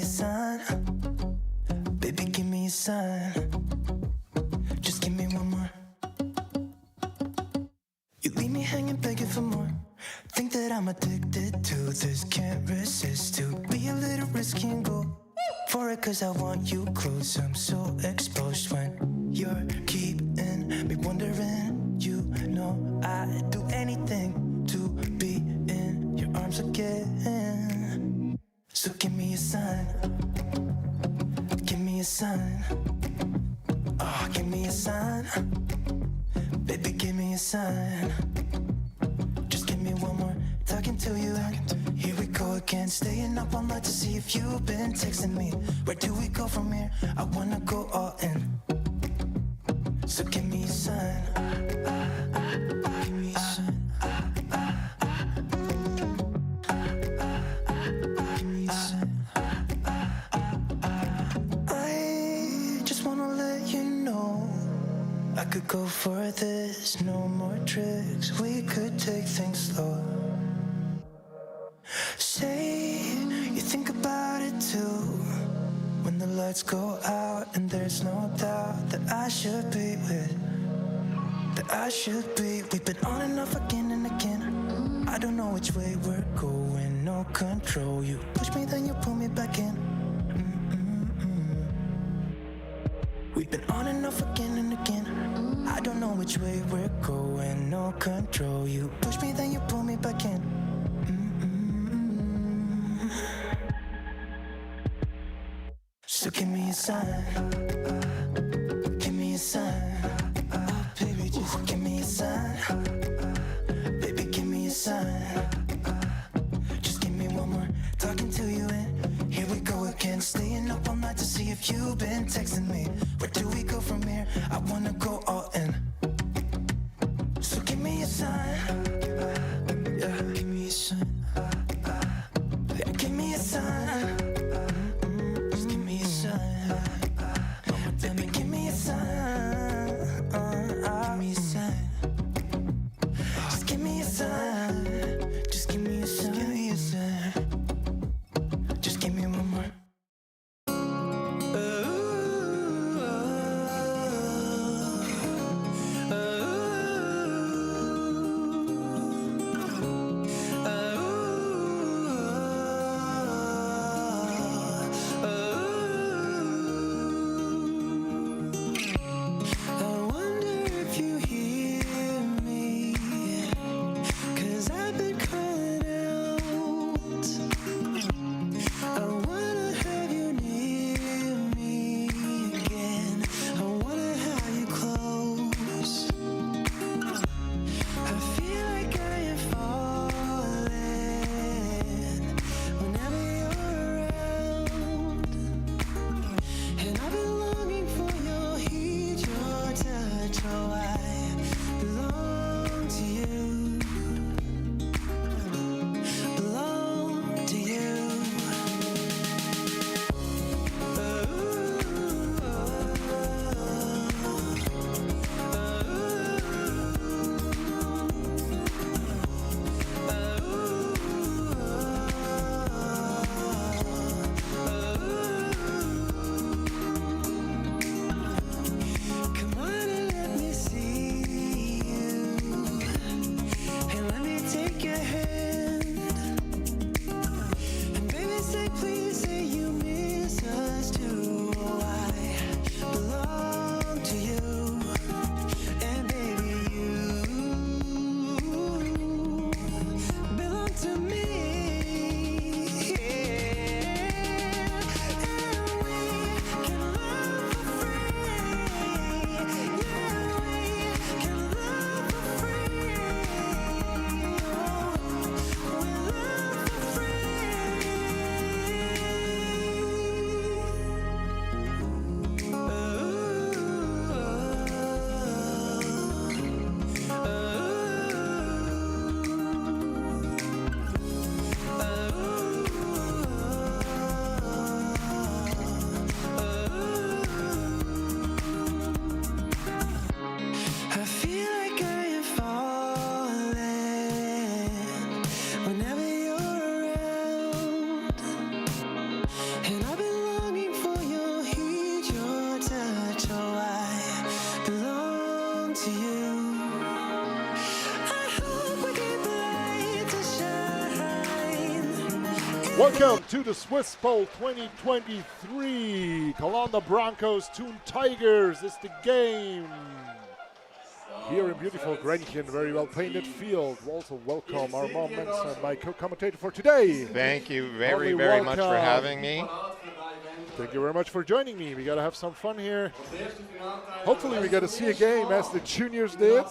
a sign. Baby, give me a sign. Just give me one more. You leave me hanging, begging for more. Think that I'm addicted to this, can't resist to be a little risky and go for it, cause I want you close. I'm so exposed when you're keeping me wondering. You know I'd do anything to be in your arms again. So give me a sign. Give me a sign. Oh, give me a sign. Baby, give me a sign. Just give me one more. Talking to you and here we go again. Staying up all night to see if you've been texting me. Where do we go from here? I wanna go all in. So give me a sign. Give me a sign. Give me a sign. I just wanna let you know I could go for this, no more tricks. We could take things slow. Say you think about it too. When the lights go out and there's no doubt that I should be with, that I should be. We've been on and off again and again. I don't know which way we're going, no control. You push me, then you pull me back in. We've been on and off again and again. I don't know which way we're going, no control. You push me, then you pull me back in. So give me a sign. Give me a sign. Oh, baby, just give me a sign. Baby, give me a sign. Just give me one more. Talking to you and here we go again. Staying up all night to see if you've been texting me. Where do we go from here? I wanna go all in. So give me a sign. Yeah, give me a sign. Yeah, give me a sign. Just give me a sign. Baby, give me Welcome to the Swiss Bowl 2023. Calanda BRONCOS, Thun Tigers is the game. Here in beautiful Grenchen, very well painted field. Also welcome our moments and my co-commentator for today. Thank you very much for having me. Thank you very much for joining me. We gotta have some fun here. Hopefully we get to see a game as the juniors did.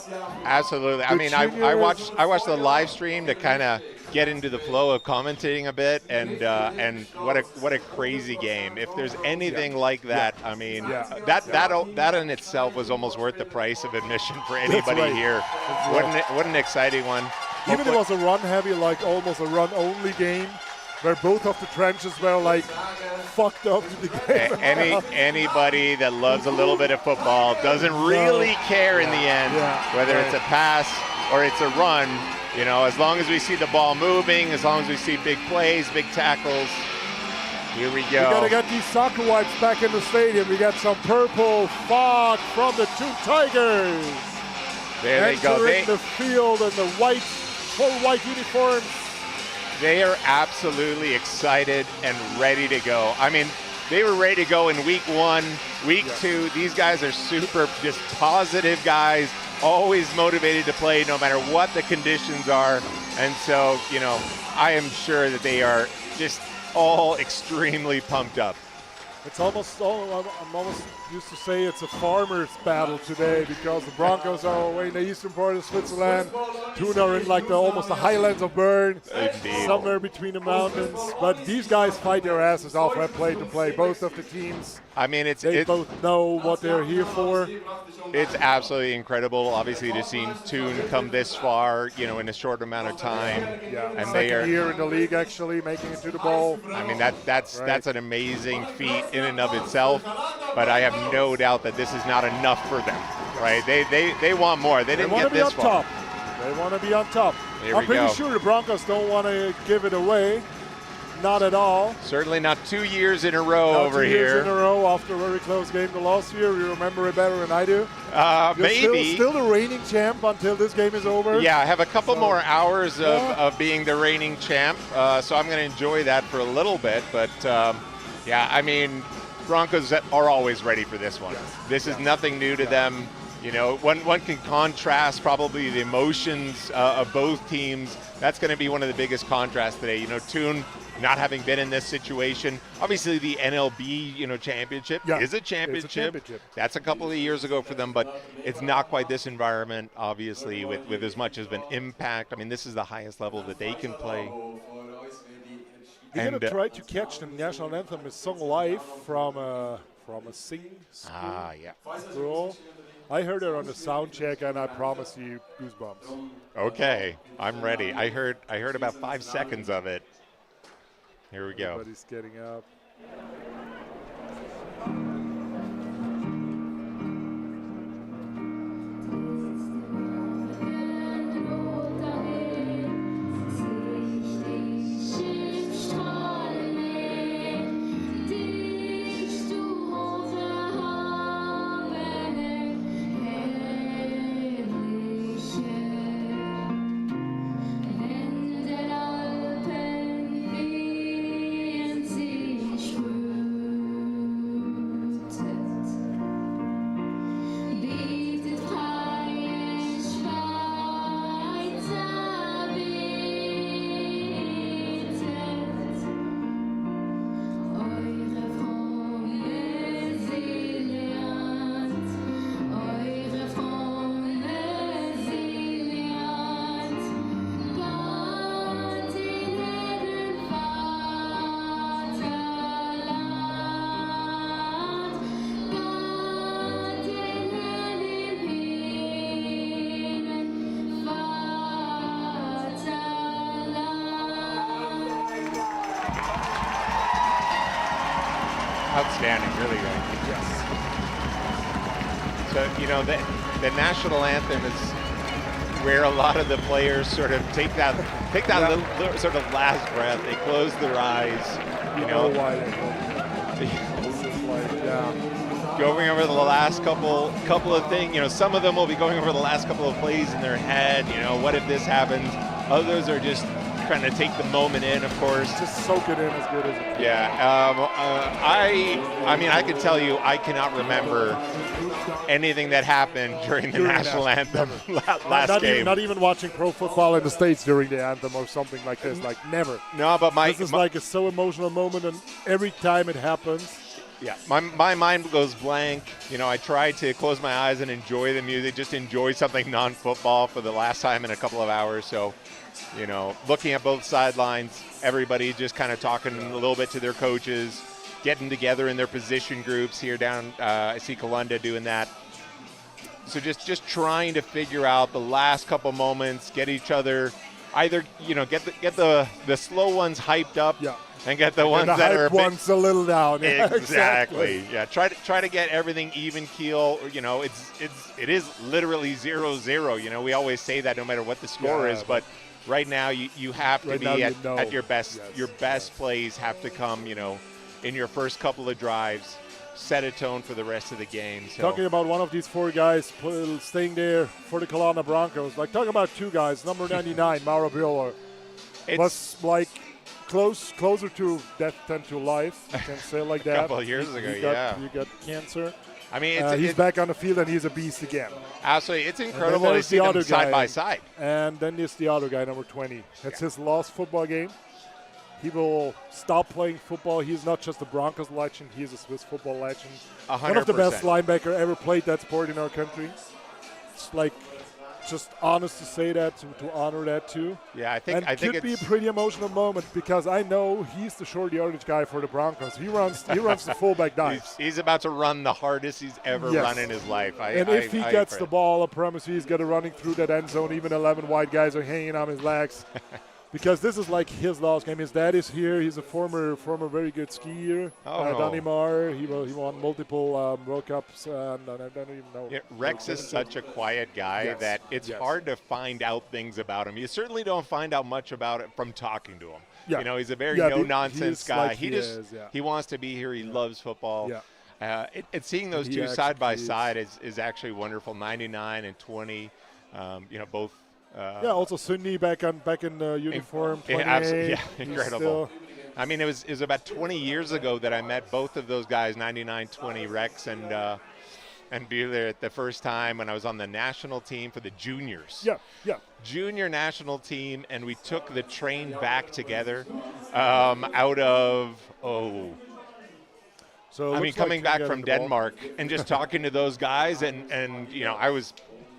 Absolutely. I mean, I watched the live stream to kind of get into the flow of commentating a bit, and what a crazy game. If there's anything like that, I mean, that in itself was almost worth the price of admission for anybody here. What an exciting one. Even it was a run heavy, like almost a run only game, where both of the trenches were like fucked up to the game. Anybody that loves a little bit of football doesn't really care in the end whether it's a pass or it's a run. You know, as long as we see the ball moving, as long as we see big plays, big tackles, here we go. We gotta get these soccer wipes back in the stadium. We got some purple fog from the two Tigers. There they go. Entering the field in the white, full white uniforms. They are absolutely excited and ready to go. I mean, they were ready to go in week one, week two. These guys are super just positive guys, always motivated to play no matter what the conditions are. And so, you know, I am sure that they are just all extremely pumped up. It's almost, I'm almost used to say it's a farmer's battle today, because the Broncos are away in the eastern part of Switzerland. Thun are in like almost the highlands of Bern, somewhere between the mountains. But these guys fight their asses off at play to play. Both of the teams, I mean, they both know what they're here for. It's absolutely incredible, obviously, to see Thun come this far, you know, in a short amount of time. Yeah, and they are year in the league, actually, making it to the bowl. I mean, that's an amazing feat in and of itself. But I have no doubt that this is not enough for them, right? They want more. They didn't get this far. They want to be on top. I'm pretty sure the Broncos don't want to give it away. Not at all. Certainly not 2 years in a row over here. 2 years in a row after a very close game the last year. You remember it better than I do. Maybe. Still the reigning champ until this game is over. Yeah, I have a couple more hours of being the reigning champ, so I'm going to enjoy that for a little bit. But, yeah, I mean, Broncos are always ready for this one. Yes. This is nothing new to them. You know, one can contrast probably the emotions of both teams. That's going to be one of the biggest contrasts today. You know, Thun not having been in this situation. Obviously, the NLB, you know, championship is a championship. That's a couple of years ago for them, but it's not quite this environment, obviously, with as much as an impact. I mean, this is the highest level that they can play. We're going to try to catch the national anthem is sung live from a sing roll. I heard it on the sound check, and I promise you goosebumps. Okay, I'm ready. I heard about 5 seconds of it. Here we go. Everybody's getting up. Outstanding, really good. Yes. So, you know, the national anthem is where a lot of the players sort of take that little sort of last breath. They close their eyes, you know. Going over the last couple of things, you know, some of them will be going over the last couple of plays in their head, you know, what if this happens? Others are just trying to take the moment in, of course. Just soak it in as good as it can. Yeah, I mean, I can tell you, I cannot remember anything that happened during the national anthem last game. Not even watching pro football in the States during the anthem or something like this. Like, never. No, but this is like a so emotional moment, and every time it happens. Yeah, my mind goes blank. You know, I try to close my eyes and enjoy the music, just enjoy something non-football for the last time in a couple of hours. So, you know, looking at both sidelines, everybody just kind of talking a little bit to their coaches, getting together in their position groups here down. I see Calanda doing that. So just trying to figure out the last couple moments, get each other either, you know, get the slow ones hyped up. Yeah. And get the ones that are a little down. Exactly. Yeah. Try to get everything even keel. You know, it is literally 0-0. You know, we always say that no matter what the score is, but right now you have to be at your best. Yes. Your best plays have to come. You know, in your first couple of drives, set a tone for the rest of the game. So. Talking about one of these four guys staying there for the Calanda Broncos. Like talking about two guys. Number 99, Mauro Biola, was like. Closer to death than to life, I can say it like that. A couple of years ago, he got cancer. I mean, he's back on the field, and he's a beast again. Absolutely. It's incredible to see them side by side. And then there's the other guy, number 20. That's his last football game. He will stop playing football. He's not just a Broncos legend. He's a Swiss football legend. 100%. One of the best linebacker ever played that sport in our country. It's like just honest to say that, to honor that too. Yeah, I think it could be a pretty emotional moment because I know he's the short yardage guy for the Broncos. He runs the fullback dives. He's about to run the hardest he's ever run in his life. If he gets the ball, I promise you he's going to running through that end zone. Even 11 wide guys are hanging on his legs. Because this is like his last game. His dad is here. He's a former very good skier. Danny Marr. He won multiple World Cups. And I don't even know. Yeah, Rex is such a quiet guy that it's hard to find out things about him. You certainly don't find out much about it from talking to him. Yeah. You know, he's a very no-nonsense guy. Like he wants to be here. He loves football. Yeah. Seeing those two side by side is actually wonderful. 99 and 20. You know, both. Also Cindy back in uniform. 28. Yeah, incredible. I mean, it was about 20 years ago that I met both of those guys, 99-20 Rex and Bueller, the first time when I was on the national team for the juniors. Yeah. Junior national team, and we took the train back together out of So I mean, coming back from Denmark and just talking to those guys, and you know, I was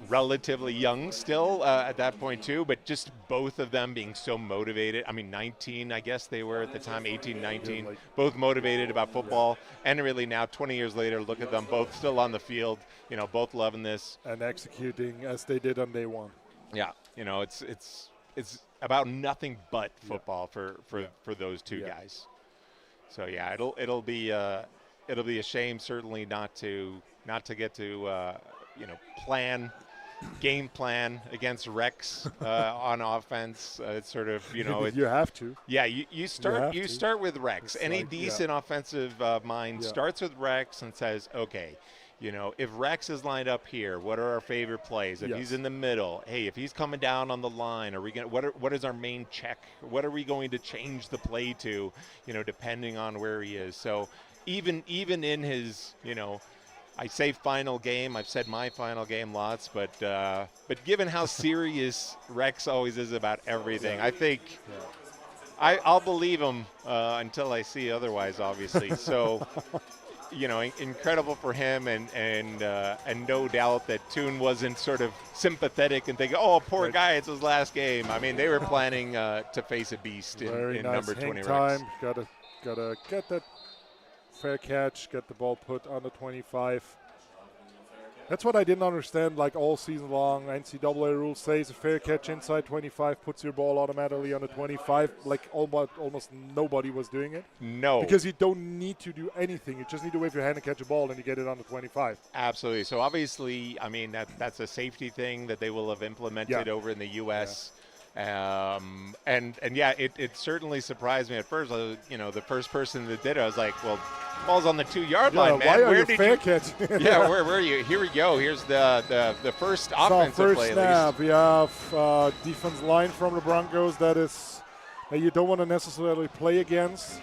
relatively young still at that point too, but just both of them being so motivated. I mean, 19, I guess they were at the time, 18, 19, both motivated about football. And really now, 20 years later, look at them both still on the field, you know, both loving this. And executing as they did on day one. Yeah, you know, it's about nothing but football for those two guys. So yeah, it'll be a shame certainly not to get to game plan against Rex on offense. It's sort of, you know, you have to. Yeah, you start with Rex. It's any decent offensive mind starts with Rex and says, okay, you know, if Rex is lined up here, what are our favorite plays? If he's in the middle, hey, if he's coming down on the line, are we going? What is our main check? What are we going to change the play to? You know, depending on where he is. So even in his, you know, I say final game. I've said my final game lots, but given how serious Rex always is about everything, I think I'll believe him until I see otherwise. Obviously, so you know, incredible for him, and no doubt that Thun wasn't sort of sympathetic and thinking, "Oh, poor guy, it's his last game." I mean, they were planning to face a beast in nice number 20. Time. Gotta get that fair catch, get the ball put on the 25. That's what I didn't understand, like all season long. NCAA rule says a fair catch inside 25 puts your ball automatically on the 25. Like almost nobody was doing it. No. Because you don't need to do anything. You just need to wave your hand and catch a ball and you get it on the 25. Absolutely. So obviously, I mean, that's a safety thing that they will have implemented over in the U.S. And yeah, it certainly surprised me at first. You know, the first person that did it, I was like, well, ball's on the 2-yard line, man. Why are you fair catch? Where are you? Here we go. Here's the first offensive play. Snap. We have defense line from the Broncos that is that you don't want to necessarily play against.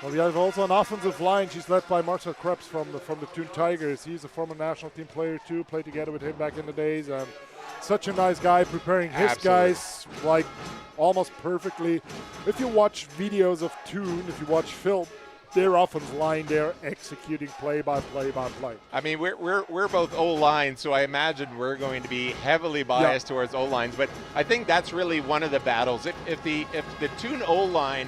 Well, we have also an offensive line. She's led by Marcel Krebs from the Thun Tigers. He's a former national team player too. Played together with him back in the days, and such a nice guy, preparing his guys like almost perfectly. If you watch videos of Thun, if you watch film, their offensive line, they're executing play by play by play. I mean, we're both O-line, so I imagine we're going to be heavily biased towards O-lines. But I think that's really one of the battles. If the Thun O-line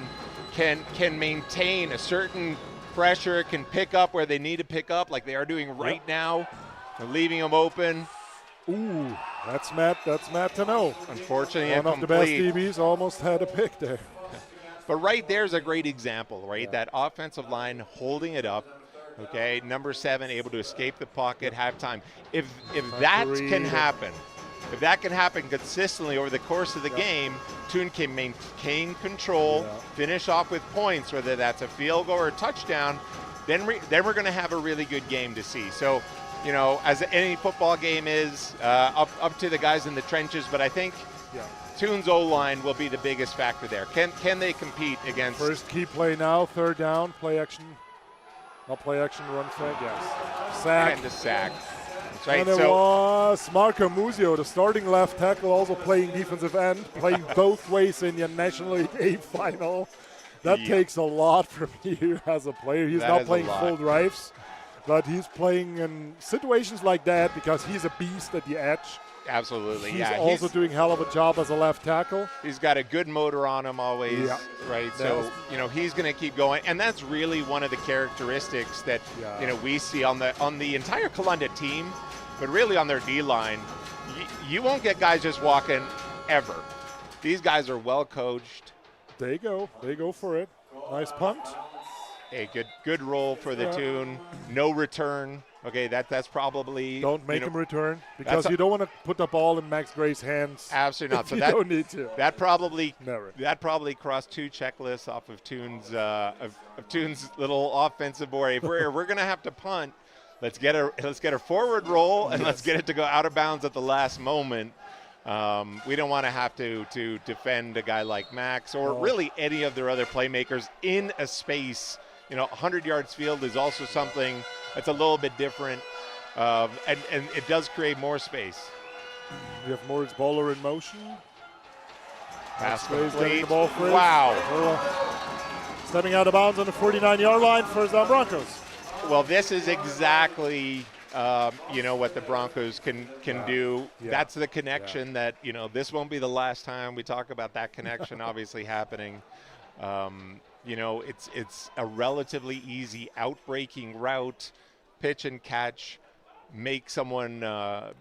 can maintain a certain pressure, can pick up where they need to pick up, like they are doing right now, and leaving them open. Ooh, that's Matt to know. Unfortunately, one of the best DBs almost had a pick there. But right there's a great example, right? That offensive line holding it up. Okay, number 7 able to escape the pocket halftime. If that can happen, if that can happen consistently over the course of the game, Thun can maintain control, finish off with points, whether that's a field goal or a touchdown, then we're going to have a really good game to see. So, you know, as any football game is, up to the guys in the trenches, but I think Thun's O-line will be the biggest factor there. Can they compete against? First key play now, third down, play action. Not play action, run fake, yes. Sack. And the sack. That's right. And it was Marco Muzio, the starting left tackle, also playing defensive end, playing both ways in your National League A final. That takes a lot from you as a player. He's not playing full drives, but he's playing in situations like that because he's a beast at the edge. Absolutely, he's also doing a hell of a job as a left tackle. He's got a good motor on him always, right? So, you know, he's going to keep going. And that's really one of the characteristics that, you know, we see on the entire Calanda team, but really on their D-line. You won't get guys just walking ever. These guys are well coached. They go for it. Nice punt. A good roll for the Thun. No return. Okay, that's probably. Don't make him return because you don't want to put the ball in Max Gray's hands. Absolutely not. So you don't need to. That probably crossed 2 checklists off of Thun's little offensive board. If we're going to have to punt, let's get a forward roll and let's get it to go out of bounds at the last moment. We don't want to have to defend a guy like Max or really any of their other playmakers in a space. You know, 100 yards field is also something that's a little bit different, and it does create more space. We have Moritz Bowler in motion. Pass complete. The ball free. Wow. Stepping out of bounds on the 49-yard line, first down Broncos. Well, this is exactly you know, what the Broncos can do. That's the connection that, you know, this won't be the last time we talk about that connection obviously happening. You know, it's a relatively easy outbreaking route, pitch and catch, make someone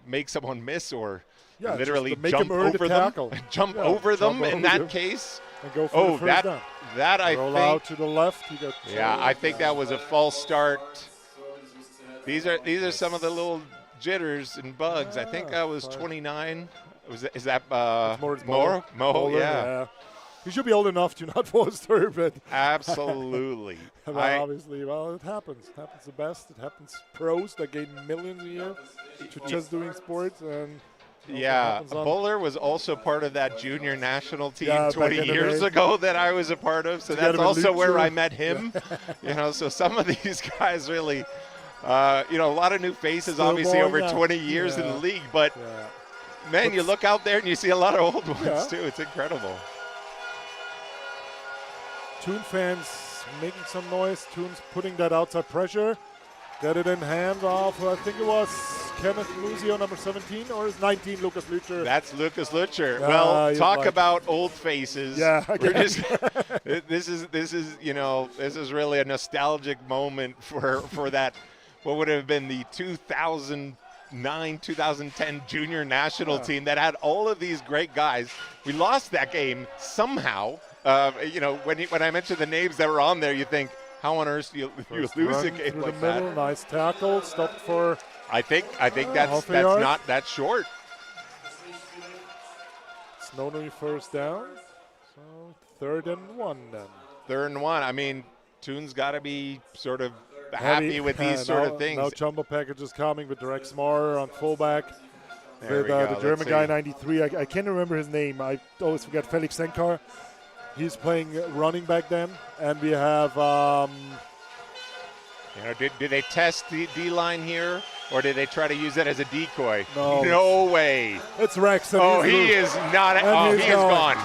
miss or literally jump over them. Jump over them in that case. And go for the first down. That I roll think. Out to the left. I think that was a false start. These are some of the little jitters and bugs. I think that was 29. Is that Mo? Yeah. He should be old enough to not foster, but absolutely. Obviously, well, it happens. It happens the best. It happens pros that gain millions a year to just doing sports. And Bowler was also part of that junior national team 20 years ago that I was a part of. So that's also where I met him. You know, so some of these guys really, you know, a lot of new faces, still obviously over 20 years in the league. But man, you look out there and you see a lot of old ones too. It's incredible. Thun fans making some noise. Thun's putting that outside pressure. Get it in hand off, I think it was Kenneth Muzio, number 17, or is 19 Lucas Lutscher? That's Lucas Lutscher. Well, talk about old faces. Yeah, we're just, this is you know, this is really a nostalgic moment for that. What would have been the 2009-2010 junior national team that had all of these great guys. We lost that game somehow. You know, when I mentioned the names that were on there, you think, how on earth do you lose a game like that? Nice tackle, stopped for. I think that's not that short. It's no first down, so 3rd and 1 then. 3rd and 1. I mean, Thun's got to be sort of happy with these sort of things. Now jumbo packages coming with Rex Marr on fullback. With the German guy, 93. I can't remember his name. I always forget Felix Senkar. He's playing running back then, and we have. You know, did they test the D-line here, or did they try to use that as a decoy? No. No way. It's Rex. Oh, he is not. Oh, he is gone.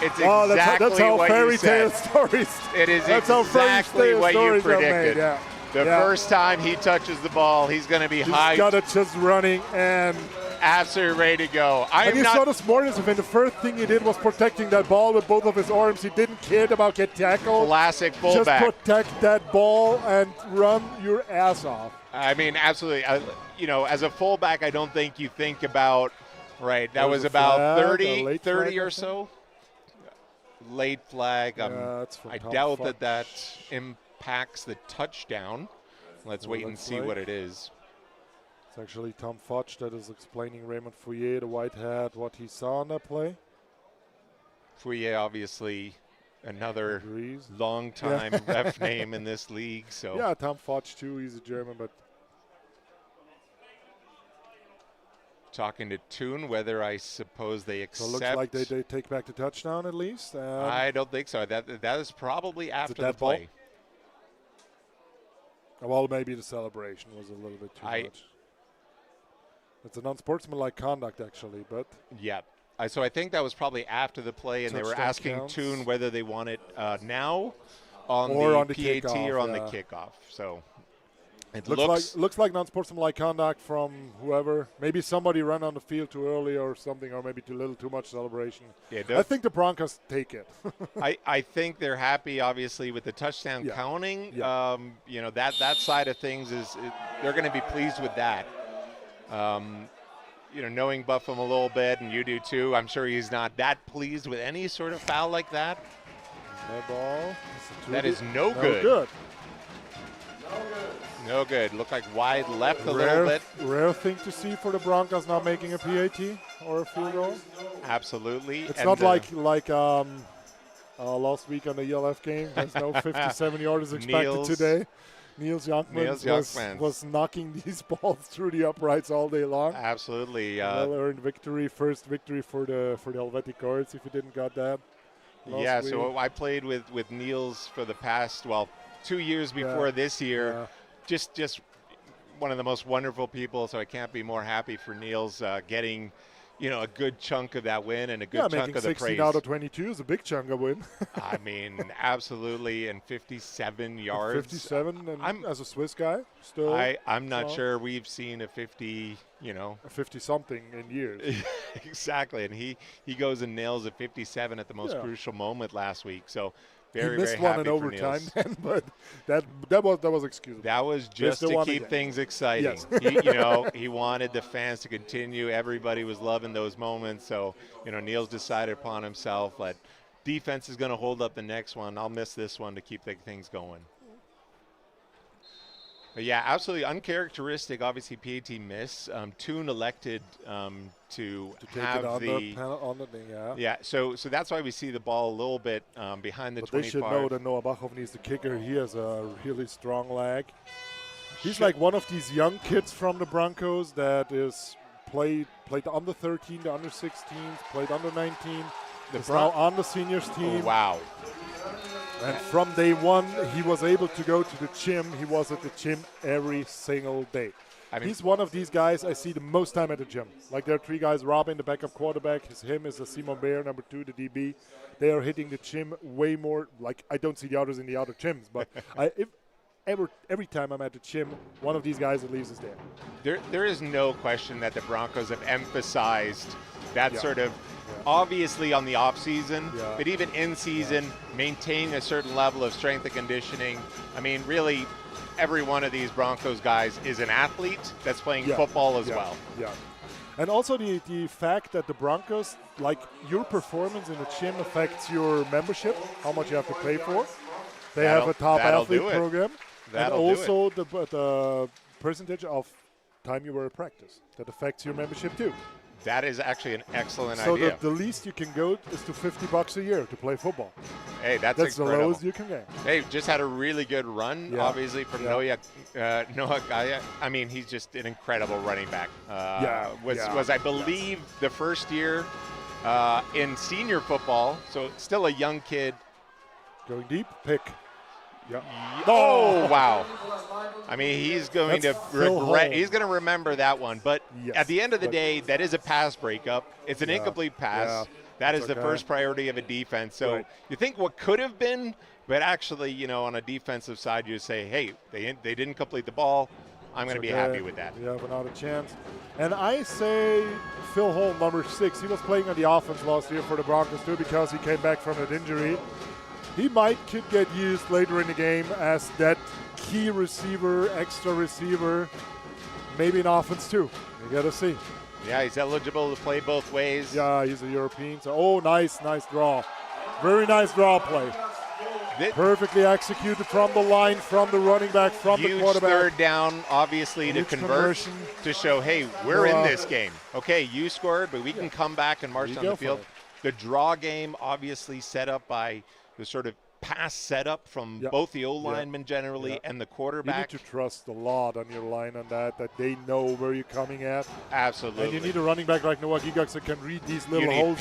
It's exactly that's how what fairy you said. tale stories. It is that's exactly what you predicted. Yeah. The first time he touches the ball, he's going to be hyped. He's got it just running and absolutely ready to go. And you saw this morning, the first thing he did was protecting that ball with both of his arms. He didn't care about get tackled. Classic fullback. Just protect that ball and run your ass off. I mean, absolutely. You know, as a fullback, I don't think you think about, right, that was about 30 or so. Late flag. I doubt that impacts the touchdown. Let's wait and see what it is. It's actually Tom Fudge that is explaining Raymond Fouillet, the white hat, what he saw on that play. Fouillet, obviously, another long-time ref name in this league. So yeah, Tom Fudge too. He's a German, but talking to Thun, whether I suppose they accept. So it looks like they take back the touchdown at least. I don't think so. That is probably after the play. Well, maybe the celebration was a little bit too much. It's an unsportsmanlike conduct, actually, but yeah. So I think that was probably after the play, and they were asking Thun whether they want it now on the PAT or on the kickoff. So it looks like non-sportsmanlike conduct from whoever. Maybe somebody ran on the field too early or something, or maybe too little, too much celebration. Yeah, I think the Broncos take it. I think they're happy, obviously, with the touchdown counting. Yeah. You know, that side of things they're going to be pleased with that. You know, knowing Buffum a little bit, and you do too, I'm sure he's not that pleased with any sort of foul like that. No ball. That is no good. No good. Looked like wide left a little bit. Rare thing to see for the Broncos not making a PAT or a field goal. Absolutely. It's not like last week on the ELF game. There's no 57 yards expected today. Niels Jonkman was knocking these balls through the uprights all day long. Absolutely. Well-earned victory. First victory for the Helvetic Guards, if you didn't got that. Yeah, so I played with Niels for the past, 2 years before this year. Yeah. Just one of the most wonderful people, so I can't be more happy for Niels getting, a good chunk of that win and a good chunk of the praise. 16 out of 22 is a big chunk of win. I mean, absolutely, and 57 yards. 57, and as a Swiss guy, still. I'm not sure we've seen a 50, a 50-something in years. Exactly, and he goes and nails a 57 at the most crucial moment last week, so very, he missed very happy one in overtime for then, but that was excusable. That was just to keep things exciting. Yes. He wanted the fans to continue. Everybody was loving those moments. So, Niels decided upon himself that defense is going to hold up the next one. I'll miss this one to keep the things going. But yeah, absolutely uncharacteristic. Obviously, PAT miss. Thun elected to have it on the thing, yeah. So that's why we see the ball a little bit behind the 25. They should know that Noah Bachhoff is the kicker. He has a really strong leg. He's like one of these young kids from the Broncos that is played the under 13, the under 16s, played under 19. Is now on the seniors team. Oh, wow. And from day one, he was able to go to the gym. He was at the gym every single day. He's one of these guys I see the most time at the gym. Like there are three guys, Robin, the backup quarterback. Him is a Simon Baer, number 2, the DB. They are hitting the gym way more. Like I don't see the others in the other gyms, but every time I'm at the gym, one of these guys at least is there. There is no question that the Broncos have emphasized that sort of, obviously on the off season, but even in season, maintaining a certain level of strength and conditioning. I mean, really, every one of these Broncos guys is an athlete that's playing football as well. Yeah. And also the fact that the Broncos, like your performance in the gym affects your membership, how much you have to pay for. They have a top athlete program. And also the percentage of time you were at practice. That affects your membership too. That is actually an excellent idea. So the least you can go is to $50 a year to play football. Hey, that's incredible. The lowest you can get. Hey, just had a really good run, obviously, from Noah Gaya. I mean, he's just an incredible running back. Was I believe the first year in senior football, so still a young kid. Going deep, pick. Yeah. Oh, wow. I mean, he's going That's to regret. Home. He's going to remember that one. But Yes, at the end of the but- day, that is a pass breakup. It's an incomplete pass. Yeah, That that's is the okay. first priority of a defense. So Right. you think what could have been, but actually, you know, on a defensive side, you say, hey, they didn't complete the ball. I'm going to be happy with that. We have another chance. And I say Phil Holm, number 6. He was playing on the offense last year for the Broncos too because he came back from an injury. He could get used later in the game as that key receiver, extra receiver, maybe in offense too. You got to see. Yeah, he's eligible to play both ways. Yeah, he's a European. So, nice draw. Very nice draw play. Perfectly executed from the line, from the running back, from the Huge quarterback. third down, obviously, to Huge convert, conversion. to show, hey, we're in this game. Okay, you scored, but we can come back and march You down go the for field. it. The draw game, obviously, set up by the sort of pass setup from Yeah. both the O-linemen generally Yeah. and the You need quarterback. to trust a lot on your line on that they know where you're coming at. Absolutely. And you need a running back like Noah Gigax that can read these You little need holes.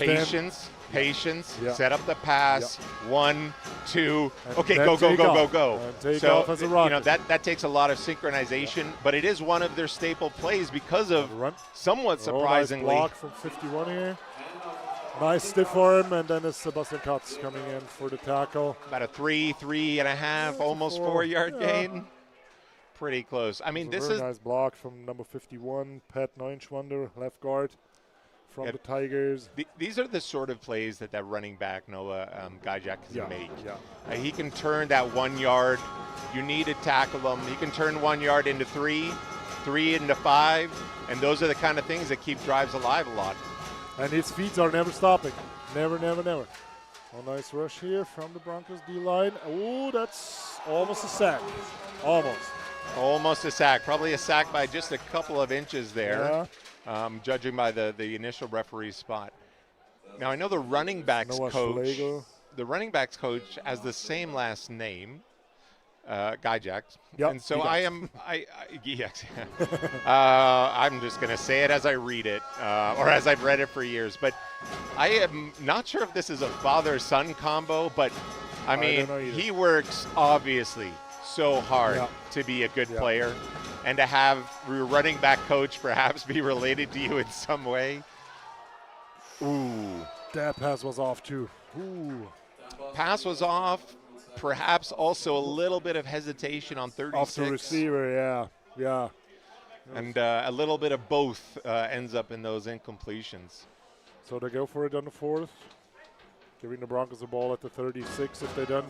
patience, Yeah. set up the pass, 1, 2, And okay, then go, take go, off. go. And take So, off as a you know, rocket. that takes a lot of synchronization, but it is one of their staple plays because of Run. somewhat surprisingly. Nice block from 51 here. Nice stiff arm, and then it's Sebastian Katz coming in for the tackle. About a 3.5, almost 4, 4-yard yeah. gain. Pretty close. I mean, It's a this very is nice block from number 51, Pat Neunschwander, left guard from Yeah. the Tigers. these are the sort of plays that running back Noah Gajak can make. Yeah. He can turn that 1 yard. You need to tackle him. He can turn 1 yard into 3, 3 into 5, and those are the kind of things that keep drives alive a lot. And his feet are never stopping. Never. A nice rush here from the Broncos D-line. Oh, that's almost a sack. Almost a sack. Probably a sack by just a couple of inches there, judging by the initial referee spot. Now, I know the running backs Noah coach. Schlegel. The running backs coach has the same last name, Gajak. Yep, And so Gigax. Gigax. I'm just going to say it as I read it, or as I've read it for years. But I am not sure if this is a father-son combo, but I mean, don't know either. he works obviously so hard to be a good player, and to have your running back coach perhaps be related to you in some way. Ooh. That pass was off too. Ooh. Pass was off. Perhaps also a little bit of hesitation on 36. Off the receiver, yeah. And a little bit of both ends up in those incompletions. So they go for it on the 4th. Giving the Broncos the ball at the 36 if they don't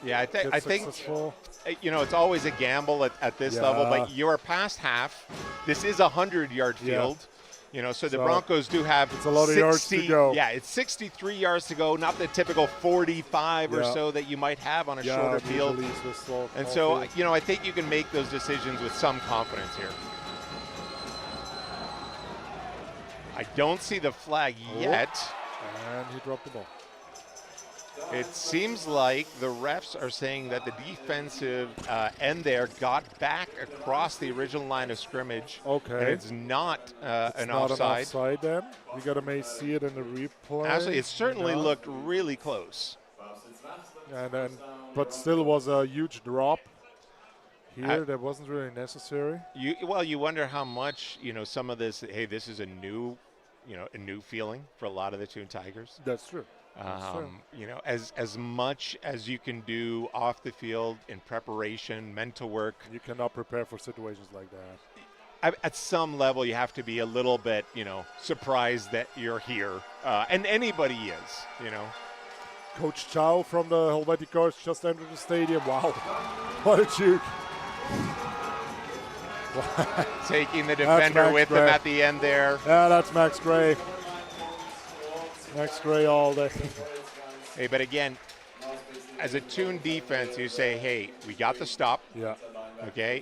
Yeah, I think successful. you know, it's always a gamble at this level, but you are past half. This is a 100-yard field. You know, so the Broncos do have it's a lot of yards to go. Yeah, it's 63 yards to go, not the typical 45 or so that you might have on a shorter field. And so, you know, I think you can make those decisions with some confidence here. I don't see the flag yet. And he dropped the ball. It seems like the refs are saying that the defensive end there got back across the original line of scrimmage. Okay. And it's not an Not offside. an offside then. We may see it in the replay. Actually, it certainly looked really close. And then, but still was a huge drop here that wasn't really necessary. You wonder how much, you know, some of this, hey, this is a new feeling for a lot of the Thun Tigers. That's true. You know, as much as you can do off the field in preparation, mental work. You cannot prepare for situations like that. At some level, you have to be a little bit, you know, surprised that you're here. And anybody is, you know. Coach Chow from the Helvetic Guards just entered the stadium. Wow. What a juke. Taking the defender with him at the end there. Yeah, that's Max Gray. Max Gray all day. Hey, but again, as a Thun defense, you say, hey, we got the stop. Yeah. Okay.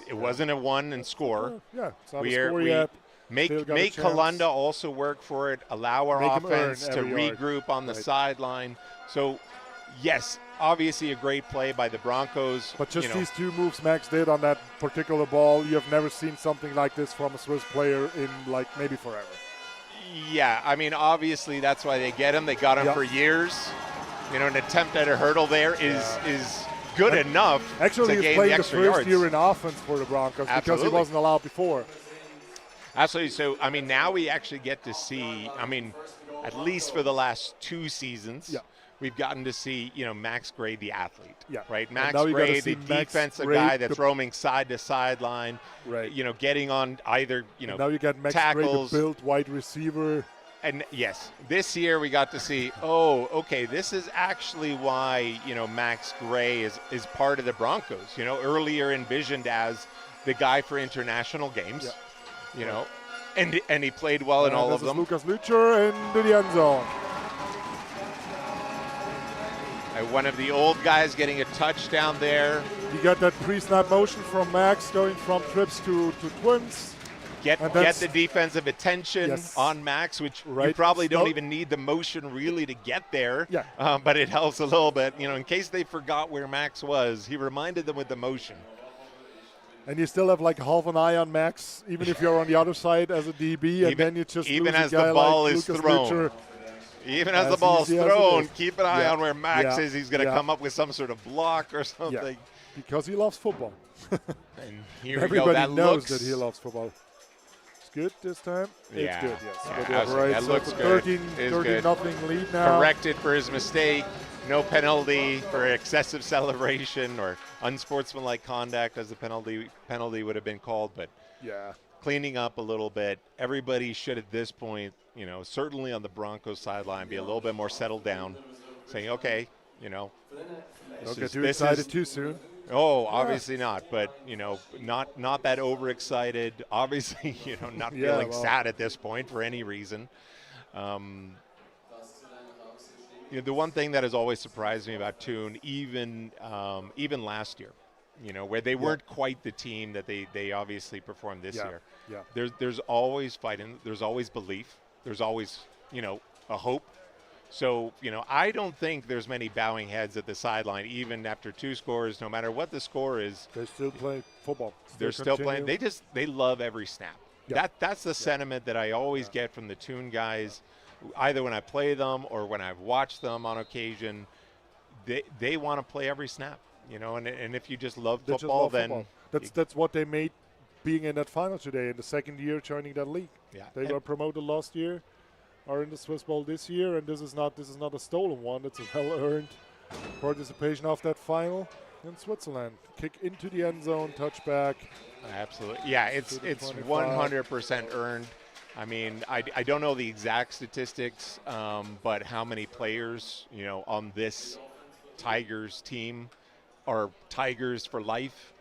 It wasn't a 1 and score. Yeah, it's not a score yet. Make Calanda also work for it. Allow our offense to regroup on the sideline. So, yes, obviously a great play by the Broncos. But just these two moves Max did on that particular ball, you have never seen something like this from a Swiss player in like maybe forever. Yeah, I mean, obviously that's why they get him. They got him for years. You know, an attempt at a hurdle there is good enough Actually, to he's gain playing the the extra first yards. year in offense for the Broncos because he wasn't allowed before. Absolutely. So, I mean, now we actually get to see, I mean, at least for the last 2 seasons, we've gotten to see, you know, Max Gray, the athlete. Right? Max Gray, the defensive guy that's roaming side to sideline, you know, getting on either, you know, now you got Max tackles. Gray, the built wide receiver. And yes, this year we got to see, oh, okay, this is actually why, you know, Max Gray is part of the Broncos. You know, earlier envisioned as the guy for international games, you know, and he played well in all of them. Lucas Lucher into the end zone. One of the old guys getting a touchdown there. You got that pre-snap motion from Max going from trips to twins. Get the defensive attention on Max, which you probably don't even need the motion really to get there. But it helps a little bit. You know, in case they forgot where Max was, he reminded them with the motion. And you still have like half an eye on Max, even if you're on the other side as a DB, and then you just even lose as a guy the ball like is Lucas thrown. Lucher. Even as the ball's thrown, keep an eye on where Max is. He's going to come up with some sort of block or something. Because he loves football. And here Everybody we go. That knows that he loves football. It's good this time. It's good, That looks good. 13 nothing lead now. Corrected for his mistake. No penalty for excessive celebration or unsportsmanlike conduct, as the penalty would have been called. But cleaning up a little bit. Everybody should at this point, you know, certainly on the Broncos sideline, be a little bit more settled down, saying, okay, you know, don't get too excited too soon. Oh, obviously not. But, you know, not that overexcited. Obviously, you know, not feeling sad at this point for any reason. You know, the one thing that has always surprised me about Thun, even last year, you know, where they weren't quite the team that they obviously performed this year. There's always fighting. There's always belief. There's always, you know, a hope. So, you know, I don't think there's many bowing heads at the sideline, even after 2 scores, no matter what the score is. They still play football. They're still playing. They love every snap. That's the sentiment that I always get from the Thun guys, either when I play them or when I've watched them on occasion. They want to play every snap, you know, and if you just love football, then that's what they made being in that final today in the second year joining that league. They were promoted last year, are in the Swiss Bowl this year, and this is not a stolen one. It's a well-earned participation of that final in Switzerland. Kick into the end zone, touchback. Absolutely, yeah. It's 100% earned. I mean, I don't know the exact statistics, but how many players, you know, on this Tigers team are Tigers for life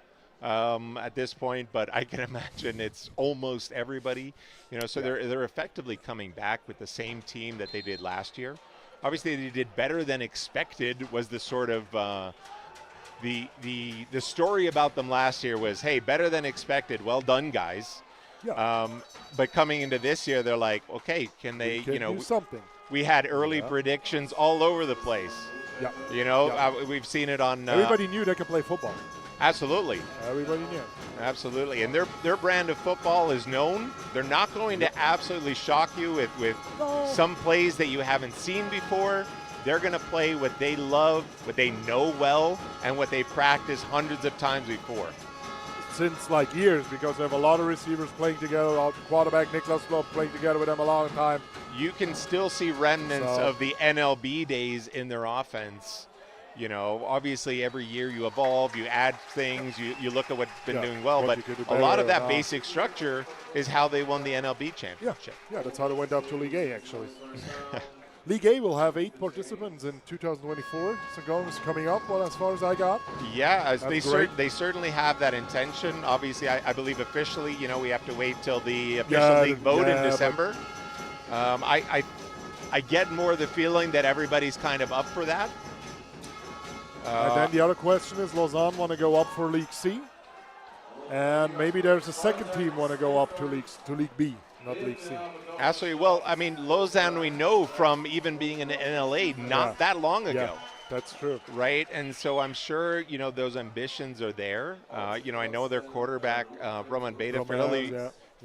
at this point? But I can imagine it's almost everybody, you know. So they're effectively coming back with the same team that they did last year. Obviously, they did better than expected. Was the sort of the story about them last year was, hey, better than expected. Well done, guys. But coming into this year, they're like, okay, can they, you know, do something? We had early predictions all over the place. You know, we've seen it on. Everybody knew they could play football. Absolutely. Everybody knew. Absolutely. And their brand of football is known. They're not going to absolutely shock you with some plays that you haven't seen before. They're going to play what they love, what they know well, and what they practice hundreds of times before. Since like years, because they have a lot of receivers playing together, quarterback Niklas Flopp playing together with them a long time. You can still see remnants of the NLB days in their offense. You know, obviously every year you evolve, you add things, you look at what's been doing well, but a lot of that basic structure is how they won the NLB championship. Yeah, that's how they went up to League A, actually. League A will have 8 participants in 2024. St. is coming up, well, as far as I got. Yeah, they certainly have that intention. Obviously, I believe officially, you know, we have to wait till the official league vote in December. I get more the feeling that everybody's kind of up for that. And then the other question is, Lausanne want to go up for League C, and maybe there's a second team want to go up to League B, not League C. Absolutely. Well, I mean, Lausanne we know from even being in the NLA not that long ago. Yeah, that's true. Right, and so I'm sure, you know, those ambitions are there. You know, I know their quarterback, Roman Beta,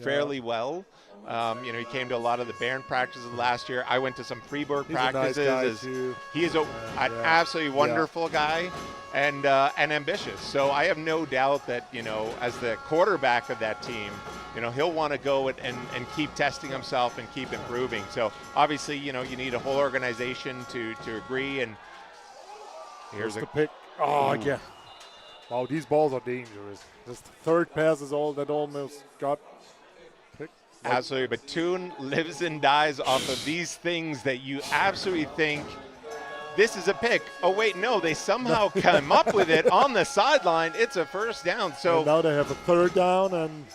fairly well. You know, he came to a lot of the Baron practices last year. I went to some Freeburg practices. A nice guy he is an absolutely wonderful guy and ambitious. So I have no doubt that, you know, as the quarterback of that team, you know, he'll want to go and keep testing himself and keep improving. So obviously, you know, you need a whole organization to agree. And here's the pick. Oh, again. Wow, these balls are dangerous. This third pass is all that almost got picked. Absolutely, but Thun lives and dies off of these things that you absolutely think this is a pick. Oh wait, no, they somehow come up with it on the sideline. It's a first down. So and now they have a third down and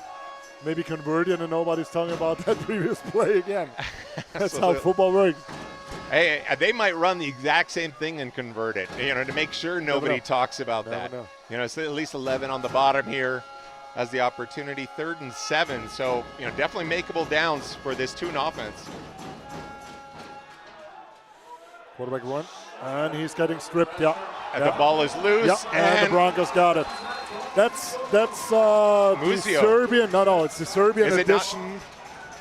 maybe converted, and nobody's talking about that previous play again. That's how football works. Hey, they might run the exact same thing and convert it, you know, to make sure nobody talks about that. You know, it's at least 11 on the bottom here as the opportunity. 3rd and 7, so, you know, definitely makeable downs for this Thun offense. Quarterback run, and he's getting stripped, And the ball is loose. And the Broncos got it. That's the Serbian, it's the Serbian edition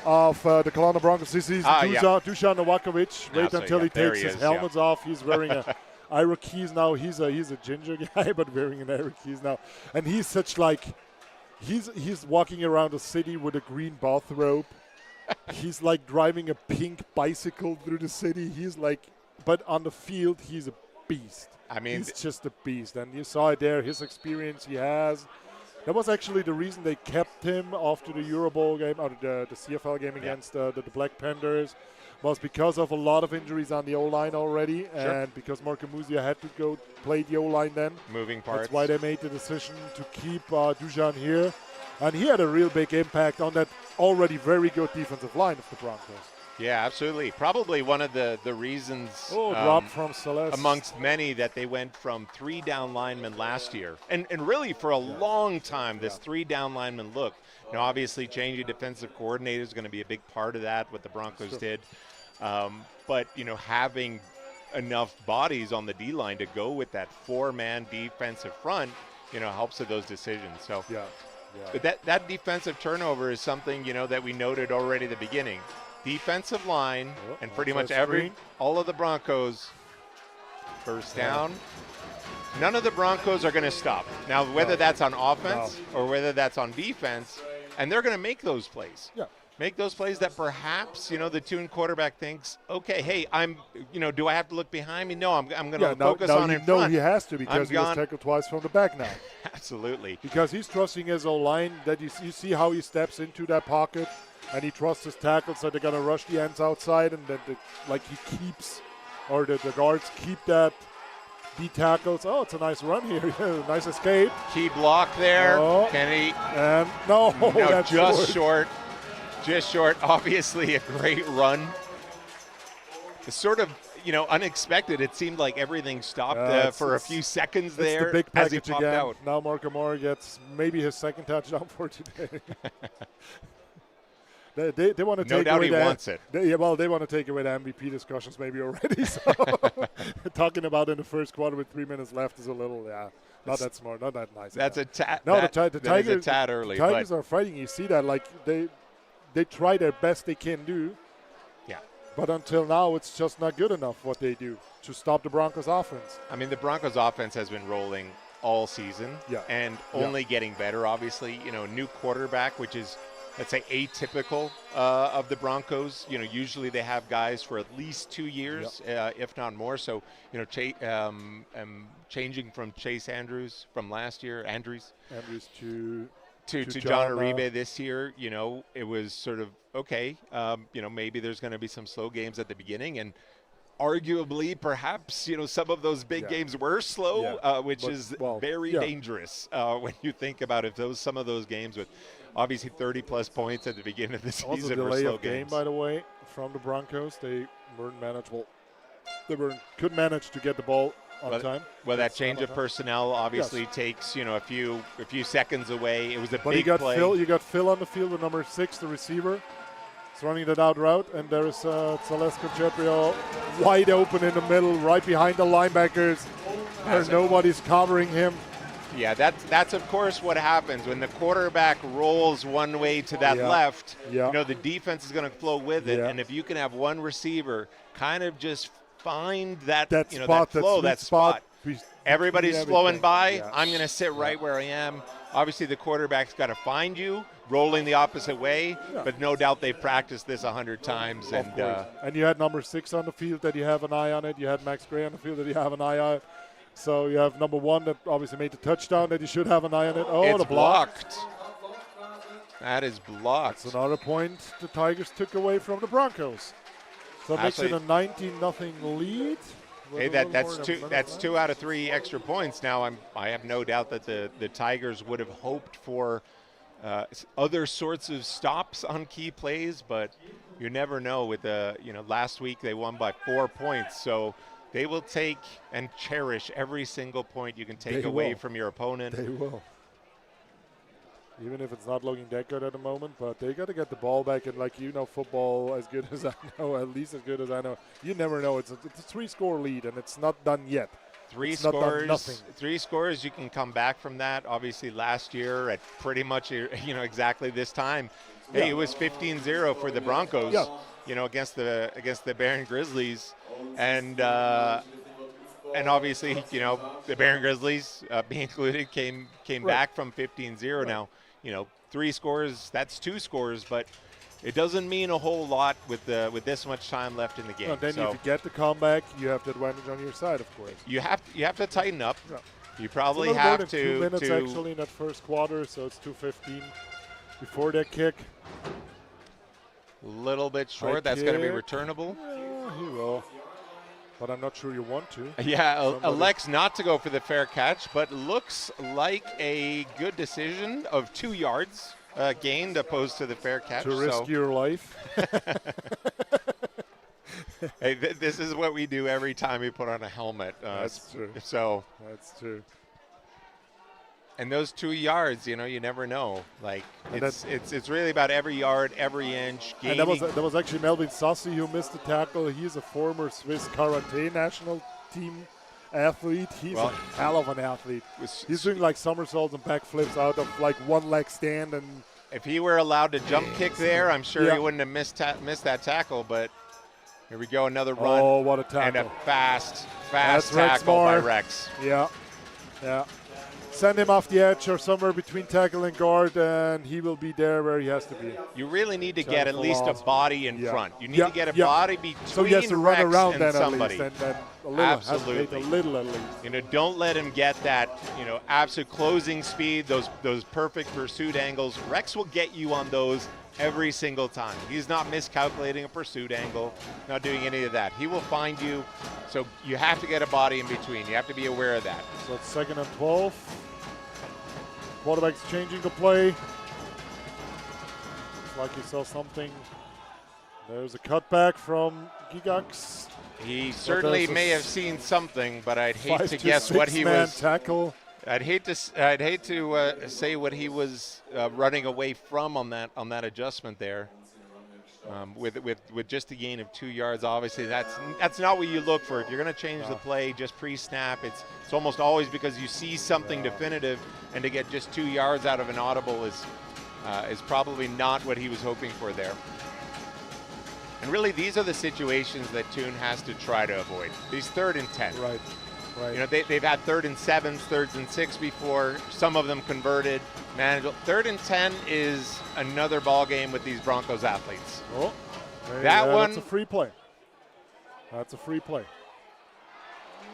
of the Calanda BRONCOS. This is Dusan Novakovic. Wait until he takes his helmet off. He's wearing a Irokese now. He's a ginger guy, but wearing an Irokese now. And he's such like, he's walking around the city with a green bathrobe. He's like driving a pink bicycle through the city. He's like, but on the field, he's a beast. I mean, he's just a beast. And you saw it there, his experience he has. That was actually the reason they kept him after the Euro Bowl game, or the CFL game against the Black Panthers, was because of a lot of injuries on the O-line already, and because Marco Musia had to go play the O-line then. Moving parts. That's why they made the decision to keep Dusan here. And he had a real big impact on that already very good defensive line of the Broncos. Yeah, absolutely. Probably one of the reasons drop from Celeste. Amongst many that they went from 3 down linemen last year. And really for a long time, this 3 down lineman look. You know, obviously changing defensive coordinator is going to be a big part of that, what the Broncos did. But, you know, having enough bodies on the D-line to go with that 4-man defensive front, you know, helps with those decisions. So, but that defensive turnover is something, you know, that we noted already at the beginning. Defensive line and pretty much all of the Broncos first down. None of the Broncos are going to stop. Now, whether that's on offense or whether that's on defense, and they're going to make those plays. Make those plays that perhaps, you know, the Thun quarterback thinks, okay, hey, you know, do I have to look behind me? No, I'm going to focus on in front. No, he has to because he was tackled twice from the back now. Absolutely. Because he's trusting his O-line. That you see how he steps into that pocket. And he trusts his tackles that they're going to rush the ends outside, and that he keeps, or the guards keep that D tackles. Oh, it's a nice run here. Nice escape. Key block there. Kennedy. And no, that's just short. Just short. Obviously a great run. It's sort of, you know, unexpected. It seemed like everything stopped for a few seconds there the big as he package popped again. out. Now Marco Moore gets maybe his 2nd touchdown for today. They want to take away no doubt he wants it. They want to take away the MVP discussions maybe already. So talking about in the first quarter with 3 minutes left is a little, not that smart, not that nice. That's a tad. No, the Tigers, a tad early. The Tigers are fighting. You see that, like they try their best they can do. Yeah. But until now, it's just not good enough what they do to stop the Broncos offense. I mean, the Broncos offense has been rolling all season and only getting better. Obviously, you know, new quarterback, which is, let's say, atypical of the Broncos. You know, usually they have guys for at least 2 years, if not more. So, you know, changing from Chase Andrews from last year, Andrews to John Uribe this year, you know, it was sort of, okay, you know, maybe there's going to be some slow games at the beginning. And arguably, perhaps, you know, some of those big games were slow, which is very dangerous when you think about it. Some of those games with obviously 30-plus points at the beginning of the season also were slow of game, games. by the way, from the Broncos. They weren't manageable. They couldn't manage to get the ball on time. Well, that change of personnel obviously takes, you know, a few seconds away. It was a big play. You got Phil on the field with number 6, the receiver. He's running that out route, and there's Celeste Concetrio wide open in the middle, right behind the linebackers. Nobody's covering him. Yeah, that's of course what happens when the quarterback rolls one way to that left. Yeah. You know, the defense is going to flow with it, and if you can have one receiver kind of just find that you know, spot, that flow, that spot. Everybody's flowing by. Yeah. I'm going to sit right where I am. Obviously, the quarterback's got to find you, rolling the opposite way. Yeah. But no doubt they've practiced this 100 times. And you had number 6 on the field that you have an eye on it. You had Max Gray on the field that you have an eye on it. So you have number 1 that obviously made the touchdown that you should have an eye on it. Oh, it's the blocked. That is blocked. That's another point the Tigers took away from the Broncos. So it makes it a 19-0 lead. Hey, that's 2 out of 3 extra points. Now I have no doubt that the Tigers would have hoped for other sorts of stops on key plays, but you never know. With last week they won by 4 points, so they will take and cherish every single point you can take away from your opponent. They will. Even if it's not looking that good at the moment, but they got to get the ball back. And like football as good as I know, at least as good as I know. You never know. It's a 3-score lead, and it's not done yet. 3 scores. 3 scores. You can come back from that. Obviously, last year at pretty much exactly this time, hey, it was 15-0 for the Broncos. Yeah. Against the Barron Grizzlies, and obviously the Barron Grizzlies, being included, came back from 15-0. Right. Now 3 scores, that's 2 scores, but it doesn't mean a whole lot with this much time left in the game. No, then if you get the comeback, you have the advantage on your side, of course. You have to tighten up. Yeah. You probably it's a have more than to. 2 minutes actually in that first quarter, so it's 2:15 before that kick. A little bit short. That's going to be returnable. Yeah, he will. But I'm not sure you want to. Yeah, elects not to go for the fair catch, but looks like a good decision of 2 yards gained opposed to the fair catch. To risk your life. Hey, this is what we do every time we put on a helmet. That's true. So that's true. And those 2 yards, you never know. Like it's really about every yard, every inch. And that was actually Melvin Sassi who missed the tackle. He's a former Swiss karate national team athlete. He's a hell of an athlete. He's doing like somersaults and backflips out of like 1 leg stand. And if he were allowed to jump kick there, I'm sure he wouldn't have missed that tackle. But here we go, another run. Oh, what a tackle! And a fast tackle by Rex. Yeah. Send him off the edge or somewhere between tackle and guard, and he will be there where he has to be. You really need to get at least a body in front. You need to get a body between so he has to Rex run around and then somebody. At least, and a little, absolutely. A little at least. Don't let him get that, absolute closing speed, those perfect pursuit angles. Rex will get you on those every single time. He's not miscalculating a pursuit angle, not doing any of that. He will find you, so you have to get a body in between. You have to be aware of that. So it's 2nd and 12. Quarterback's changing the play. Looks like he saw something. There's a cutback from Gigax. He certainly may have seen something, but I'd hate to guess what he was. Tackle. I'd hate to say what he was running away from on that adjustment there. With just a gain of 2 yards, obviously that's not what you look for. If you're going to change the play just pre-snap, it's almost always because you see something definitive, and to get just 2 yards out of an audible is probably not what he was hoping for there. And really, these are the situations that Thun has to try to avoid. These 3rd and 10. Right. They've had 3rd and 7s, 3rds and 6 before. Some of them converted. Manageable. 3rd and 10 is another ball game with these Broncos athletes. Oh, that's a free play. That's a free play.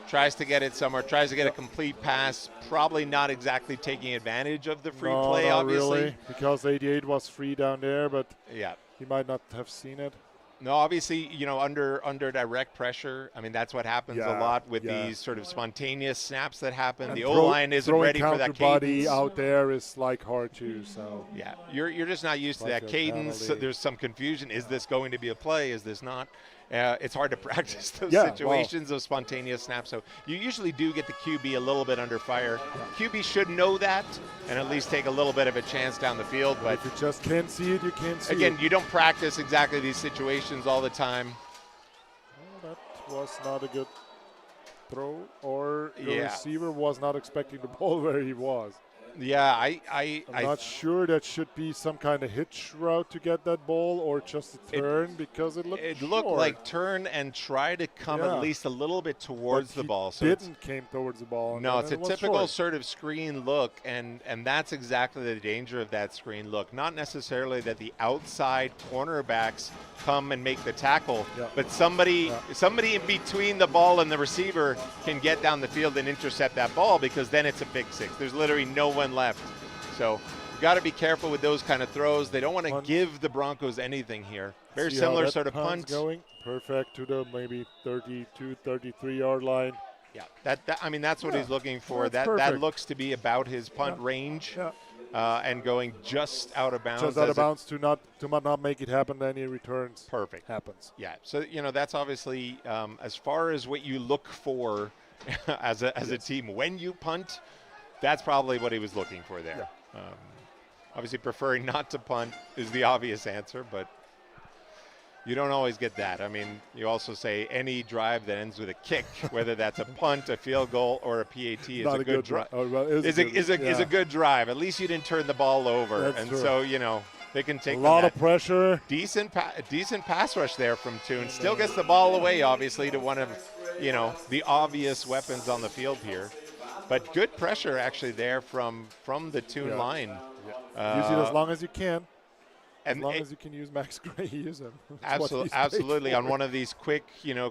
Tries to get it somewhere. Tries to get a complete pass. Probably not exactly taking advantage of the free play, obviously. Really, because 88 was free down there, but he might not have seen it. No, obviously, under direct pressure, I mean, that's what happens a lot with these sort of spontaneous snaps that happen. And the O-line isn't ready for that cadence. Body out there is like hard too, so. Yeah, you're just not used to that cadence. So there's some confusion. Is this going to be a play? Is this not? It's hard to practice those situations of spontaneous snaps. So you usually do get the QB a little bit under fire. QB should know that and at least take a little bit of a chance down the field. But if you just can't see it, you can't see it. Again, you don't practice exactly these situations all the time. Oh, that was not a good. throw, or the Yeah. receiver was not expecting the ball where he was. Yeah, I'm not sure that should be some kind of hitch route to get that ball, or just a turn, because it looked It short. looked like turn and try to come at least a little bit towards the ball. So didn't came towards the ball. No, it's a typical short. sort of screen look, and that's exactly the danger of that screen look. Not necessarily that the outside cornerbacks come and make the tackle, but somebody in between the ball and the receiver can get down the field and intercept that ball, because then it's a pick six. There's literally no one left. So you got to be careful with those kind of throws. They don't want to give the Broncos anything here. Very similar sort of punt. Going perfect to the maybe 32, 33-yard line. Yeah, I mean, that's what he's looking for. That looks to be about his punt range. Yeah. And going just out of bounds. Just out of bounds to not make it happen. Any returns. Perfect. Happens. Yeah. So that's obviously as far as what you look for as a team when you punt. That's probably what he was looking for there. Yeah. Obviously, preferring not to punt is the obvious answer, but you don't always get that. I mean, you also say any drive that ends with a kick, whether that's a punt, a field goal, or a PAT, is a good drive. Is a good drive. At least you didn't turn the ball over, That's and true. so they can take a lot of pressure. Decent pass rush there from Thun. Still gets the ball away, obviously, to one of the obvious weapons on the field here. But good pressure actually there from the Thun line. Yeah. Use it as long as you can. As And long as you can use Max Gray, use him. Absolutely. On one of these quick,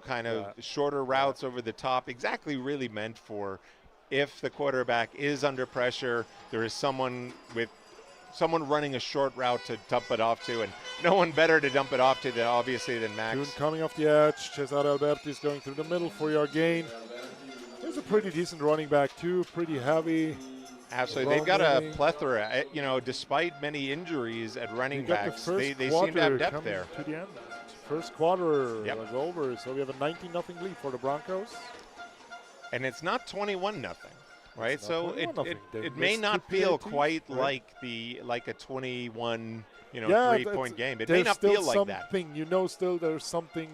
kind of shorter routes over the top, exactly really meant for if the quarterback is under pressure, there is someone running a short route to dump it off to, and no one better to dump it off to than Max. Thun coming off the edge. Cesare Alberti is going through the middle, 4-yard gain. There's a pretty decent running back too, pretty heavy. Absolutely. They've got a plethora. Despite many injuries at running backs, they seem to have depth there. To the end. First quarter was over, so we have a 19-0 lead for the Broncos. And it's not 21-0, right? So it may missed not the feel PAT, quite right? like a 21 3-point game. It may not feel like that. Still there's something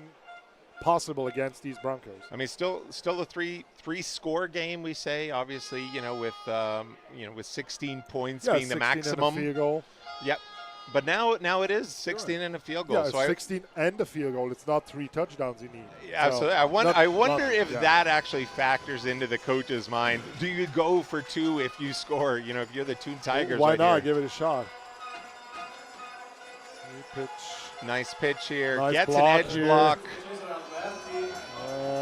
possible against these Broncos. I mean, still a three-score game, we say, obviously, with 16 points being the maximum. And a field goal. Yep. But now it is 16 and a field goal. Yeah, so 16 and a field goal. It's not 3 touchdowns you need. Yeah, absolutely. I wonder if that actually factors into the coach's mind. Do you go for 2 if you score? If you're the Thun Tigers. Why not? Here. Give it a shot. Pitch. Nice pitch here. Nice Gets an edge block.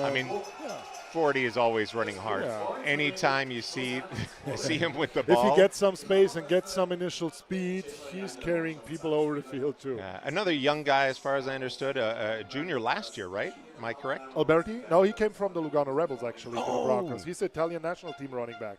I mean, 40 is always running hard. Yeah. Anytime you see him with the ball. If he gets some space and gets some initial speed, he's carrying people over the field too. Another young guy, as far as I understood, a junior last year, right? Am I correct? Alberti? No, he came from the Lugano Rebels, actually, to the Broncos. He's the Italian national team running back.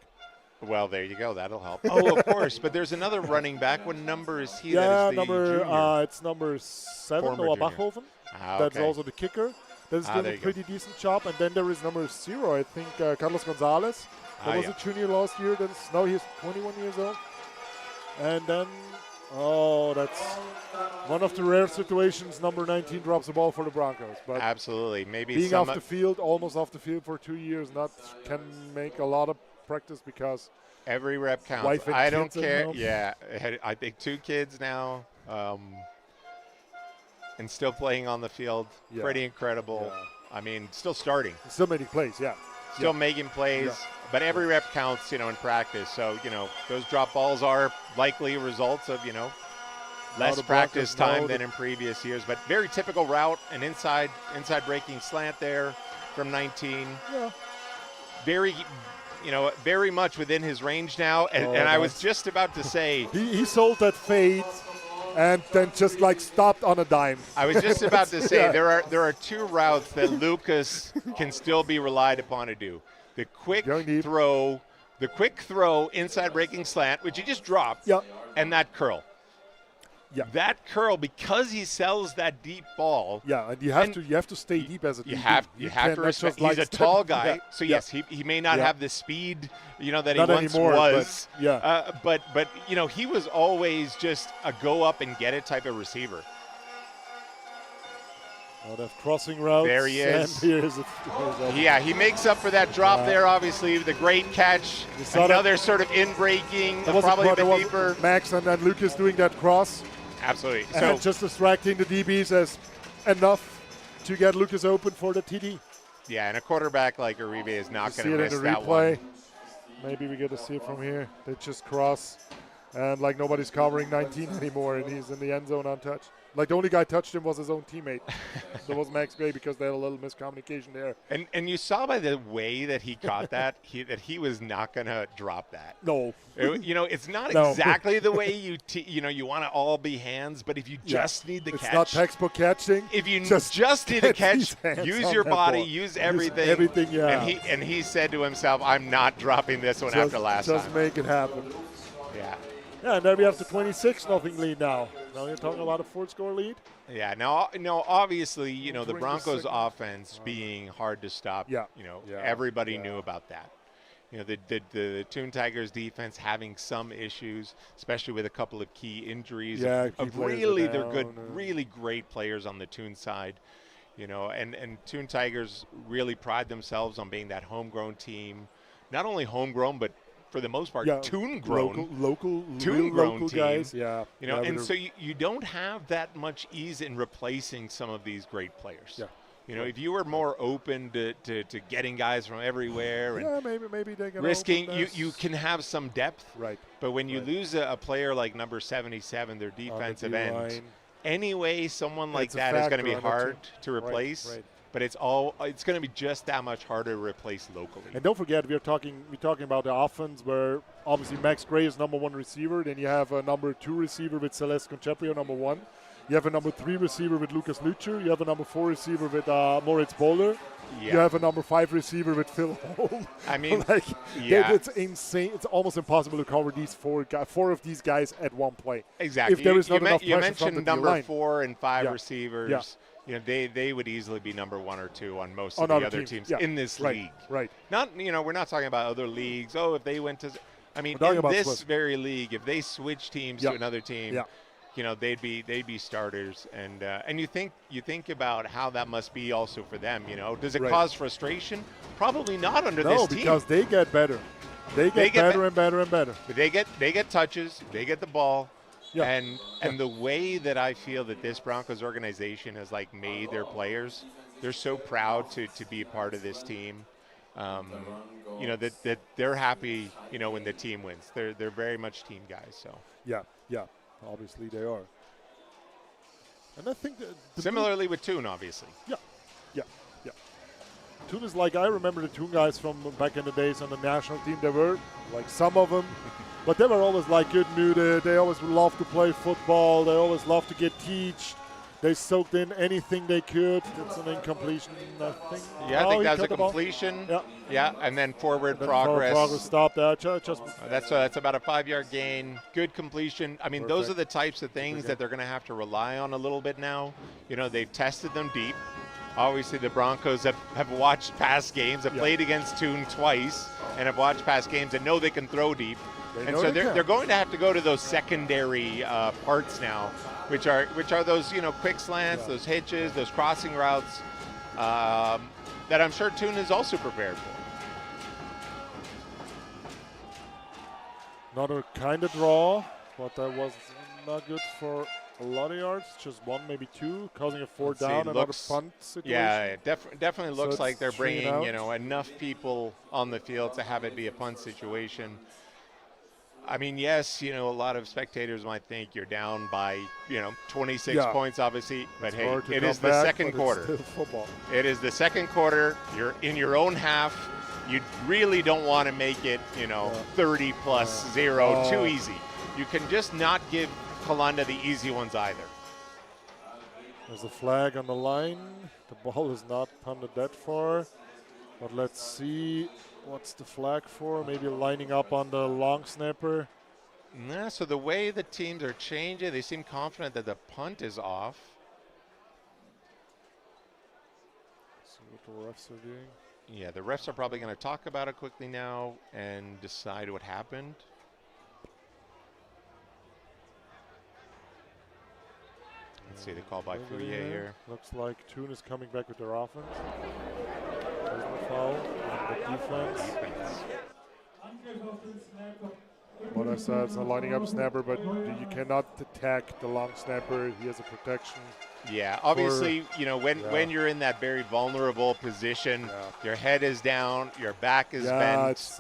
Well, there you go. That'll help. Oh, of course. But there's another running back. What number is he? That is the junior? It's number 7, Former Noah junior. Bachhofen. Okay. That's also the kicker. That's doing a pretty decent job. And then there is number 0, I think, Carlos Gonzalez. That was a junior last year. Now he's 21 years old. And then, that's one of the rare situations. Number 19 drops the ball for the Broncos. But absolutely. Maybe being off the field, almost off the field for 2 years, can make a lot of practice because every rep counts. I don't care. Yeah, I think 2 kids now. And still playing on the field. Pretty incredible. Yeah. I mean, still starting. Still making plays, Still making plays. Yeah. But every rep counts, in practice. So, those drop balls are likely results of, less practice time than in previous years. But very typical route, an inside breaking slant there from 19. Yeah. Very much within his range now. And I was just about to say. He sold that fade. And then just stopped on a dime. I was just about to say there are 2 routes that Lucas can still be relied upon to do. The quick throw, inside breaking slant, which he just dropped, and that curl. Yeah. That curl, because he sells that deep ball. Yeah, and you have to stay deep as a you have to respect. He's a tall guy, so yes, he may not have the speed, that not he once anymore, was. But he was always just a go up and get it type of receiver. Now they have crossing routes. There he is. And here's Yeah, he makes up for that drop there, obviously, with a great catch. Another sort of in-breaking, probably a bit deeper. Max and then Lucas doing that cross. Absolutely. And just distracting the DBs as enough to get Lucas open for the TD. Yeah, and a quarterback like Uribe is not going to miss in the that replay. one. Maybe we get to see it from here. They just cross, and like nobody's covering 19 anymore, and he's in the end zone untouched. Like the only guy touched him was his own teammate. That was Max Gray because they had a little miscommunication there. And you saw by the way that he caught that he was not going to drop that. No. It's not exactly the way you want to all be hands, but if you just need the catch. It's not textbook catching. If you just need a catch, use your body, ball. use everything. Everything, yeah. And he said to himself, I'm not dropping this one after last time. Just make it happen. Yeah. Yeah, and then we have the 26-0 lead now. Now you're talking about a 4-score lead? Yeah, now obviously, the Broncos offense being hard to stop, everybody knew about that. The Thun Tigers defense having some issues, especially with a couple of key injuries. Yeah, they're good, really great players on the Thun side. And Thun Tigers really pride themselves on being that homegrown team. Not only homegrown, but for the most part, Thun-grown. Local Thun-grown guys, and so you don't have that much ease in replacing some of these great players. Yeah. If you were more open to getting guys from everywhere and maybe they can risking, you can have some depth. Right. But when you lose a player like number 77, their defensive end, anyway, someone like that is going to be hard to replace. Right. But it's going to be just that much harder to replace locally. And don't forget, we're talking about the offense where obviously Max Gray is number 1 receiver. Then you have a number 2 receiver with Celeste Conceprio, number 1. You have a number 3 receiver with Lucas Lucher. You have a number 4 receiver with Moritz Boller. Yeah. You have a number 5 receiver with Phil Holm. I mean, it's insane. It's almost impossible to cover these four of these guys at one play. Exactly. If there is not enough pressure you mentioned number 4 and 5 receivers. Yeah. They would easily be number 1 or 2 on most of the other teams in this league. Right. Not, we're not talking about other leagues. Oh, if they went to, in this very league, if they switch teams to another team, they'd be starters. And you think about how that must be also for them. Does it cause frustration? Probably not under this team. No, because they get better. They get better and better and better. But they get touches. They get the ball. Yeah. And the way that I feel that this Broncos organization has made their players, they're so proud to be a part of this team. That they're happy, when the team wins. They're very much team guys. So yeah, obviously they are. And I think similarly with Thun, obviously. Yeah. Thun is I remember the Thun guys from back in the days on the national team. There were some of them. But they were always good muted. They always loved to play football. They always loved to get teached. They soaked in anything they could. That's an incompletion, I think. Yeah, I think that's a completion. Yeah, and then forward progress. Progress stopped. That's about a 5-yard gain. Good completion. Perfect. Those are the types of things that they're going to have to rely on a little bit now. They've tested them deep. Obviously, the Broncos have watched past games, have played against Thun twice, and have watched past games and know they can throw deep. And so they're going to have to go to those secondary parts now, which are those quick slants, those hitches, those crossing routes that I'm sure Thun is also prepared for. Another kind of draw, but that was not good for a lot of yards. Just 1, maybe 2, causing a 4th down. Another punt situation. Yeah, it definitely looks like they're bringing enough people on the field to have it be a punt situation. Yes, a lot of spectators might think you're down by, 26 points, obviously. But hey, it is the second quarter. It is the second quarter. You're in your own half. You really don't want to make it, 30 plus 0 too easy. You can just not give Calanda the easy ones either. There's a flag on the line. The ball is not punted that far. But let's see. What's the flag for? Maybe lining up on the long snapper. Yeah, so the way the teams are changing, they seem confident that the punt is off. See what the refs are doing. Yeah, the refs are probably going to talk about it quickly now and decide what happened. Let's see the call by Fourier here. Looks like Thun is coming back with their offense. There's the foul and the defense. What I said, it's a lining up snapper, but you cannot attack the long snapper. He has a protection. Yeah, obviously, you know, when you're in that very vulnerable position, your head is down, your back is bent. It's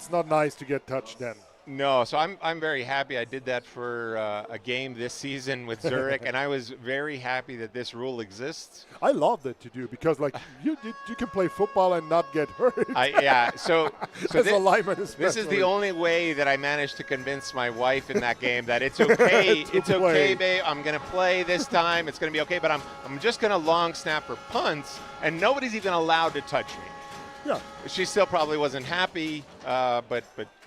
not nice to get touched then. No, so I'm very happy I did that for a game this season with Zurich, and I was very happy that this rule exists. I love that to do because, like, you can play football and not get hurt. So this is the only way that I managed to convince my wife in that game that it's okay. It's okay, babe. I'm gonna play this time. It's gonna be okay, but I'm just gonna long snap for punts, and nobody's even allowed to touch me. Yeah. She still probably wasn't happy, but.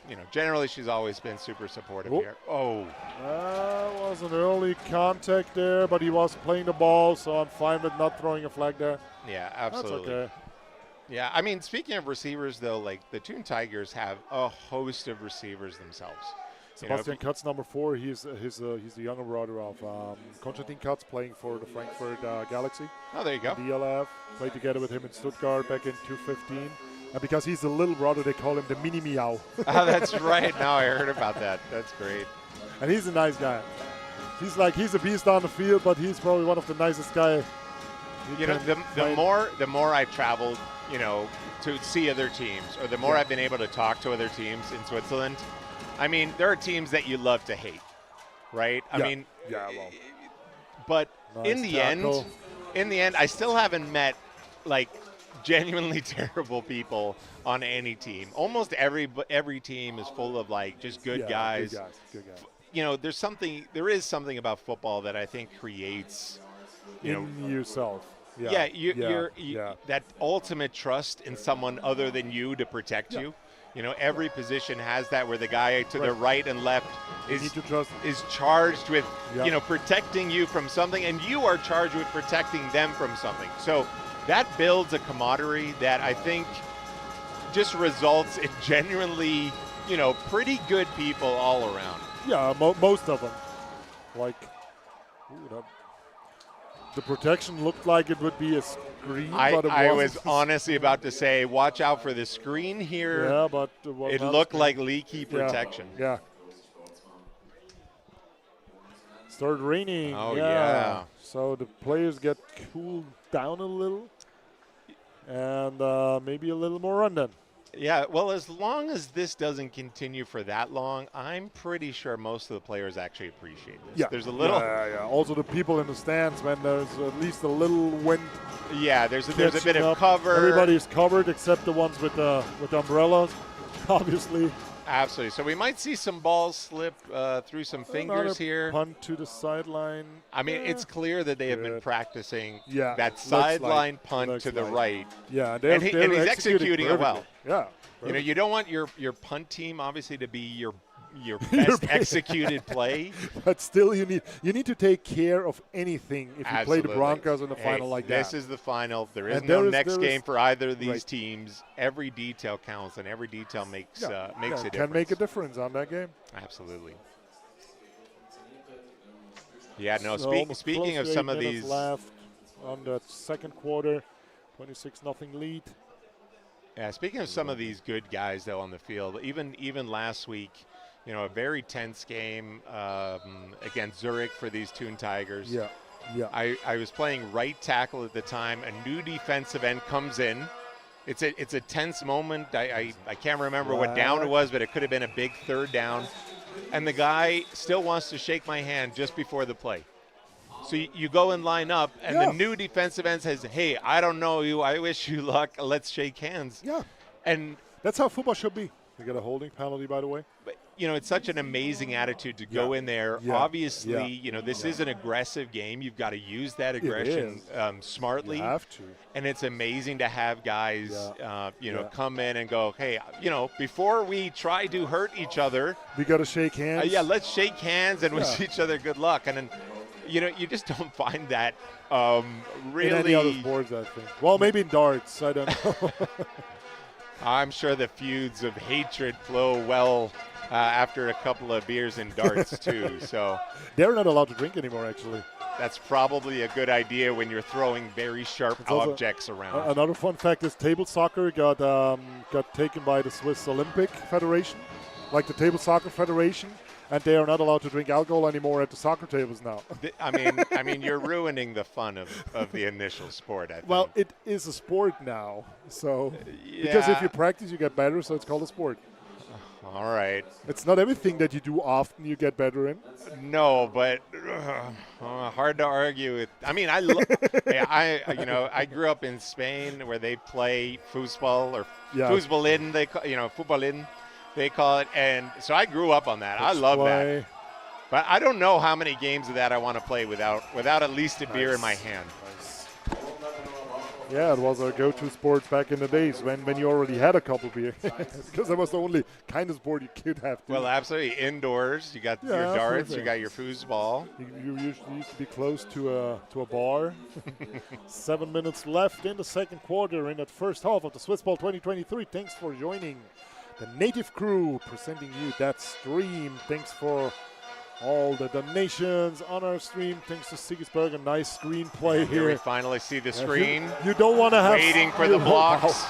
You know, generally she's always been super supportive here. Was an early contact there, but he was playing the ball, so I'm fine with not throwing a flag there. Yeah, absolutely. That's okay. Yeah, I mean, speaking of receivers, though, like the Thun Tigers have a host of receivers themselves. Sebastian Katz, number 4, he's the younger brother of Konstantin Katz, playing for the Frankfurt Galaxy. Oh, there you go. DLF, played together with him in Stuttgart back in 2015. And because he's the little brother, they call him the Mini Meow. Oh, that's right. Now I heard about that. That's great. And he's a nice guy. He's a beast on the field, but he's probably one of the nicest guys. You know, the more I've traveled, you know, to see other teams, or the more I've been able to talk to other teams in Switzerland. I mean, there are teams that you love to hate, right? But nice in the end, I still haven't met like genuinely terrible people on any team. Almost every team is full of like just good guys. Good guys. You know, there is something about football that I think creates yourself. That ultimate trust in someone other than you to protect you. You know, every position has that, where the guy to the right and left is charged with you know, protecting you from something, and you are charged with protecting them from something. So that builds a camaraderie that I think just results in genuinely, you know, pretty good people all around. Yeah, most of them. Like, the protection looked like it would be a screen, but it wasn't. I was honestly about to say, watch out for the screen here. Yeah, but it looked like leaky protection. Yeah. Started raining. Oh, yeah. So the players get cooled down a little, and maybe a little more run then. Yeah, well, as long as this doesn't continue for that long, I'm pretty sure most of the players actually appreciate this. Yeah. There's a little. Also, the people in the stands, when there's at least a little wind. Yeah, there's a bit of cover. Everybody's covered except the ones with umbrellas, obviously. Absolutely. So we might see some balls slip through some fingers here. Punt to the sideline. I mean, it's clear that they have been practicing Yeah, that sideline punt to the right. Yeah, and he's executing it well. Yeah. You know, you don't want your punt team obviously to be your best executed play. But still, you need to take care of anything if you play the Broncos in the final like that. This is the final. There is no next game for either of these teams. Every detail counts, and every detail makes a difference. Can make a difference on that game. Absolutely. Yeah, no, speaking of some of these. Left on the second quarter, 26-0 lead. Yeah, speaking of some of these good guys, though, on the field, even last week, you know, a very tense game against Zurich for these Thun Tigers. Yeah. I was playing right tackle at the time. A new defensive end comes in. It's a tense moment. I can't remember what down it was, but it could have been a big third down. And the guy still wants to shake my hand just before the play. So you go and line up, and the new defensive end says, "Hey, I don't know you. I wish you luck. Let's shake hands." Yeah. And that's how football should be. You get a holding penalty, by the way. But, you know, it's such an amazing attitude to go in there. Yeah. Obviously, you know, this is an aggressive game. You've got to use that aggression smartly. You have to. And it's amazing to have guys, you know, come in and go, hey, you know, before we try to hurt each other. We got to shake hands. Let's shake hands and wish each other good luck. And then, you know, you just don't find that really. In any other sports, I think. Well, maybe in darts. I don't know. I'm sure the feuds of hatred flow well after a couple of beers and darts too. So they're not allowed to drink anymore, actually. that's probably a good idea when you're throwing very sharp objects around. Another fun fact is table soccer got taken by the Swiss Olympic Federation, like the Table Soccer Federation, and they are not allowed to drink alcohol anymore at the soccer tables now. I mean, you're ruining the fun of the initial sport, I think. Well, it is a sport now, so because if you practice, you get better, so it's called a sport. All right. It's not everything that you do often you get better in. No, but hard to argue with. I mean, I grew up in Spain where they play foosball or foosballin, footballin, they call it, and so I grew up on that. I love that. But I don't know how many games of that I want to play without at least a beer in my hand. Yeah, it was a go-to sport back in the days when you already had a couple beer, because that was the only kind of sport you could have. Well, absolutely. Indoors, you got your darts, you got your foosball. You usually used to be close to a bar. 7 minutes left in the second quarter in that first half of the Swiss Ball 2023. Thanks for joining the native crew, presenting you that stream. Thanks for all the donations on our stream. Thanks to Sigisberg, a nice screenplay here. We finally see the screen. You don't want to have waiting for the blocks.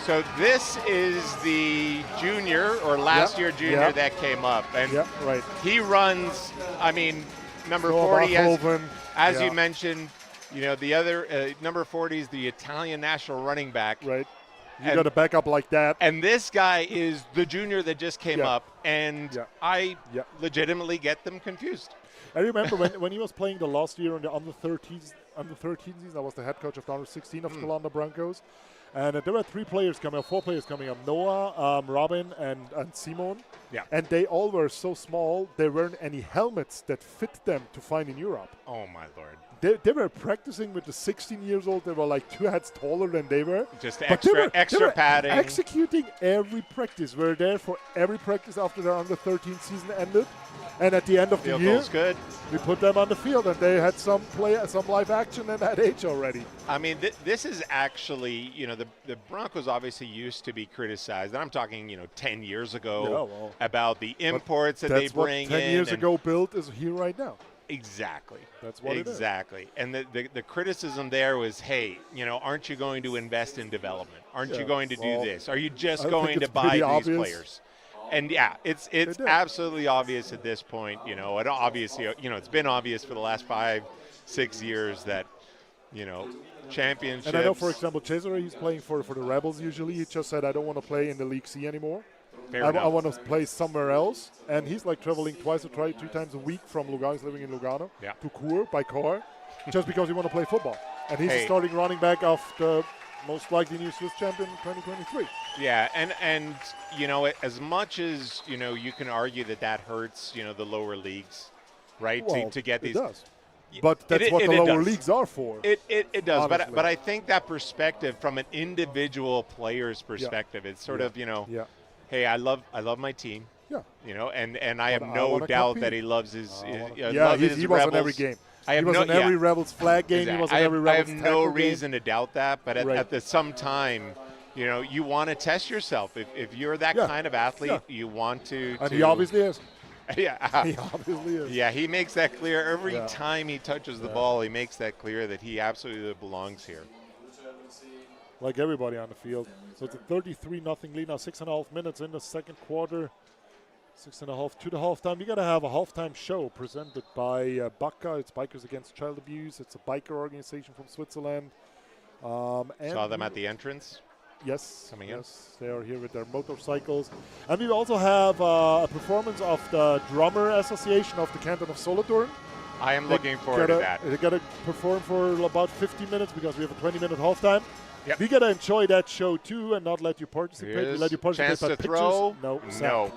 So this is the junior or last year junior that came up, and he runs. I mean, number 40 as you mentioned. You know, the other number 40 is the Italian national running back. Right. You got to back up like that. And this guy is the junior that just came up, and I legitimately get them confused. I remember when he was playing the last year in the under 13 season. I was the head coach of the under 16 of Calanda BRONCOS, and there were 4 players coming up: Noah, Robin, and Simon. Yeah. And they all were so small, there weren't any helmets that fit them to find in Europe. Oh my Lord. They were practicing with the 16 years old. They were like 2 heads taller than they were. Just extra padding. Executing every practice. We're there for every practice after their under 13 season ended. And at the end of the year, good. We put them on the field, and they had some live action at that age already. I mean, this is actually, the Broncos obviously used to be criticized, and I'm talking, 10 years ago about the imports that they bring in. 10 years ago built is here right now. Exactly. That's what it is. Exactly. And the criticism there was, hey, aren't you going to invest in development? Aren't you going to do this? Are you just going to buy these players? And it's absolutely obvious at this point, and obviously, it's been obvious for the last 5-6 years that, championships. And I know, for example, Cesare, he's playing for the Rebels usually. He just said, I don't want to play in the League C anymore. I want to play somewhere else. And he's like traveling 2 or 3 times a week from Lugano. He's living in Lugano to Cour by car just because he want to play football. And he's the starting running back of the most likely new Swiss champion in 2023. Yeah, and as much as, you can argue that hurts, the lower leagues, right, to get these. It does. But that's what the lower leagues are for. It does. But I think that perspective from an individual player's perspective, it's sort of, hey, I love my team. Yeah. And I have no doubt that he loves his he was on every game. He was on every Rebels flag game. Exactly. He was on every Rebels I have no reason to doubt that, but at the some time, you want to test yourself. If you're that kind of athlete, you want to. And he obviously is. Yeah. He obviously is. Yeah, he makes that clear. Every time he touches the ball, he makes that clear that he absolutely belongs here. Like everybody on the field. So it's a 33-0 lead now, 6.5 minutes in the second quarter. 6.5 to the halftime. We got to have a halftime show presented by BACA. It's Bikers Against Child Abuse. It's a biker organization from Switzerland. And saw them at the entrance. Yes. Coming in. Yes, they are here with their motorcycles. And we also have a performance of the Drummer Association of the Canton of Solothurn. I am looking forward to that. They got to perform for about 50 minutes because we have a 20-minute halftime. Yep. We got to enjoy that show too and not let you participate. We let you participate chance by to pictures. Throw? No.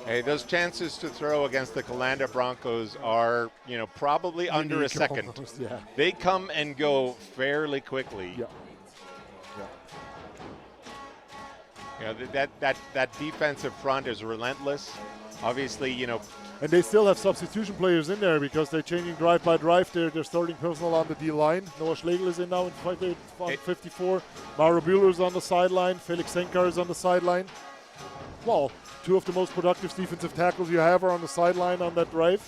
Hey, those chances to throw against the Calanda Broncos are, probably under a second. Almost, yeah. They come and go fairly quickly. Yeah. That defensive front is relentless. Obviously, And they still have substitution players in there because they're changing drive by drive. They're starting personnel on the D-line. Noah Schlegel is in now in 54. Mauro Bühler is on the sideline. Felix Senkar is on the sideline. well, two of the most productive defensive tackles you have are on the sideline on that drive.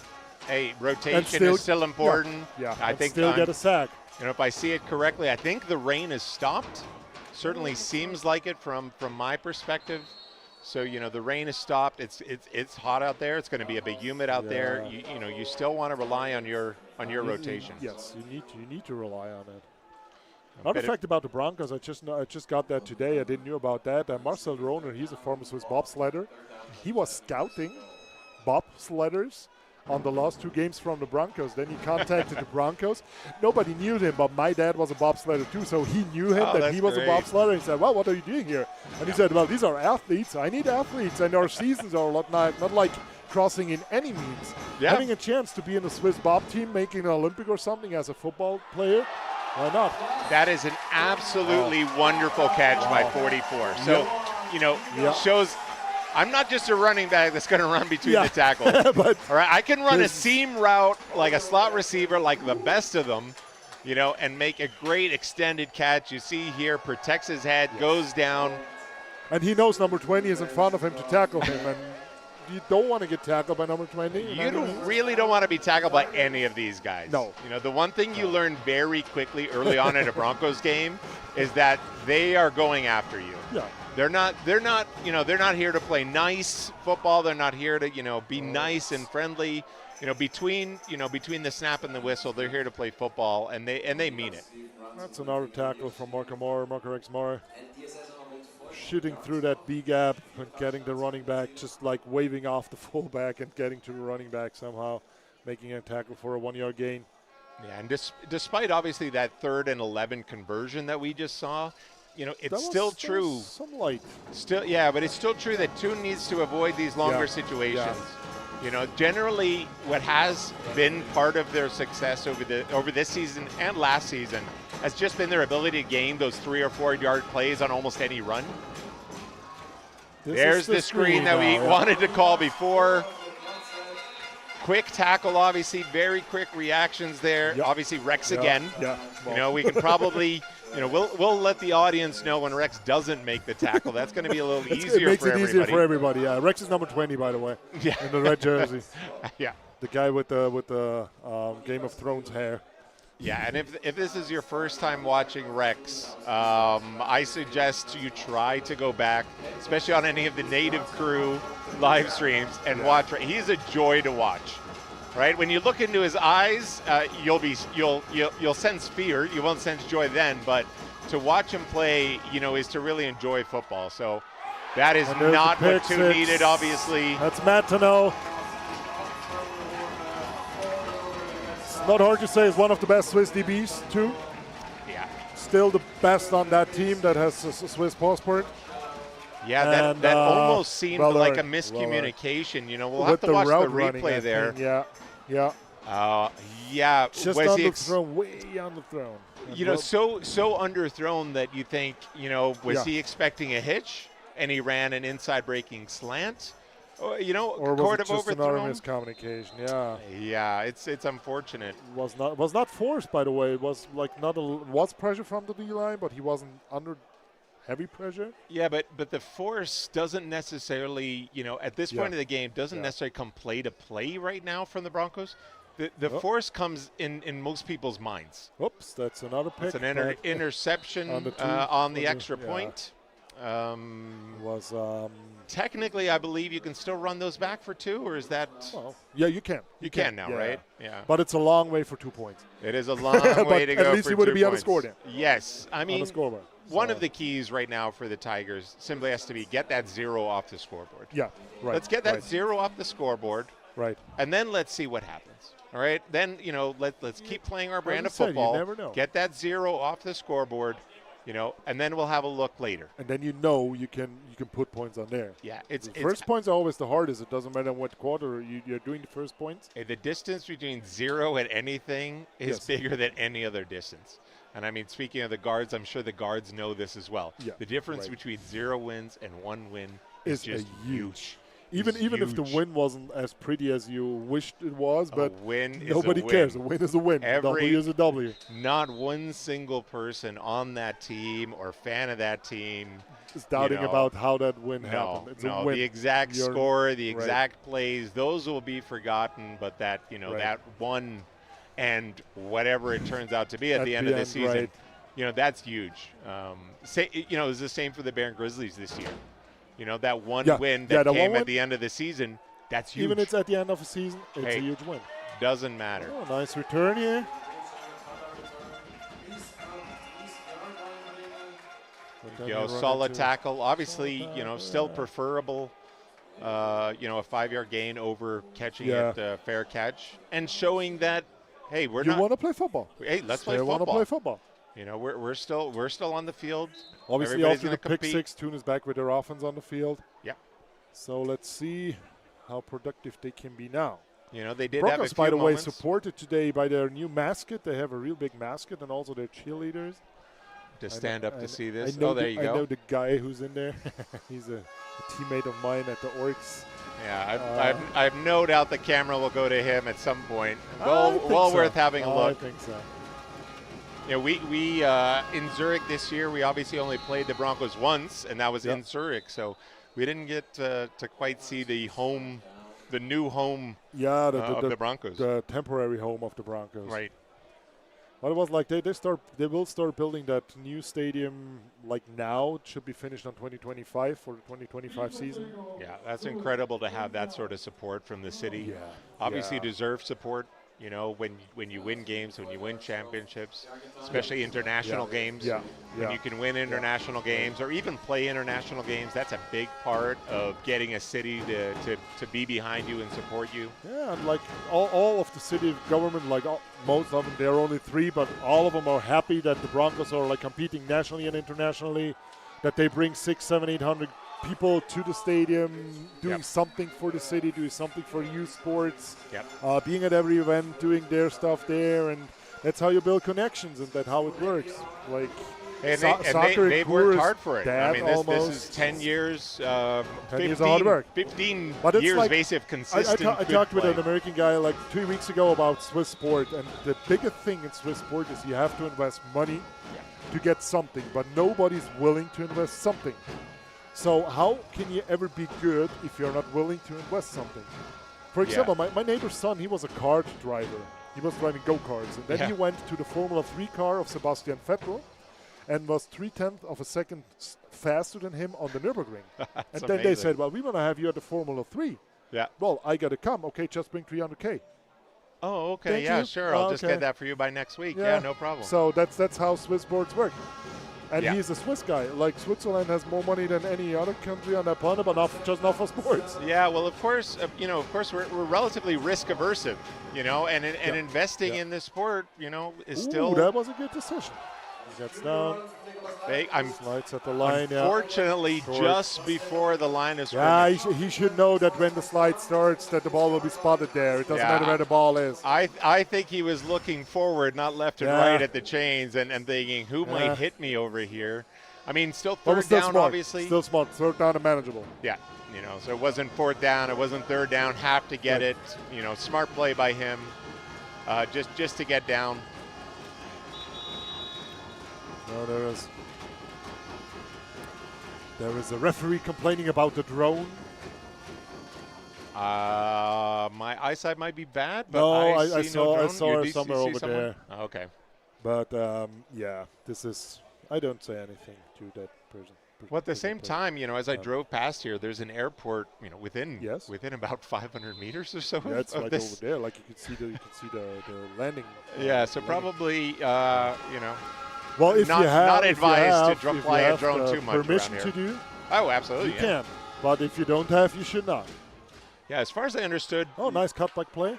Hey, rotation is still important. Yeah, I think still get a sack. You know, if I see it correctly, I think the rain has stopped. Certainly seems like it from my perspective. So, you know, the rain has stopped. It's hot out there. It's going to be a bit humid out there. You know, you still want to rely on your rotation. Yes, you need to rely on it. Another fact about the Broncos, I just got that today. I didn't know about that. Marcel Rohner, he's a former Swiss bobsledder. He was scouting bobsledders on the last 2 games from the Broncos. Then he contacted the Broncos. Nobody knew him, but my dad was a bobsledder too, so he knew him, that he was great. a bobsledder. He said, well, what are you doing here? And he said, well, these are athletes. I need athletes, and our seasons are not like crossing in any means. Yeah. Having a chance to be in the Swiss bob team, making an Olympic or something as a football player, why not? That is an absolutely wonderful catch by 44. So, you know, shows I'm not just a running back that's going to run between the tackles. But all right, I can run a seam route like a slot receiver, like the best of them, you know, and make a great extended catch. You see here, protects his head, goes down. And he knows number 20 is in front of him to tackle him. And you don't want to get tackled by number 20. Really don't want to be tackled by any of these guys. No. You know, the one thing you learn very quickly early on in a Broncos game is that they are going after you. Yeah. They're not, you know, they're not here to play nice football. They're not here to, you know, be nice and friendly. You know, between the snap and the whistle, they're here to play football, and they mean it. That's another tackle from Marco Rex Moore. Shooting through that B gap and getting the running back, just like waving off the fullback and getting to the running back somehow, making a tackle for a 1-yard gain. Yeah, and despite obviously that 3rd and 11 conversion that we just saw, you know, it's still true. Some light. But it's still true that Thun needs to avoid these longer situations. Yeah. You know, generally what has been part of their success over this season and last season has just been their ability to gain those 3 or 4 yard plays on almost any run. There's the screen that we wanted to call before. Quick tackle, obviously, very quick reactions there. Yep. Obviously, Rex again. Yeah. You know, we can probably, you know, we'll let the audience know when Rex doesn't make the tackle. That's going to be a little easier for everybody. It makes it easier for everybody. Yeah, Rex is number 20, by the way. Yeah. In the red jersey. Yeah. The guy with the Game of Thrones hair. Yeah, and if this is your first time watching Rex, I suggest you try to go back, especially on any of the native crew live streams, and watch. He's a joy to watch, right? When you look into his eyes, you'll sense fear. You won't sense joy then, but to watch him play, you know, is to really enjoy football. So that is not what Thun needed, obviously. That's Matano. Not hard to say, is one of the best Swiss DBs too. Yeah. Still the best on that team that has a Swiss passport. Yeah, that almost seemed like a miscommunication. You know, we'll have to watch the replay there. Yeah. Yeah. Just underthrown, way underthrown. You know, so underthrown that you think, you know, was he expecting a hitch and he ran an inside breaking slant? You know, or was it just another miscommunication? Yeah. Yeah, it's unfortunate. Was not forced, by the way. It was like was pressure from the D line, but he wasn't under heavy pressure. Yeah, but the force doesn't necessarily, you know, at this point of the game, doesn't necessarily come play to play right now from the Broncos. The force comes in most people's minds. Oops, that's another pick. It's an interception on the extra point. Technically, I believe you can still run those back for 2, or is that? Well, yeah, you can. You can now, right? Yeah. But it's a long way for 2 points. It is a long way to go. At least for he would 2 be on the points. score then. Yes, I mean, one of the keys right now for the Tigers simply has to be get that 0 off the scoreboard. Yeah, right. Let's get that 0 off the scoreboard. Right. And then let's see what happens. All right. Then, you know, let's keep playing our brand of football. You never know. Get that 0 off the scoreboard. You know, and then we'll have a look later. And then you know you can put points on there. Yeah, the first points are always the hardest. It doesn't matter what quarter you're doing the first points. The distance between 0 and anything is bigger than any other distance. And I mean, speaking of the guards, I'm sure the guards know this as well. Yeah, the difference between 0 wins and 1 win is just huge. Even if the win wasn't as pretty as you wished it was, but nobody cares. A win is a win. A W is a W. Not one single person on that team or fan of that team is doubting about how that win happened. It's a win. The exact score, the exact plays, those will be forgotten. But that that one, and whatever it turns out to be at the end of the season, that's huge. It was the same for the Bear and Grizzlies this year. That one win that came at the end of the season, that's huge. Even it's at the end of a season, it's a huge win. Doesn't matter. Oh, nice return here. Solid tackle. Obviously, still preferable. A 5-yard gain over catching it fair catch, and showing that, hey, you want to play football. Hey, let's play football. Want to play football. We're still on the field. Obviously, after the pick six, Thun is back with their offense on the field. Yeah. So let's see how productive they can be now. They did Broncos, have a few by the moments. way, supported today by their new mascot. They have a real big mascot, and also their cheerleaders. To stand up to see this. There you go. I know the guy who's in there. He's a teammate of mine at the Orcs. Yeah, I have no doubt the camera will go to him at some point. Well worth having a look. I think so. We in Zurich this year, we obviously only played the Broncos once, and that was in Zurich. So we didn't get to quite see the new home of the Broncos. The temporary home of the Broncos. Right. But it was like they will start building that new stadium like now. It should be finished on 2025 for the 2025 season. Yeah, that's incredible to have that sort of support from the city. Yeah. Obviously deserve support. When you win games, when you win championships, especially international games, when you can win international games or even play international games, that's a big part of getting a city to be behind you and support you. Yeah, and like all of the city government, like most of them, there are only 3, but all of them are happy that the Broncos are like competing nationally and internationally, that they bring 600, 700, 800 people to the stadium, doing something for the city, doing something for youth sports, being at every event, doing their stuff there, and that's how you build connections, and that's how it works. Like, they've worked hard for it. I mean, this is 10 years, 10 years of hard work. 15 but years like, basic consistent I talked with an American guy like 2 weeks ago about Swiss sport, and the biggest thing in Swiss sport is you have to invest money to get something, but nobody's willing to invest something. So how can you ever be good if you're not willing to invest something? For example, my neighbor's son, he was a kart driver. He was driving go-karts. And then he went to the Formula 3 car of Sebastian Vettel and was 0.3 of a second faster than him on the Nürburgring. And then they said, well, we want to have you at the Formula 3. Yeah. Well, I got to come. Okay, just bring 300K. Oh, okay. Thank you. Sure. I'll just get that for you by next week. Yeah, no problem. So that's how Swiss sports work. And he's a Swiss guy. Like, Switzerland has more money than any other country on that planet, but just not for sports. Yeah, well, of course, we're relatively risk aversive, and investing in this sport, is still. That was a good decision. He gets down. Slides at the line. Unfortunately, just before the line is scrimmage. Yeah, he should know that when the slide starts, that the ball will be spotted there. It doesn't matter where the ball is. I think he was looking forward, not left and right at the chains, and thinking, who might hit me over here? I mean, still third down, smart. obviously. Still smart. Third down and manageable. Yeah, so it wasn't fourth down, it wasn't third down. Have to get it. Smart play by him, just to get down. No, there is a referee complaining about the drone. My eyesight might be bad, but no, I saw her somewhere over there. Oh, okay. But this is. I don't say anything to that person. Well, at the same time, as I drove past here, there's an airport, within about 500 meters or so. Yeah, it's like over there. Like you could see the landing. Yeah, so probably Well, if not you have, not advised to fly a have drone too much permission around here. to do, oh, absolutely, you can. But if you don't have, you should not. Yeah, as far as I understood. Oh, nice cutback play,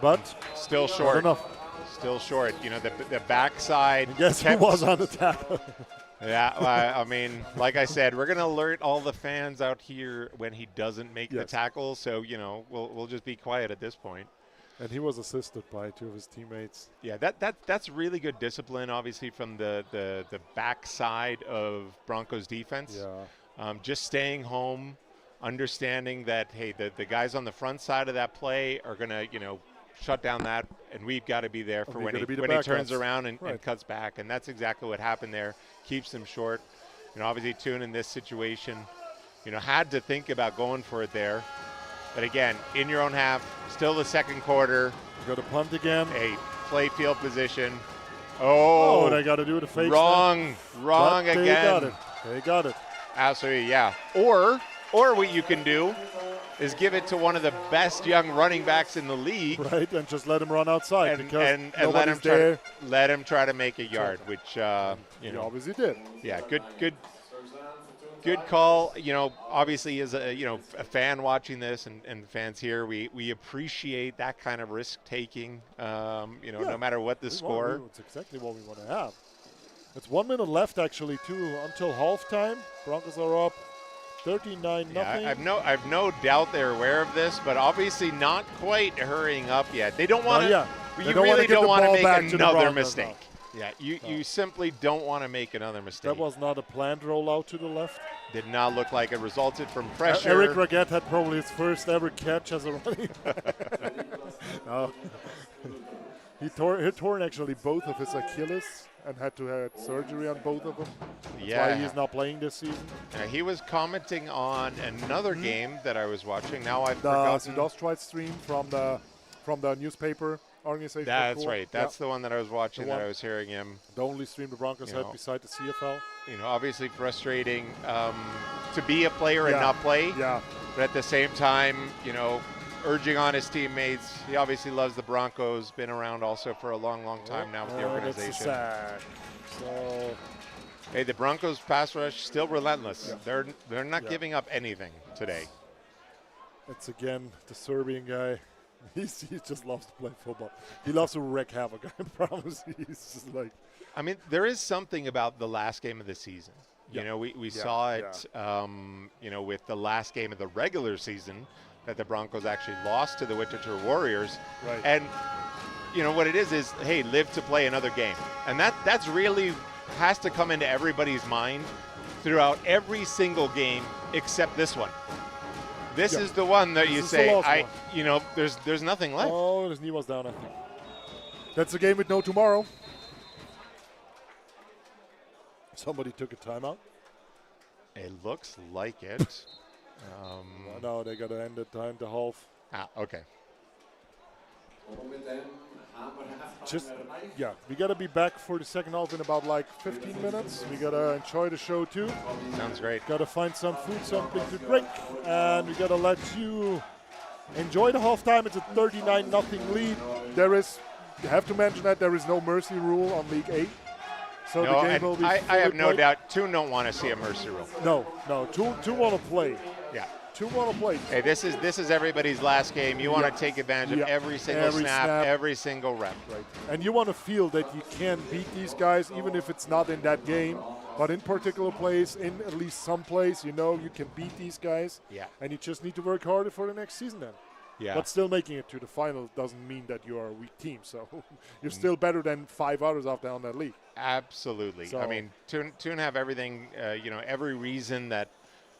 but still short. Not enough. Still short. The backside. Guess who was on the tackle? Yeah, I mean, like I said, we're going to alert all the fans out here when he doesn't make the tackle. So we'll just be quiet at this point. And he was assisted by 2 of his teammates. Yeah, that's really good discipline, obviously, from the backside of Broncos defense. Yeah. Just staying home, understanding that, hey, the guys on the front side of that play are going to, shut down that, and we've got to be there for when he turns around and cuts back. And that's exactly what happened there. Keeps them short. You know, obviously Thun in this situation, you know, had to think about going for it there. But again, in your own half, still the second quarter. You got to punt again. A play field position. Oh, they got to do the fake. Wrong again. They got it. Absolutely, yeah. Or what you can do is give it to one of the best young running backs in the league. Right, and just let him run outside and let him try to make a yard, which you know, obviously did. Yeah, good call. You know, obviously as a fan watching this and fans here, we appreciate that kind of risk taking. You know, no matter what the score. It's exactly what we want to have. It's 1 minute left actually too until halftime. Broncos are up 39-0. Yeah, I've no doubt they're aware of this, but obviously not quite hurrying up yet. They don't want to. You really don't want to make another mistake. Yeah, you simply don't want to make another mistake. That was not a planned rollout to the left. Did not look like it resulted from pressure. Eric Raguet had probably his first ever catch as a running back. No. He torn actually both of his Achilles and had to have surgery on both of them. That's why he's not playing this season. He was commenting on another game that I was watching. Now I've forgotten. The Südostschweiz stream from the newspaper organization. That's right. That's the one that I was watching that I was hearing him. The only stream the Broncos had beside the CFL. You know, obviously frustrating to be a player and not play. Yeah. But at the same time, you know, urging on his teammates. He obviously loves the Broncos. Been around also for a long time now with the organization. That's so, hey, the Broncos pass rush still relentless. Yeah. They're not giving up anything today. It's again the Serbian guy. He just loves to play football. He loves to wreak havoc. I promise. He's just like. I mean, there is something about the last game of the season. You know, we saw it. You know, with the last game of the regular season, that the Broncos actually lost to the Wichita Warriors. Right. And you know what it is hey, live to play another game, and that's really has to come into everybody's mind throughout every single game except this one. This is the one that you say, you know, there's nothing left. Oh, his knee was down, I think. That's a game with no tomorrow. Somebody took a timeout. It looks like it. No, they got to end the time to half. Okay. We got to be back for the second half in about like 15 minutes. We got to enjoy the show too. Sounds great. Got to find some food, something to drink, and we got to let you enjoy the halftime. It's a 39-0 lead. You have to mention that there is no mercy rule on League 8. So the game will be I have no doubt Thun don't want to see a mercy rule. No. Thun want to play. Yeah. Thun want to play. Hey, this is everybody's last game. You want to take advantage of every single snap, every single rep. Right. And you want to feel that you can beat these guys, even if it's not in that game. But in particular plays, in at least some plays, you know you can beat these guys. Yeah. And you just need to work harder for the next season then. Yeah. But still making it to the final doesn't mean that you are a weak team. So you're still better than 5 others out there on that league. Absolutely. So I mean, Thun have everything, you know, every reason that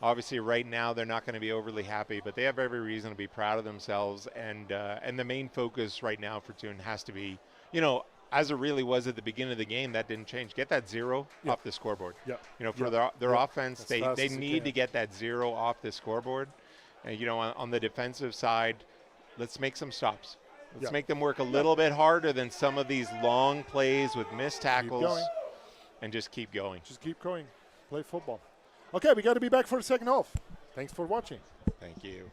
obviously right now they're not going to be overly happy, but they have every reason to be proud of themselves. And the main focus right now for Thun has to be, you know, as it really was at the beginning of the game, that didn't change. Get that 0 off the scoreboard. Yeah. You know, for their offense, they need to get that 0 off the scoreboard. And, you know, on the defensive side, let's make some stops. Let's make them work a little bit harder than some of these long plays with missed tackles. And just keep going. Just keep going. Play football. Okay, we got to be back for the second half. Thanks for watching. Thank you.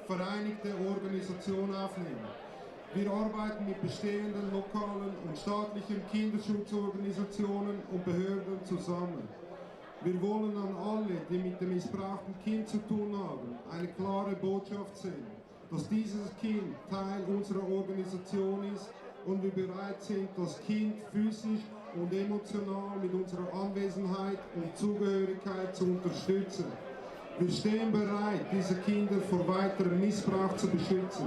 vereinigte Organisation aufnehmen. Wir arbeiten mit bestehenden lokalen und staatlichen Kinderschutzorganisationen und Behörden zusammen. Wir wollen an alle, die mit dem missbrauchten Kind zu tun haben, eine klare Botschaft senden, dass dieses Kind Teil unserer Organisation ist und wir bereit sind, das Kind physisch und emotional mit unserer Anwesenheit und Zugehörigkeit zu unterstützen. Wir stehen bereit, diese Kinder vor weiterem Missbrauch zu beschützen.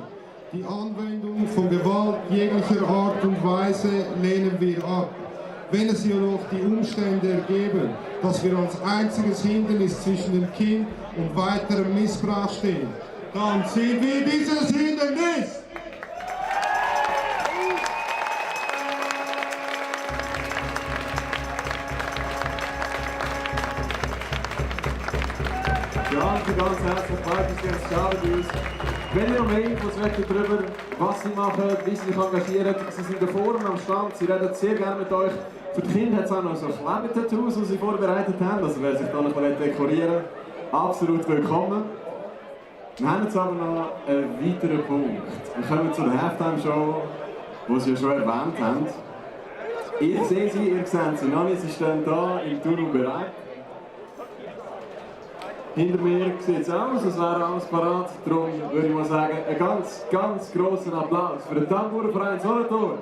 Die Anwendung von Gewalt jeglicher Art und Weise lehnen wir ab. Wenn es jedoch die Umstände ergeben, dass wir als einziges Hindernis zwischen dem Kind und weiterem Missbrauch stehen, dann sind wir dieses Hindernis! Ja, ganz herzlich willkommen, schade bei uns. Wenn ihr noch mehr Infos möchtet darüber, was sie machen, wie sie sich engagieren, sie sind da vorne am Stand, sie reden sehr gerne mit euch. Für die Kinder hat es auch noch so Kleber-Tattoos, die sie vorbereitet haben, also wer sich da noch dekorieren will, absolut willkommen. Wir haben jetzt aber noch einen weiteren Punkt. Wir kommen zu der Halftime-Show, die sie ja schon erwähnt haben. Ihr seht sie, ihr seht sie noch nicht, sie stehen hier im Thun bereit. Hinter mir sieht es aus, als wäre alles parat. Darum würde ich mal sagen, einen ganz, ganz grossen Applaus für den Tambourverein Solothurn.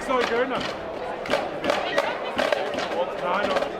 es euch gönnen. Nein, noch.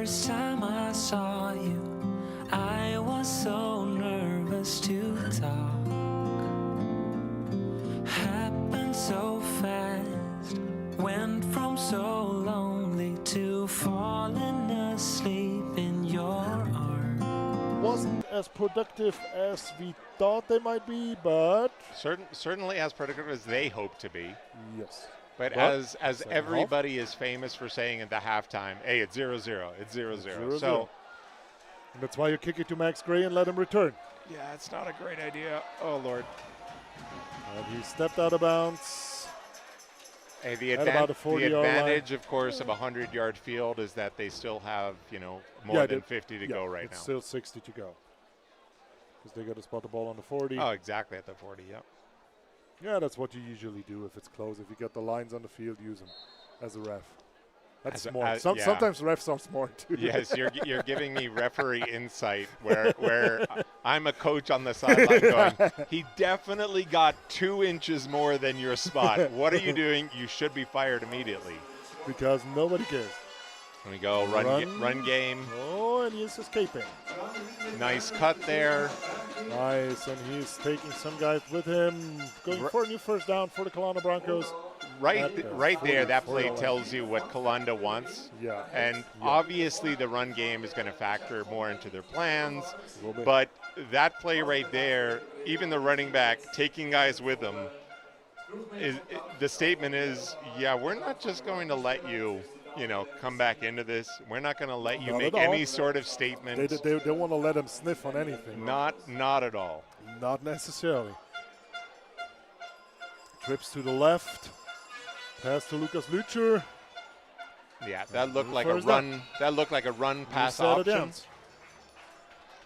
first time I saw you, I was so nervous to talk. Happened so fast, went from so lonely to falling asleep in your arms. Wasn't as productive as we thought they might be, but Certainly as productive as they hope to be. yes. But Well, as second everybody is famous for saying at the halftime, hey, it's 0-0, it's 0-0. 0-0. So And that's why you kick it to Max Gray and let him return. yeah, it's not a great idea. Oh Lord. And he stepped out of bounds. Hey, the, At about the 40-yard advantage, of course, of a 100-yard field is that they still have, you know, more than 50 to go right it's now. still 60 to go. Because they got to spot the ball on the 40. Oh, exactly at the 40, yeah. Yeah, that's what you usually do if it's close. If you get the lines on the field, use them as a ref. That's As a- smart. yeah. Sometimes refs are smart too. Yes, you're giving me referee insight where I'm a coach on the sideline going, he definitely got 2 inches more than your spot. What are you doing? You should be fired immediately. Because nobody cares. Here we go, run game. Oh, and he's escaping. Nice cut there. Nice, and he's taking some guys with him. Going for a new first down for the Calanda Broncos. Right there, that play 40. tells you what Calanda wants. Yeah. And obviously the run game is going to factor more into their plans. little bit. But that play right there, even the running back taking guys with him, the statement is, yeah, we're not just going to let you, you know, come back into this. We're not going to let you Not make at all. any sort of statement. They don't want to let him sniff on anything. Not at all. Not necessarily. Trips to the left. Pass to Lucas Lücher. Yeah, that looked like a First run. That looked like a run pass Set it option. down.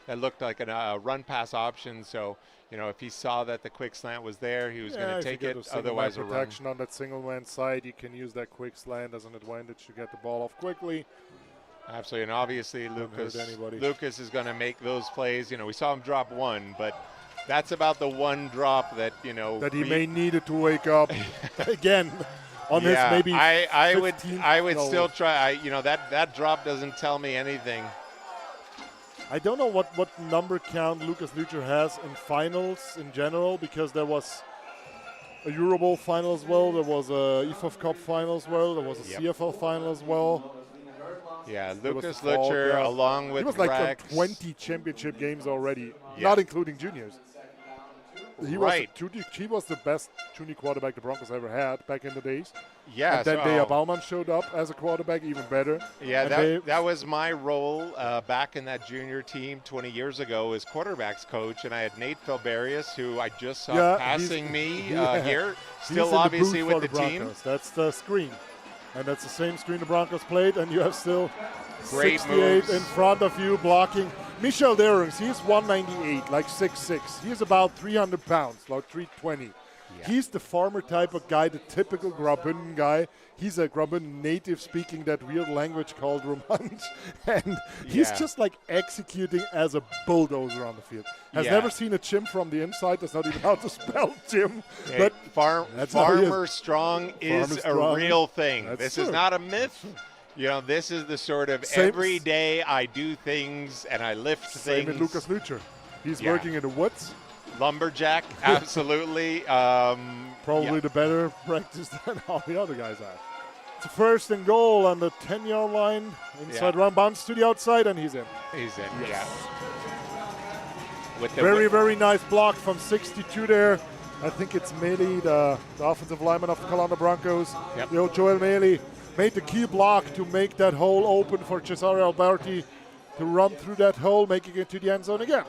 That looked like a run pass option. So, you know, if he saw that the quick slant was there, he was going if to you take get it. a single Otherwise, a man run. protection on that single man side, you can use that quick slant as an advantage to get the ball off quickly. Absolutely, and obviously hurt anybody. Lucas is going to make those plays. You know, we saw him drop one, but that's about the one drop that, you know, That he may needed to wake up again on his yeah, maybe I would 15th still try. You know, that drop doesn't tell me anything. I don't know what number count Lucas Lücher has in finals in general, because there was a Euro Bowl final as well, there was a IFF Cup final as well, there was a CFL final as well. Yeah, There was Lucas the fall, Lücher yeah. along with He was like on Rex. 20 championship games already, Yeah. not including juniors. Right. He was the best junior quarterback the Broncos ever had back in the days. Yeah, And then so- Dea Baumann showed up as a quarterback, even better. Yeah, And that was my role back in that junior team 20 years ago as quarterbacks coach, and I had Nate Felberius, who I just saw Yeah, passing me yeah. here, He's still in the obviously booth with for the team. Broncos. That's the screen. And that's the same screen the Broncos played, and you have still Great 68 moves. in front of you blocking. Michel Derungs, he's 198, like 6'6". He's about 300 pounds, like 320. Yeah. He's the farmer type of guy, the typical Graubünden guy. He's a Graubünden native speaking that weird language called Romansch. And he's Yeah. just like executing as a bulldozer on the field. Has Yeah. never seen a chim from the inside. That's not even how to spell chim. Hey, But that's how he is. Farmer Strong is Farmer a Strong. real thing. That's This is true. not a myth. You know, this is the sort of Same- every day I do things and I lift Same things. with Lucas Lücher. He's Yeah. working in the woods. Lumberjack, absolutely. Probably yeah. the better practice than all the other guys have. It's a first and goal on the 10-yard line. Inside Yeah. run, bounce to the outside, and he's in. He's in, Yes. yeah. With the Very nice block from 62 there. I think it's Mealy, the offensive lineman of the Calanda Broncos. Yep. Yo, Joel Mealy made the key block to make that hole open for Cesare Alberti to run through that hole, making it to the end zone again.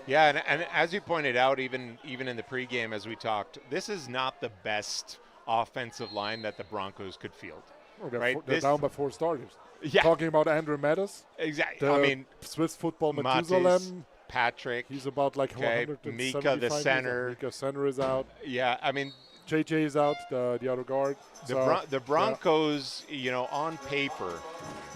Yeah, and as you pointed out, even in the pregame as we talked, this is not the best offensive line that the Broncos could field. Oh, they're Right, they're this- down by 4 starters. Yeah. Talking about Andrew Mattis, Exactly. the I mean, Swiss football Mattis, Methusalem. Patrick. He's about like Okay, 175 Mika, the years old. center. Mika center is out. Yeah, I mean, JJ is out, the other guard. the Broncos, you know, on paper,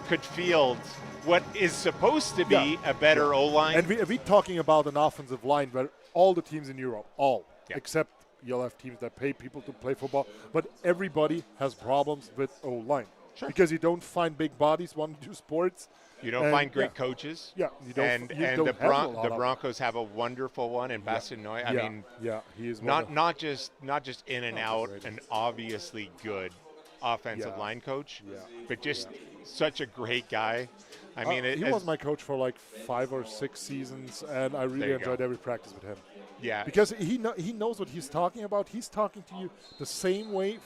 could field what is supposed to be Yeah. a better O-line. And we're talking about an offensive line where all the teams in Europe, Yeah. except you'll have teams that pay people to play football, but everybody has problems with O-line. because you don't find big bodies wanting to do sports. You don't find great coaches. Yeah, you don't. And the Broncos have a wonderful one in Bastinoy. I mean, he is not just in and out, an obviously good offensive line coach, but just such a great guy. I mean, he was my coach for like 5 or 6 seasons, and I really enjoyed every practice with him. Yeah, because he knows what he's talking about. He's talking to you the same way.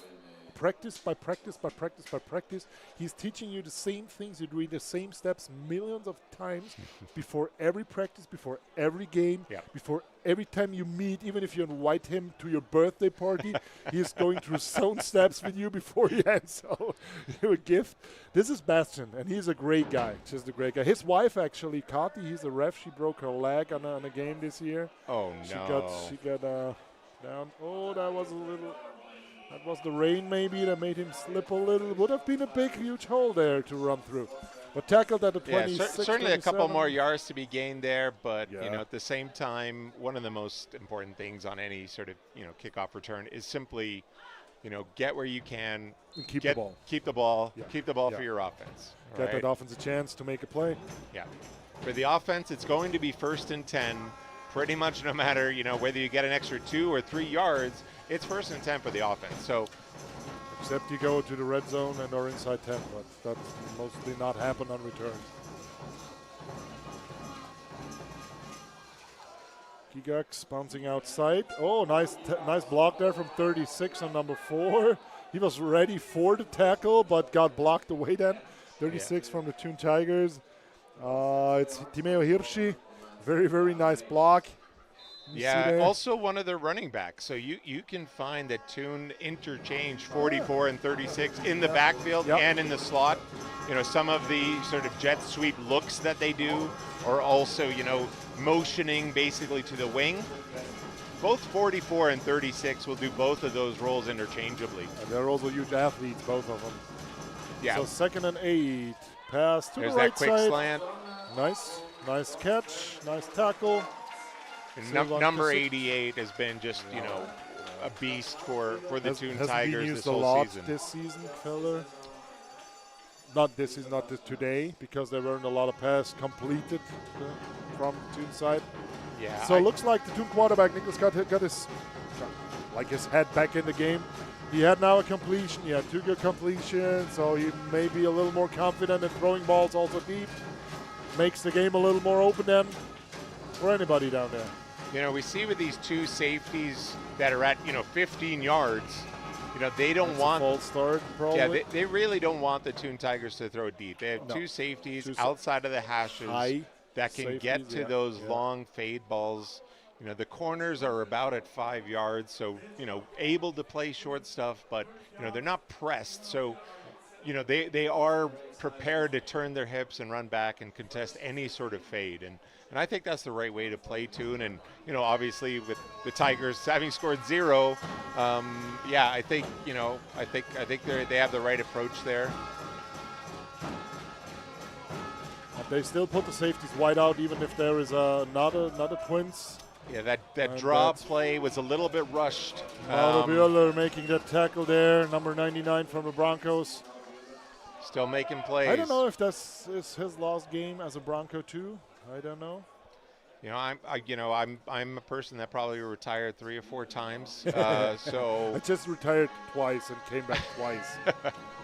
Practice by practice by practice by practice. He's teaching you the same things. You do the same steps millions of times before every practice, before every game, before every time you meet. Even if you invite him to your birthday party, he's going through his own steps with you before he hands you a gift. This is Bastian, and he's a great guy, just a great guy. His wife, actually, Kati, he's a ref. She broke her leg on a game this year. Oh, no. She got down. Oh, that was a little... That was the rain maybe that made him slip a little. Would have been a big, huge hole there to run through. But tackled at the 26, certainly 27. a couple more yards to be gained there. But, you know, at the same time, one of the most important things on any sort of, kickoff return is simply, get where you can. And keep the ball. Keep the ball. Yeah. Keep the ball for your offense. Get that offense a chance to make a play. Yeah. For the offense, it's going to be 1st and 10. Pretty much no matter, whether you get an extra 2 or 3 yards, it's 1st and 10 for the offense. So, except you go to the red zone and are inside 10, but that's mostly not happen on returns. Gigax bouncing outside. Oh, nice block there from 36 on number 4. He was ready for the tackle, but got blocked away then. 36 from the Thun Tigers. It's Timeo Hirschi. Very, very nice block. Also one of the running backs. So you can find that Thun interchange 44 and 36 in the backfield and in the slot. Some of the sort of jet sweep looks that they do are also, motioning basically to the wing. Both 44 and 36 will do both of those roles interchangeably. And they're also huge athletes, both of them. Yeah. So 2nd and 8. Pass to There's the right that quick side. slant. Nice catch, nice tackle. And number 88 has been just, a beast for the Thun Tigers this whole season. This season, fella. Not this season, not this today, because there weren't a lot of passes completed from Thun side. Yeah. So it looks like the Thun quarterback, Nicholas, got his head back in the game. He had now a completion. He had 2 good completions, so he may be a little more confident in throwing balls also deep. Makes the game a little more open then for anybody down there. We see with these 2 safeties that are at, 15 yards, they don't want a false start, probably. Yeah, they really don't want the Thun Tigers to throw deep. They have 2 safeties outside of the hashes that can get to those long fade balls. The corners are about at 5 yards, so, able to play short stuff, but, they're not pressed. So, they are prepared to turn their hips and run back and contest any sort of fade. And I think that's the right way to play Thun. And, obviously with the Tigers having scored 0, I think, they have the right approach there. And they still put the safeties wide out, even if there is another twins. Yeah, that draw play was a little bit rushed. Bueller making that tackle there, number 99 from the Broncos. Still making plays. I don't know if that's his last game as a Bronco too. I don't know. I'm a person that probably retired 3 or 4 times. So I just retired twice and came back twice,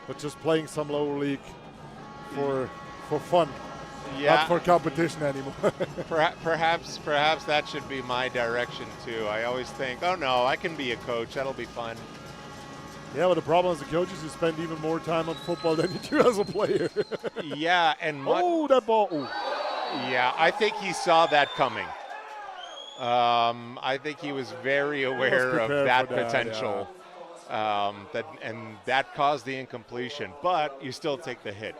but just playing some lower league for fun. Yeah. Not for competition anymore. Perhaps that should be my direction too. I always think, oh no, I can be a coach. That'll be fun. Yeah, but the problem is the coaches, you spend even more time on football than you do as a player. Yeah, and that ball. Ooh. Yeah, I think he saw that coming. I think he was very aware of that potential. Yeah. That caused the incompletion, but you still take the hit.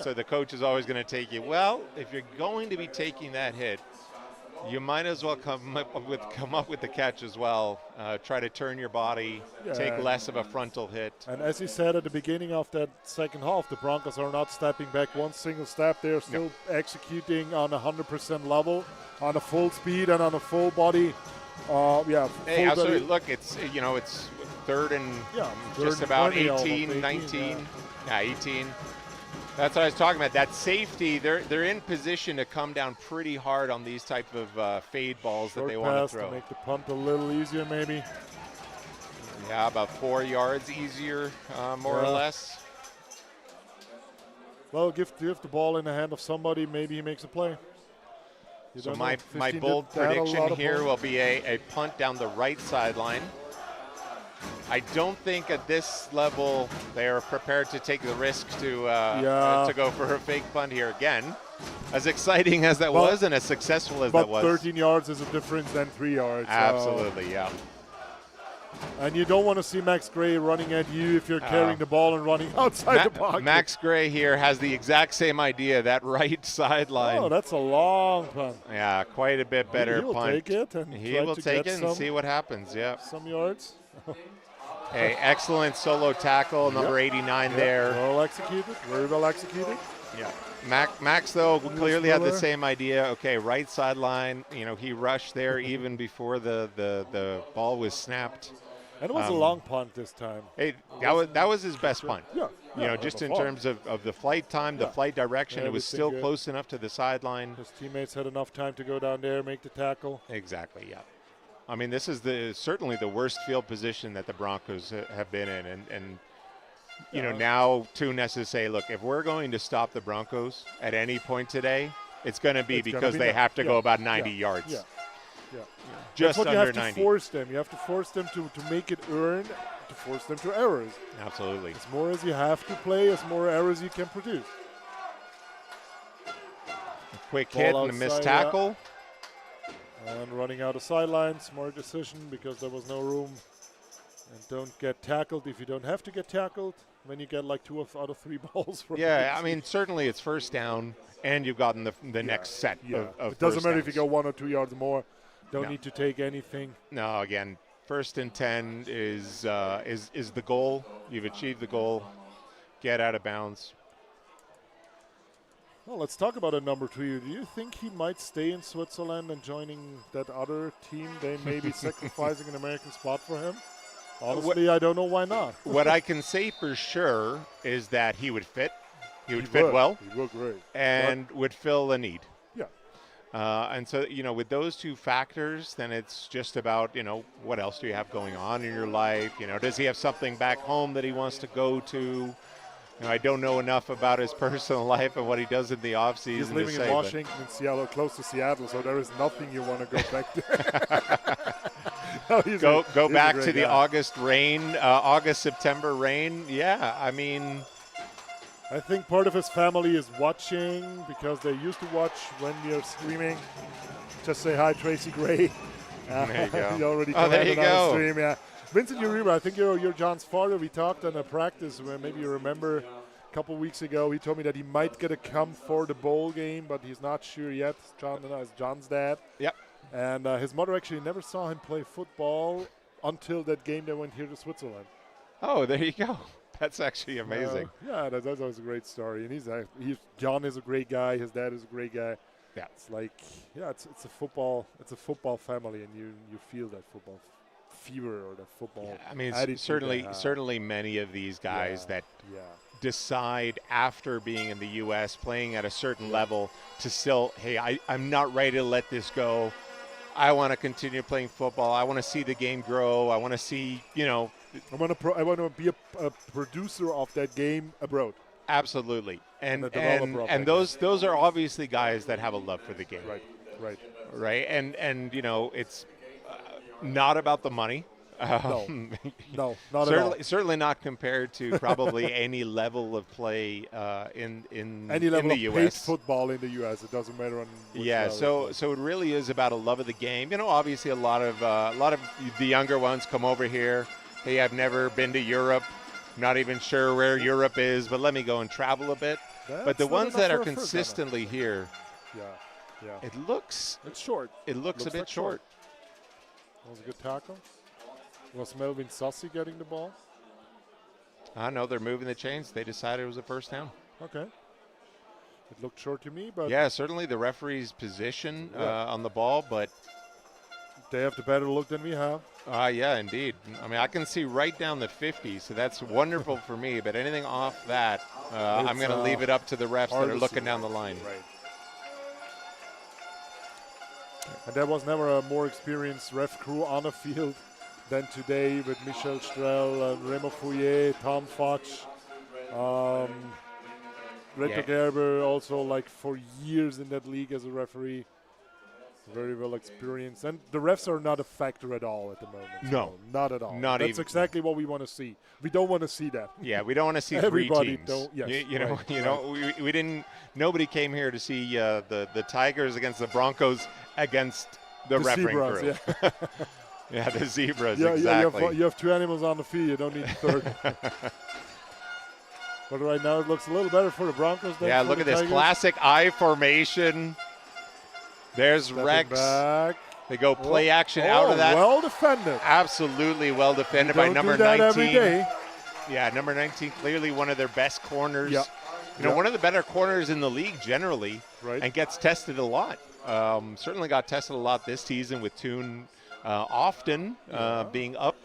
So the coach is always going to take you. Well, if you're going to be taking that hit, you might as well come up with the catch as well. Try to turn your body, take less of a frontal hit. And as you said at the beginning of that second half, the Broncos are not stepping back one single step. They're still executing on 100% level, on a full speed and on a full body. Hey, absolutely. Look, it's 3rd and just about 18, 19. Yeah, 18. That's what I was talking about. That safety, they're in position to come down pretty hard on these type of fade balls that they want to throw. To make the punt a little easier, maybe. Yeah, about 4 yards easier, more or less. Well, give the ball in the hand of somebody, maybe he makes a play. So my bold prediction here will be a punt down the right sideline. I don't think at this level they are prepared to take the risk to go for a fake punt here again. As exciting as that was and as successful as that was. But 13 yards is a difference than 3 yards. Absolutely, yeah. And you don't want to see Max Gray running at you if you're carrying the ball and running outside the pocket. Max Gray here has the exact same idea, that right sideline. Oh, that's a long punt. Yeah, quite a bit better He will punt. take it and he will take it and see what happens, yeah. Some yards. Hey, excellent solo tackle, number 89 there. Well executed, very well executed. Yeah. Max, though, clearly had the same idea. Okay, right sideline, you know, he rushed there even before the ball was snapped. And it was a long punt this time. Hey, that was his best punt. Yeah. You know, just in terms of the flight time, the flight direction, it was still good. close enough to the sideline. His teammates had enough time to go down there, make the tackle. Exactly, yeah. I mean, this is certainly the worst field position that the Broncos have been in. And you know, now Thun has to say, look, if we're going to stop the Broncos at any point today, it's going to be because they have to go about 90 yards. Yeah. Just That's what under you have 90. to force them. You have to force them to make it earn, to force them to errors. Absolutely. As more as you have to play, as more errors you can produce. A quick hit and a missed tackle. And running out of sideline, smart decision because there was no room. And don't get tackled if you don't have to get tackled. When you get like 2 out of 3 balls. Yeah, I mean, certainly it's first down, and you've gotten the next set of It doesn't matter downs. if you go 1 or 2 yards more. Don't need to take anything. No, again, 1st and 10 is the goal. You've achieved the goal. Get out of bounds. Well, let's talk about a number 2. Do you think he might stay in Switzerland and joining that other team? They may be sacrificing an American spot for him. Honestly, I don't know why not. What I can say for sure is that he would fit. He would fit well. He would great. And would fill a need. Yeah. And so, you know, with those 2 factors, then it's just about, you know, what else do you have going on in your life? You know, does he have something back home that he wants to go to? You know, I don't know enough about his personal life and what he does in the offseason. He's living in Washington and Seattle, close to Seattle, so there is nothing you want to go back there. No, go back to the guy. August, September rain. Yeah, I mean, I think part of his family is watching because they used to watch when we are streaming. Just say hi, Tracy Gray. There you go. He already there you commented on the go. stream. Yeah, Vincent Uribe, I think you're John's father. We talked on a practice where maybe you remember a couple weeks ago. He told me that he might get a come for the bowl game, but he's not sure yet. John is John's dad. Yep. And his mother actually never saw him play football until that game they went here to Switzerland. Oh, there you go. That's actually amazing. Yeah, that's always a great story. And John is a great guy. His dad is a great guy. Yeah, it's like it's a football family, and you feel that football fever or the football. Yeah, I mean, attitude certainly many of these guys that decide after being in the U.S. playing at a certain level to still, hey, I'm not ready to let this go. I want to continue playing football. I want to see the game grow. I want to see, you know. I want to be a producer of that game abroad. Absolutely, and those are obviously guys that have a love for the game. Right. And you know, it's not about the money. No, not at all. Certainly not compared to probably any level of play in any level in the of US. paid football in the US. It doesn't matter on which level. So it really is about a love of the game. You know, obviously a lot of the younger ones come over here. Hey, I've never been to Europe. Not even sure where Europe is, but let me go and travel a bit. But the ones that are consistently here, it's short. It looks a bit short. That was a good tackle. Was Melvin Sussy getting the ball? I know they're moving the chains. They decided it was a first down. Okay. It looked short to me, but yeah, certainly the referee's position on the ball, but They have the better look than we have. Yeah, indeed. I mean, I can see right down the 50, so that's wonderful for me. But anything off that, I'm going to leave it up to the refs that are looking down the line. Right. And there was never a more experienced ref crew on the field than today with Michel Strel, Remo Fouillet, Tom Foch, Reto Gerber, also like for years in that league as a referee. Very well experienced. And the refs are not a factor at all at the moment. No. Not at all. Not That's even. exactly what we want to see. We don't want to see that. Yeah, we don't want to see Everybody 3 teams. don't. Yes, You know, we didn't. Nobody came here to see the Tigers against the Broncos against the refereeing zebras, crew. yeah. Yeah, the zebras. Yeah, exactly. you have 2 animals on the field. You don't need a third. But right now it looks a little better for the Broncos. Than for Look the at this Tigers. classic I formation. There's Stepping Rex. back. They go play action out of that. Well defended. Absolutely well defended by Don't number do that 19. every day. Yeah, number 19, clearly one of their best corners. Yeah. You know, one of the better corners in the league generally, Right. and gets tested a lot. Certainly got tested a lot this season with Thun often being up.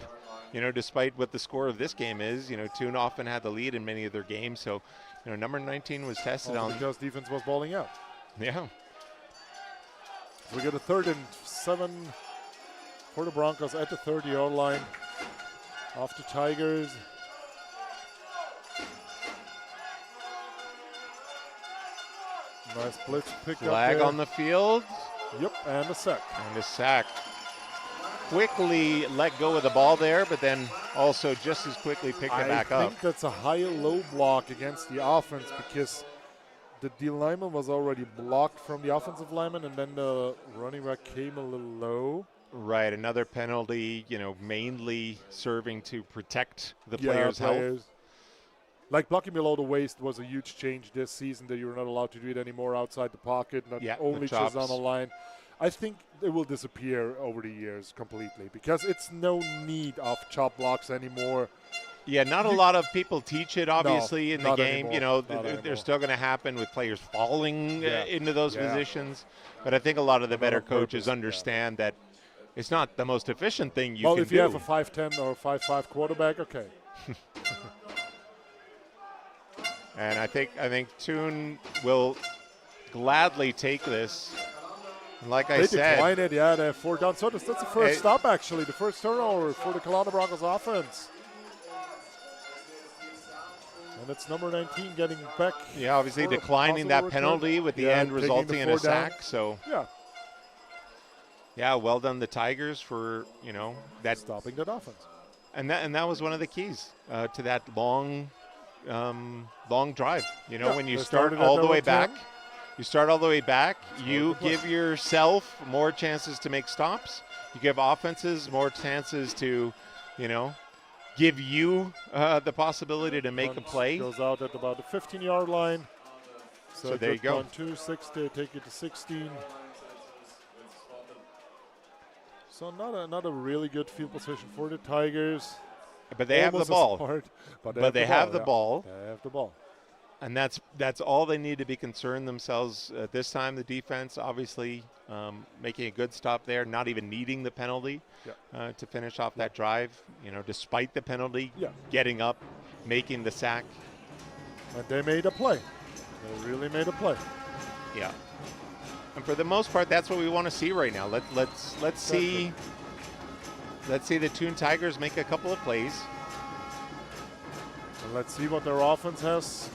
You know, despite what the score of this game is, you know, Thun often had the lead in many of their games. So, you know, number 19 was tested Also on. because defense was balling out. Yeah. We got a 3rd and 7 for the Broncos at the 30-yard line. Off the Tigers. Nice blitz pick Flag up on the field. Yep, and a sack. And a sack. Quickly let go of the ball there, but then also just as quickly picked it back I up. think that's a high-low block against the offense because the D lineman was already blocked from the offensive lineman, and then the running back came a little low. Right, another penalty, you know, mainly serving to protect the player's health. Like blocking below the waist was a huge change this season that you're not allowed to do it anymore outside the pocket, not only just on the line. I think it will disappear over the years completely because it's no need of chop blocks anymore. Yeah, not a lot of people teach it, obviously, in the game. Anymore. You know, they're still going to happen with players falling into those positions. But I think a lot of the better coaches understand that it's not the most efficient thing you can do. Well, if you have a 5'10 or 5'5 quarterback, okay. And I think Thun will gladly take this. Like I said, they decline it. Yeah, they have 4 down. So that's the first stop, actually, the first turnover for the Calanda BRONCOS offense. And it's number 19 getting back. Yeah, obviously declining that penalty with the end resulting in a sack. So yeah, well done the Tigers for, you know, that stopping that offense. And that was one of the keys to that long drive. You know, when you start all the way back. You start all the way back. You give yourself more chances to make stops. You give offenses more chances to, you know, give you the possibility to make a play. Goes out at about the 15-yard line. So there you go. 2-6 to take it to 16. So not a really good field position for the Tigers. But they have the ball. But they have the ball. They have the ball. And that's all they need to be concerned themselves at this time. The defense, obviously, making a good stop there, not even needing the penalty to finish off that drive. You know, despite the penalty, getting up, making the sack. But they made a play. They really made a play. Yeah. And for the most part, that's what we want to see right now. Let's see. Let's see the Thun Tigers make a couple of plays. And let's see what their offense has.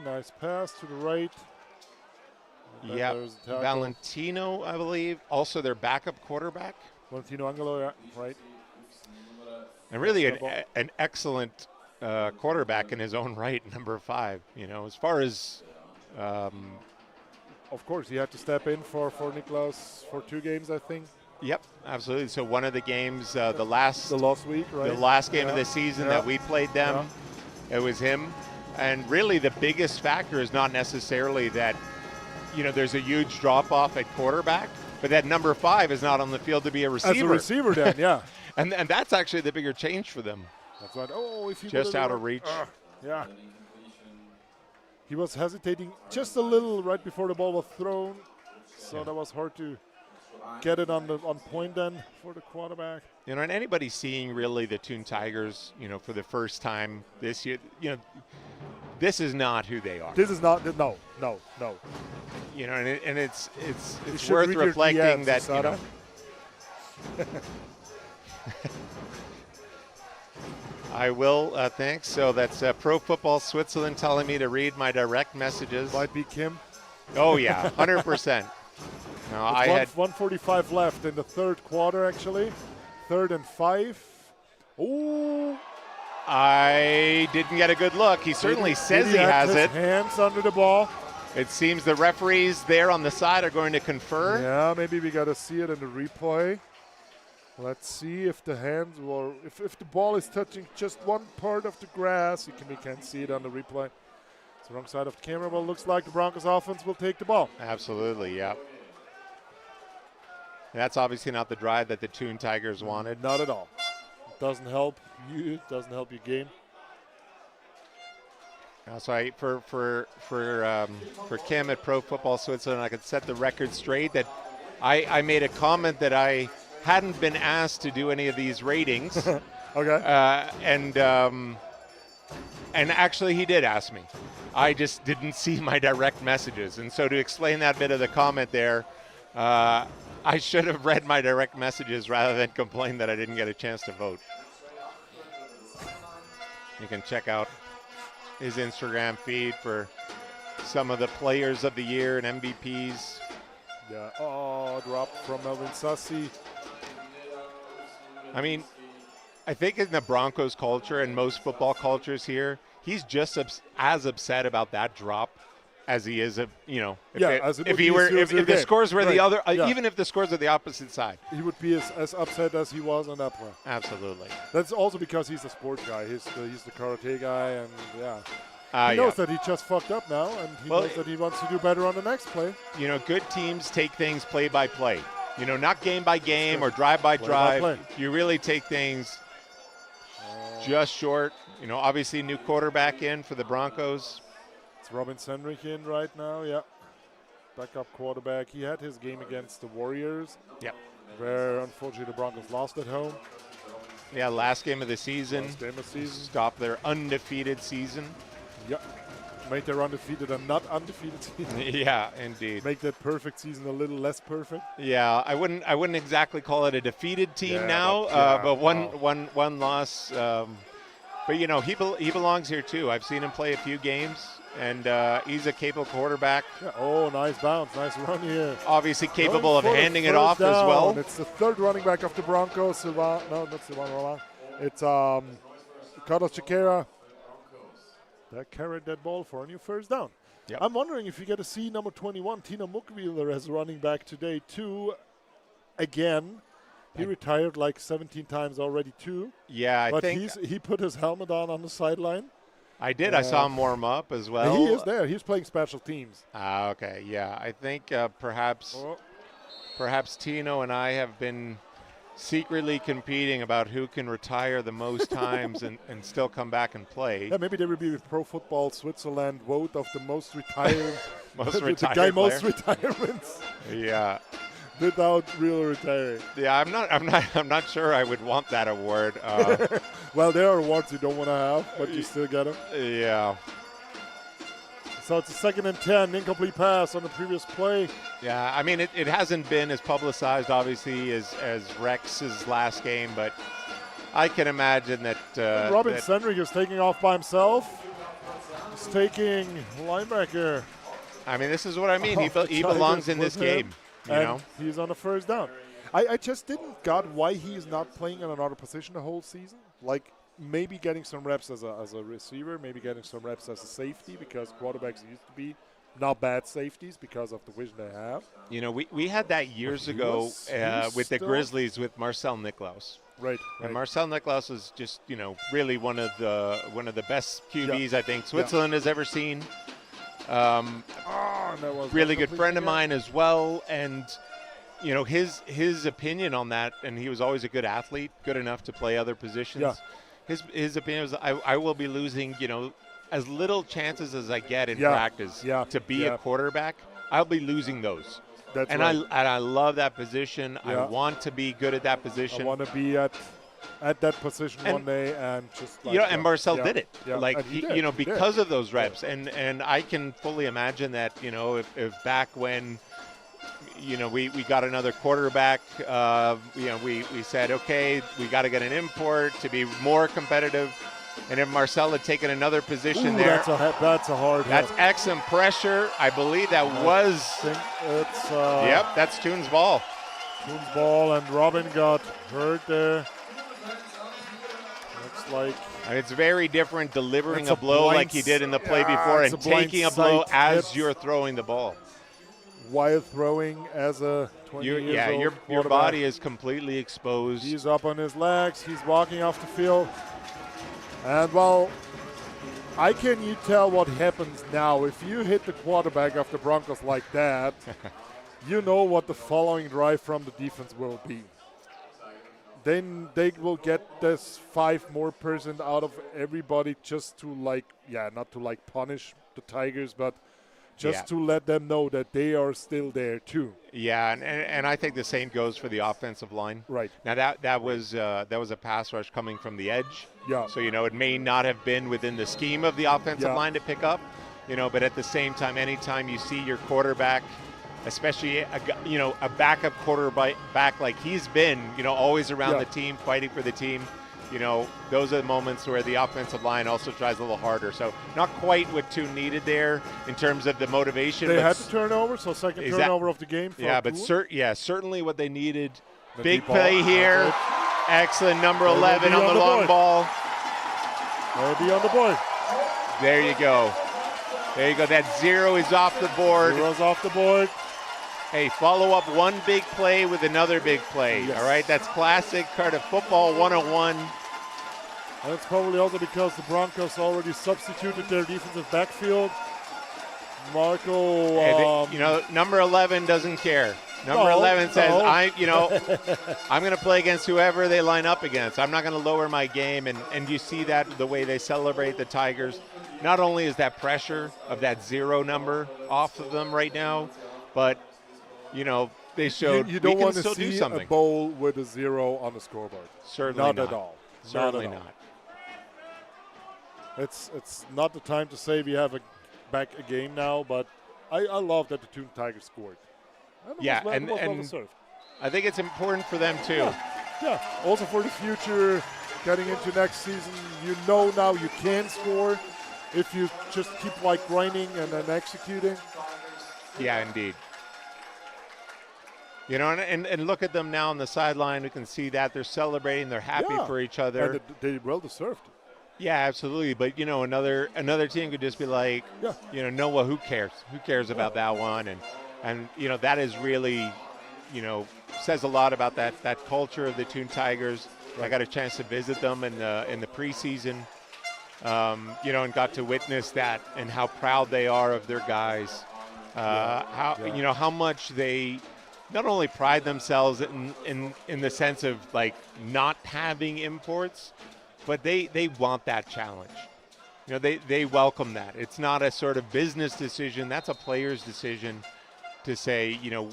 Nice pass to the right. Yeah, Valentino, I believe. Also their backup quarterback. Valentino Angelo, right. And really an excellent quarterback in his own right, number 5. You know, as far as... of course, he had to step in for Niklas for 2 games, I think. Yep, absolutely. So one of the games, the last week, right? The last game of the season that we played them, it was him. And really the biggest factor is not necessarily that, you know, there's a huge drop-off at quarterback, but that number 5 is not on the field to be a receiver. As a receiver then, yeah. and that's actually the bigger change for them. That's right. Oh, if he just out of reach. Yeah. He was hesitating just a little right before the ball was thrown, so that was hard to get it on point then for the quarterback. You know, and anybody seeing really the Thun Tigers, you know, for the first time this year, you know, this is not who they are. This is not, no. You know, and it's should worth read your reflecting DMs, that, you know. I will, thanks. So that's Pro Football Switzerland telling me to read my direct messages. Might be Kim. Oh, yeah, 100%. No, I had 1:45 left in the third quarter, actually. 3rd and 5. Ooh. I didn't get a good look. He certainly says he has it. Hands under the ball. It seems the referees there on the side are going to confer. Yeah, maybe we got to see it in the replay. Let's see if the hands or if the ball is touching just one part of the grass. We can't see it on the replay. It's the wrong side of the camera, but it looks like the Broncos offense will take the ball. Absolutely, yeah. That's obviously not the drive that the Thun Tigers wanted. Not at all. It doesn't help you. It doesn't help your game. So for Kim at Pro Football Switzerland, I could set the record straight that I made a comment that I hadn't been asked to do any of these ratings. Okay. And actually he did ask me. I just didn't see my direct messages. And so to explain that bit of the comment there, I should have read my direct messages rather than complain that I didn't get a chance to vote. You can check out his Instagram feed for some of the players of the year and MVPs. Yeah. Oh, drop from Melvin Sassi. I mean, I think in the Broncos culture and most football cultures here, he's just as upset about that drop as he is, if the scores were the other, even if the scores are the opposite side, he would be as upset as he was on that play. Absolutely. That's also because he's a sport guy. He's the karate guy, and he knows that he just fucked up now, and he knows that he wants to do better on the next play. You know, good teams take things play by play. You know, not game by game or drive by drive. You really take things just short. You know, obviously new quarterback in for the Broncos. It's Robin Sendrich in right now, yeah. Backup quarterback. He had his game against the Warriors. Yep. Where, unfortunately, the Broncos lost at home. Yeah, last game of the season. Last game of the season. Stop their undefeated season. Yep. Make their undefeated and not undefeated season. Yeah, indeed. Make that perfect season a little less perfect. Yeah, I wouldn't exactly call it a defeated team now, but one loss. But you know, he belongs here too. I've seen him play a few games, and he's a capable quarterback. Yeah. Oh, nice bounce, nice run here. Obviously capable of handing it off as well. It's the third running back of the Broncos. No, not Silvano. It's Carlos Chiquera. That carried that ball for a new first down. Yep. I'm wondering if you get to see number 21, Tino Muckwieler, as running back today too. Again, he retired like 17 times already too. Yeah, I think he put his helmet on the sideline. I did. I saw him warm up as well. He is there. He's playing special teams. Okay. Yeah, I think perhaps Tino and I have been secretly competing about who can retire the most times and still come back and play. Yeah, maybe there will be a Pro Football Switzerland vote of the most retired, most retirements. Yeah, without real retiring. Yeah, I'm not sure I would want that award. Well, there are awards you don't want to have, but you still get them. Yeah. So it's a 2nd and 10, incomplete pass on the previous play. Yeah, I mean, it hasn't been as publicized, obviously, as Rex's last game, but I can imagine that Robin Sendrich is taking off by himself. He's taking linebacker. I mean, this is what I mean. He belongs in this game. You know, he's on the first down. I just didn't got why he is not playing in another position the whole season. Like, maybe getting some reps as a receiver, maybe getting some reps as a safety, because quarterbacks used to be not bad safeties because of the vision they have. You know, we had that years ago with the Grizzlies with Marcel Niklaus. Right. And Marcel Niklaus is just, you know, really one of the best QBs I think Switzerland has ever seen. Really good friend of mine as well, and you know his opinion on that, and he was always a good athlete, good enough to play other positions. Yeah. His opinion was, I will be losing, you know, as little chances as I get in practice to be a quarterback. I'll be losing those. That's and right. I love that position. Yeah. I want to be good at that position. I want to be at that position And- one day and just like, You know, and Marcel yeah, did it. yeah, Like and he did, you know, he did. because of those reps, and I can fully imagine that. You know, if back when, you know, we got another quarterback, you know, we said, okay, we got to get an import to be more competitive. And if Marcel had taken another position Ooh, there, that's a hard that's hit. excellent pressure. I believe that was. I think it's Yep, that's Thun's ball. Thun's ball, and Robin got hurt there. Looks like And it's very different delivering It's a a blow blind like he did in the play yeah, before it's and a blind taking a blow sight as hit. you're throwing the ball. while throwing as a 20 years old Your quarterback. body is completely exposed. He's up on his legs. He's walking off the field. And, well, can you tell what happens now? If you hit the quarterback of the Broncos like that, you know what the following drive from the defense will be. Then they will get this 5% more out of everybody just to, like, not to, like, punish the Tigers, but just to let them know that they are still there, too. Yeah, and I think the same goes for the offensive line. Right. Now that was a pass rush coming from the edge. Yeah. So you know it may not have been within the scheme of the offensive line to pick up, you know, but at the same time, anytime you see your quarterback, especially a backup quarterback like he's been, you know, always around the team, fighting for the team. You know, those are the moments where the offensive line also tries a little harder. So not quite what Thun needed there in terms of the motivation. They but had the turnover, so second turnover of the game. For yeah, but Thun. certainly what they needed. The Big deep ball. play here. That's Excellent number They will 11 be on on the the long board. ball. They'll be on the board. There you go. There you go. That 0 is off the board. Zero's off the board. Hey, follow up one big play with another big play. Yes. All right, that's classic Cardiff football 101. That's probably also because the Broncos already substituted their defensive backfield. Marco, And you know, number 11 doesn't care. Number 11 says, I'm going to play against whoever they line up against. I'm not going to lower my game. And you see that the way they celebrate the Tigers. Not only is that pressure of that 0 number off of them right now, but, you know, they showed you don't we want can to still do see something. a bowl with a 0 on the scoreboard. Certainly not not. at all. Certainly not. At all. not. It's not the time to say we have back a game now, but I love that the Thun Tigers scored. And it Yeah, was, and well deserved. I think it's important for them too. Yeah, also for the future, getting into next season, you know now you can score if you just keep like grinding and then executing. Yeah, indeed. You know, and look at them now on the sideline. We can see that they're celebrating. They're happy for each other. And they well deserved. Yeah, absolutely. But, you know, another team could just be like, you know, Noah, who cares? Who cares about that one? And you know, that is really, you know, says a lot about that culture of the Thun Tigers. Right. I got a chance to visit them in the preseason, you know, and got to witness that and how proud they are of their guys. You know, how much they not only pride themselves in the sense of like not having imports, but they want that challenge. You know, they welcome that. It's not a sort of business decision. That's a player's decision to say, you know,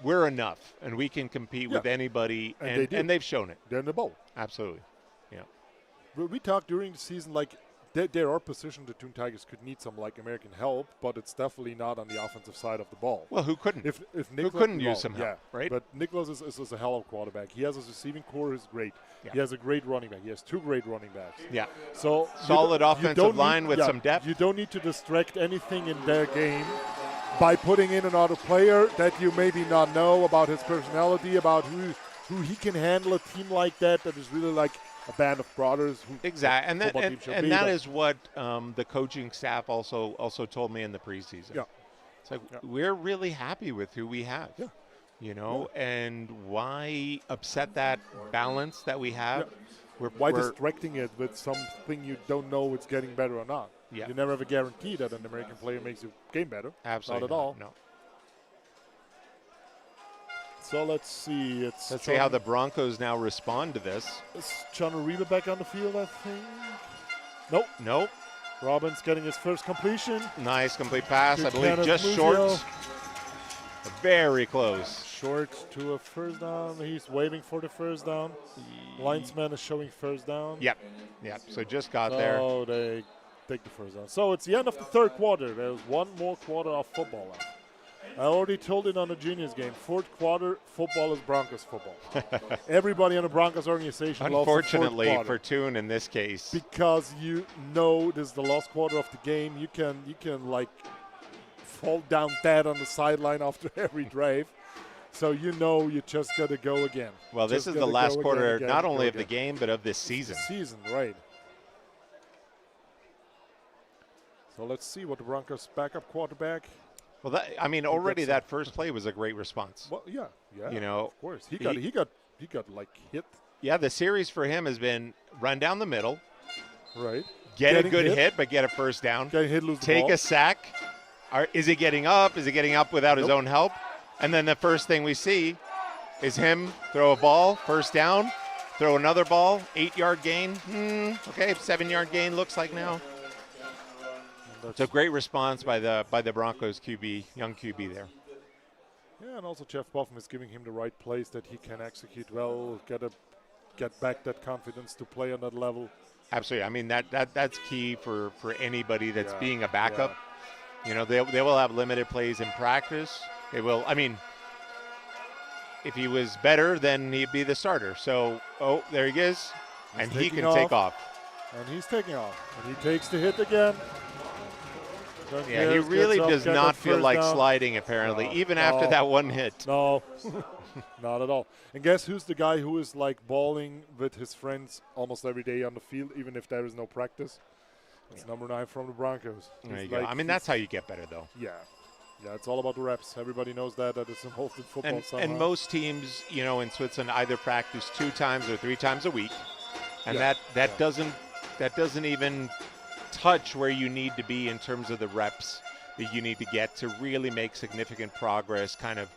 we're enough and we can compete with anybody. And they've shown it. They're in the bowl. Absolutely. Yeah. We talked during the season like there are positions the Thun Tigers could need some like American help, but it's definitely not on the offensive side of the ball. Well, who couldn't? If who couldn't use some help, right? But Nicholas is a hell of a quarterback. He has his receiving core is great. Yeah. He has a great running back. He has 2 great running backs. Yeah. So solid offensive line with some depth. You don't need to distract anything in their game by putting in another player that you maybe not know about his personality, about who he can handle a team like that is really like a band of brothers. Exactly, and that is what the coaching staff also told me in the preseason. Yeah, it's like we're really happy with who we have. Yeah, you know, and why upset that balance that we have? Yeah. Why distracting it with something you don't know it's getting better or not? Yeah, you never have a guarantee that an American player makes your game better. Absolutely not at all. No. So let's see. Let's see how the Broncos now respond to this. Is John Reba back on the field, I think? Nope. Robbins getting his first completion. Nice complete pass. I believe Kenneth just Muzio. short. Very close. Short to a first down. He's waving for the first down. Linesman is showing first down. Yep. Yep. So just got there. Oh, they take the first down. So it's the end of the third quarter. There's one more quarter of football left. I already told it on the juniors game. Fourth quarter, football is Broncos football. Everybody in the Broncos organization loves the fourth Unfortunately quarter. for Thun in this case. Because you know this is the last quarter of the game. You can like fall down dead on the sideline after every drive. So you know you just got to go again. Well, this is the last quarter not only of the game but of this season. Season, right. So let's see what the Broncos backup quarterback. Well, that, I mean, already that first play was a great response. Well, yeah. You know, of course. He got like hit. Yeah, the series for him has been run down the middle. Right. Get a good hit, but get a first down. Get hit, lose the Take ball. a sack. Is he getting up? Is he getting up without his own help? And then the first thing we see is him throw a ball, first down, throw another ball, 8-yard gain. Okay, 7-yard gain looks like now. It's a great response by the Broncos QB, young QB there. Yeah, and also Jeff Buffum is giving him the right plays that he can execute well, get back that confidence to play on that level. Absolutely. I mean, that's key for anybody that's being a backup. You know, they will have limited plays in practice. They will. I mean, if he was better, then he'd be the starter. So, there he is, and he can take off. And he's taking off, and he takes the hit again. Yeah, he really does not feel like sliding, apparently, even after that one hit. No, not at all. And guess who's the guy who is like balling with his friends almost every day on the field, even if there is no practice? It's number 9 from the Broncos. There you go. I mean, that's how you get better, though. Yeah. Yeah, it's all about the reps. Everybody knows that it's involved in football somehow. And most teams, you know, in Switzerland either practice 2 times or 3 times a week. And that doesn't even touch where you need to be in terms of the reps that you need to get to really make significant progress, kind of,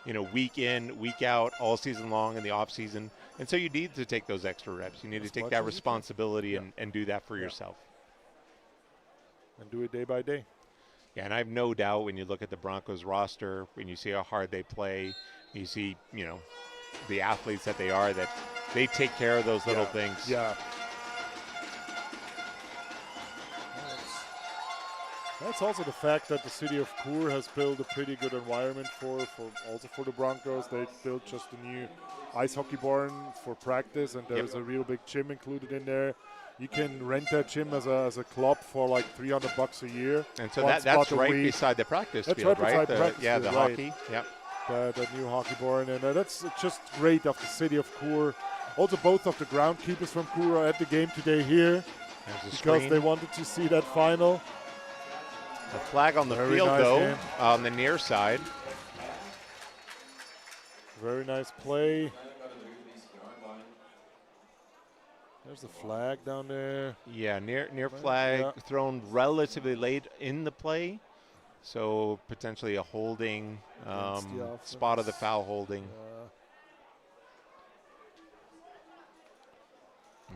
you know, week in, week out, all season long in the off season. And so you need to take those extra reps. You need to take that responsibility and do that for yourself. And do it day by day. Yeah, and I have no doubt when you look at the Broncos roster, when you see how hard they play, you see, you know, the athletes that they are, that they take care of those little things. Yeah. That's also the fact that the city of Chur has built a pretty good environment for the Broncos. They built just a new ice hockey barn for practice, and there's a real big gym included in there. You can rent that gym as a club for like $300 a year. And so that's right beside the practice field, right? The hockey. Yep. The new hockey barn, and that's just great of the city of Chur. Also, both of the groundkeepers from Chur are at the game today here because they wanted to see that final. The flag on the field, though, on the near side. Very nice play. There's the flag down there. Yeah, near flag thrown relatively late in the play. So potentially a holding, spot of the foul holding.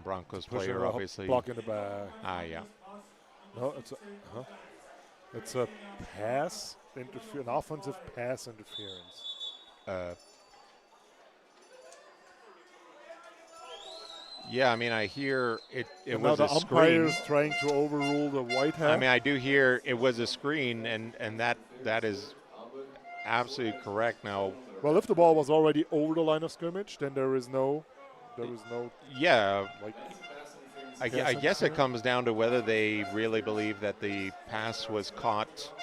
Broncos player, obviously. Block in the back. Yeah. No, it's a pass, an offensive pass interference. Yeah, I mean, I hear it now was a the screen. umpire is trying to overrule the white hat. I mean, I do hear it was a screen, and that is absolutely correct. Now, well, if the ball was already over the line of scrimmage, then there was no. Yeah. Like, I guess it comes down to whether they really believe that the pass was caught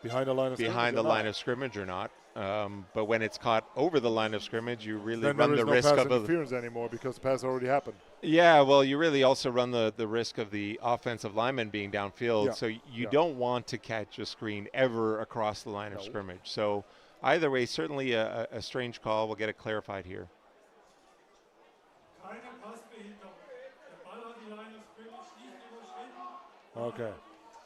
behind the line of scrimmage or not. But when it's caught over the line of scrimmage, you really then run the risk of interference anymore because the pass already happened. Yeah, well, you really also run the risk of the offensive lineman being downfield. Yeah. So you don't want to catch a screen ever across the line of scrimmage. So either way, certainly a strange call. We'll get it clarified here. Okay.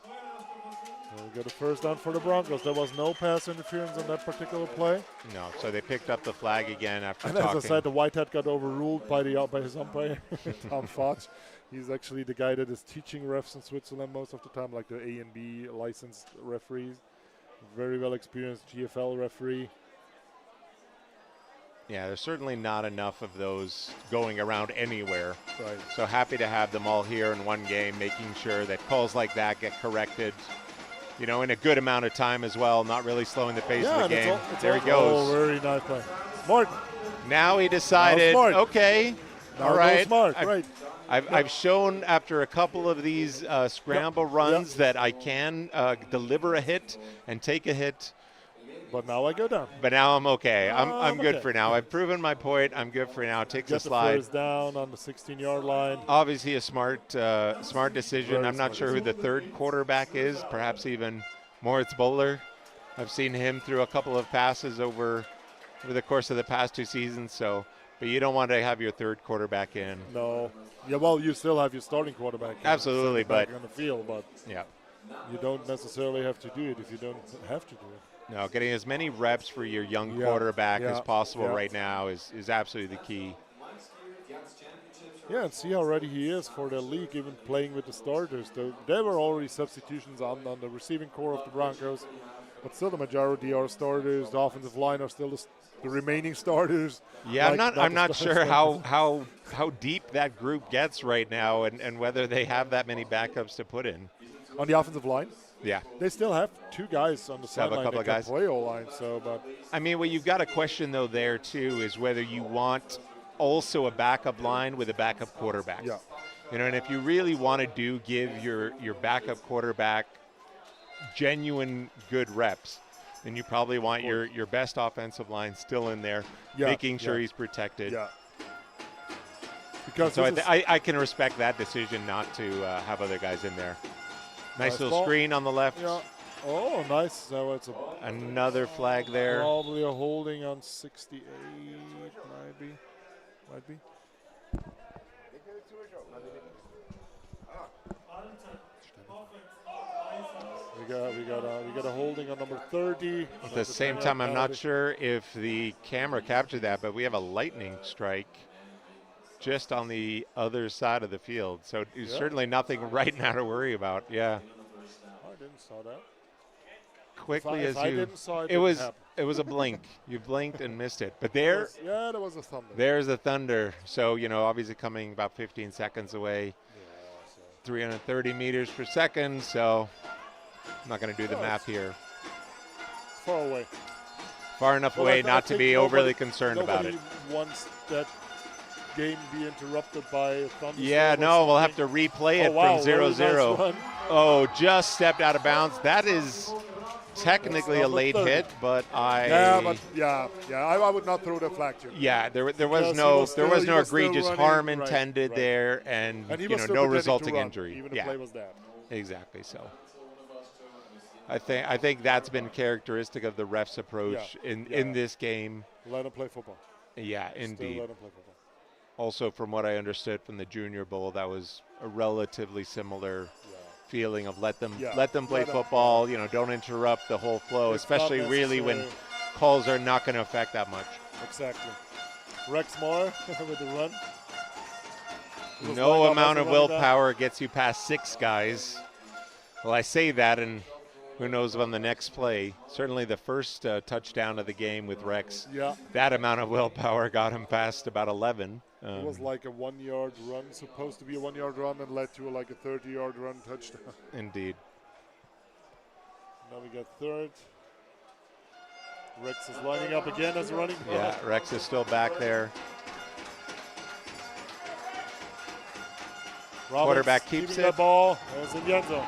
So we got a first down for the Broncos. There was no pass interference on that particular play. No, so they picked up the flag again after and talking. As I said, the white hat got overruled by his umpire, Tom Fox. He's actually the guy that is teaching refs in Switzerland most of the time, like the A and B licensed referees. Very well experienced GFL referee. Yeah, there's certainly not enough of those going around anywhere. Right. So happy to have them all here in one game, making sure that calls like that get corrected, you know, in a good amount of time as well, not really slowing the pace of the game. There he goes. Oh, very nice play. Smart. Now he decided, okay, Now all right. Smart, right. I've shown after a couple of these scramble runs that I can deliver a hit and take a hit. But now I go down. But now I'm okay. I'm good okay. for now. I've proven my point. I'm good for now. Take the slide. Get the first down on the 16-yard line. Obviously a smart decision. Very I'm not sure who the third quarterback is. Perhaps even Moritz Bowler. I've seen him through a couple of passes over the course of the past 2 seasons. So, but you don't want to have your third quarterback in. No. Yeah, well, you still have your starting quarterback. Absolutely, but on the field, but yeah, you don't necessarily have to do it if you don't have to do it. No, getting as many reps for your young quarterback as possible right now is absolutely the key. Yeah, and see how ready he is for the league, even playing with the starters. There were already substitutions on the receiving core of the Broncos, but still the majority are starters. The offensive line are still the remaining starters. Yeah, I'm not sure how deep that group gets right now, and whether they have that many backups to put in. On the offensive line? Yeah. They still have 2 guys on the sideline that can play O-line. So, but I mean, what you've got to question, though, there, too, is whether you want also a backup line with a backup quarterback. Yeah. You know, and if you really want to give your backup quarterback genuine good reps, then you probably want your best offensive line still in there, making sure he's protected. Yeah. Because so I can respect that decision not to have other guys in there. Nice little screen on the left. Yeah. Oh, nice. So it's another flag there. Probably a holding on 68, might be. We got a holding on number 30. At the same time, I'm not sure if the camera captured that, but we have a lightning strike just on the other side of the field. So certainly nothing right now to worry about. Yeah. I didn't saw that. Quickly if I didn't saw it, it was a blink. You blinked and missed it. But there was a thunder. There's the thunder. So, you know, obviously coming about 15 seconds away. Yeah, so 330 meters per second. So I'm not going to do the math here. Far away. Far enough away not to be overly concerned about it. Wants that game be interrupted by a thunderstorm. Yeah, no, we'll have to replay it from 0-0. Nice oh, just stepped out of bounds. That is technically a late hit, but I would not throw the flag to him. Yeah, there was no egregious harm intended there, and you know, no resulting injury. Even the play was that. Exactly. So I think that's been characteristic of the ref's approach in this game. Let him play football. Yeah, indeed. Let him play football. Also, from what I understood from the Junior Bowl, that was a relatively similar feeling of let them play football. You know, don't interrupt the whole flow, especially really when calls are not going to affect that much. Exactly. Rex Moore with the run. No amount of willpower gets you past 6 guys. Well, I say that, and who knows on the next play. Certainly the first touchdown of the game with Rex. Yeah. That amount of willpower got him past about 11. It was like a 1-yard run, supposed to be a 1-yard run, and led to like a 30-yard run touchdown. Indeed. Now we got third. Rex is lining up again as a running back. Yeah, Rex is still back there. Quarterback keeps it. The ball. It's in the end zone.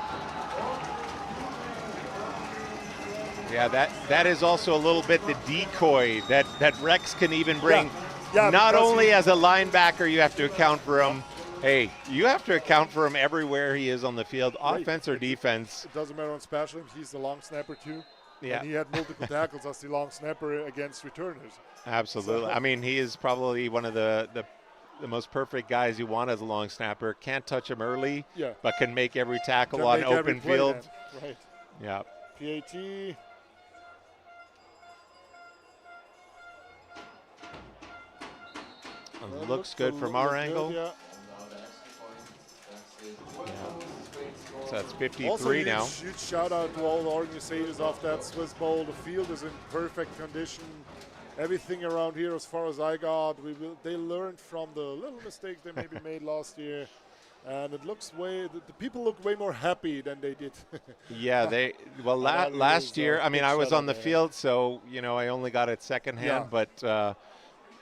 Yeah, that is also a little bit the decoy that Rex can even bring. Yeah, not only as a linebacker you have to account for him, hey, you have to account for him everywhere he is on the field, offense or defense. It doesn't matter on special teams. He's the long snapper too. Yeah. And he had multiple tackles as the long snapper against returners. Absolutely. So, I mean, he is probably one of the most perfect guys you want as a long snapper. Can't touch him early, but can make every tackle on open field. Right. Yeah. PAT. Looks good from our angle. Yeah. So that's 53 also, now. Huge shout out to all the organizers of that Swiss Bowl. The field is in perfect condition. everything around here, as far as I got, they learned from the little mistakes they maybe made last year. And it looks the people look way more happy than they did. Yeah, last year, I mean, I was on the field, so, you know, I only got it secondhand, but,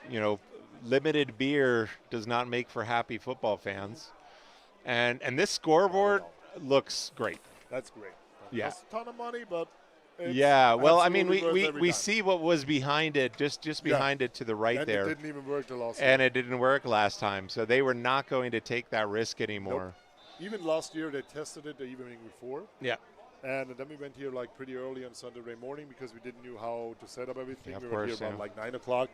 you know, limited beer does not make for happy football fans. And this scoreboard looks great. That's great. Yeah. Costs a ton of money, but yeah, well, I mean, we we see what was behind it, just behind it to the right and there. It didn't even work the last and time. it didn't work last time, so they were not going to take that risk anymore. Nope. Even last year, they tested it the evening before. Yeah. And then we went here like pretty early on Sunday morning because we didn't know how to set up everything. Yeah, we were here course, about like 9 o'clock,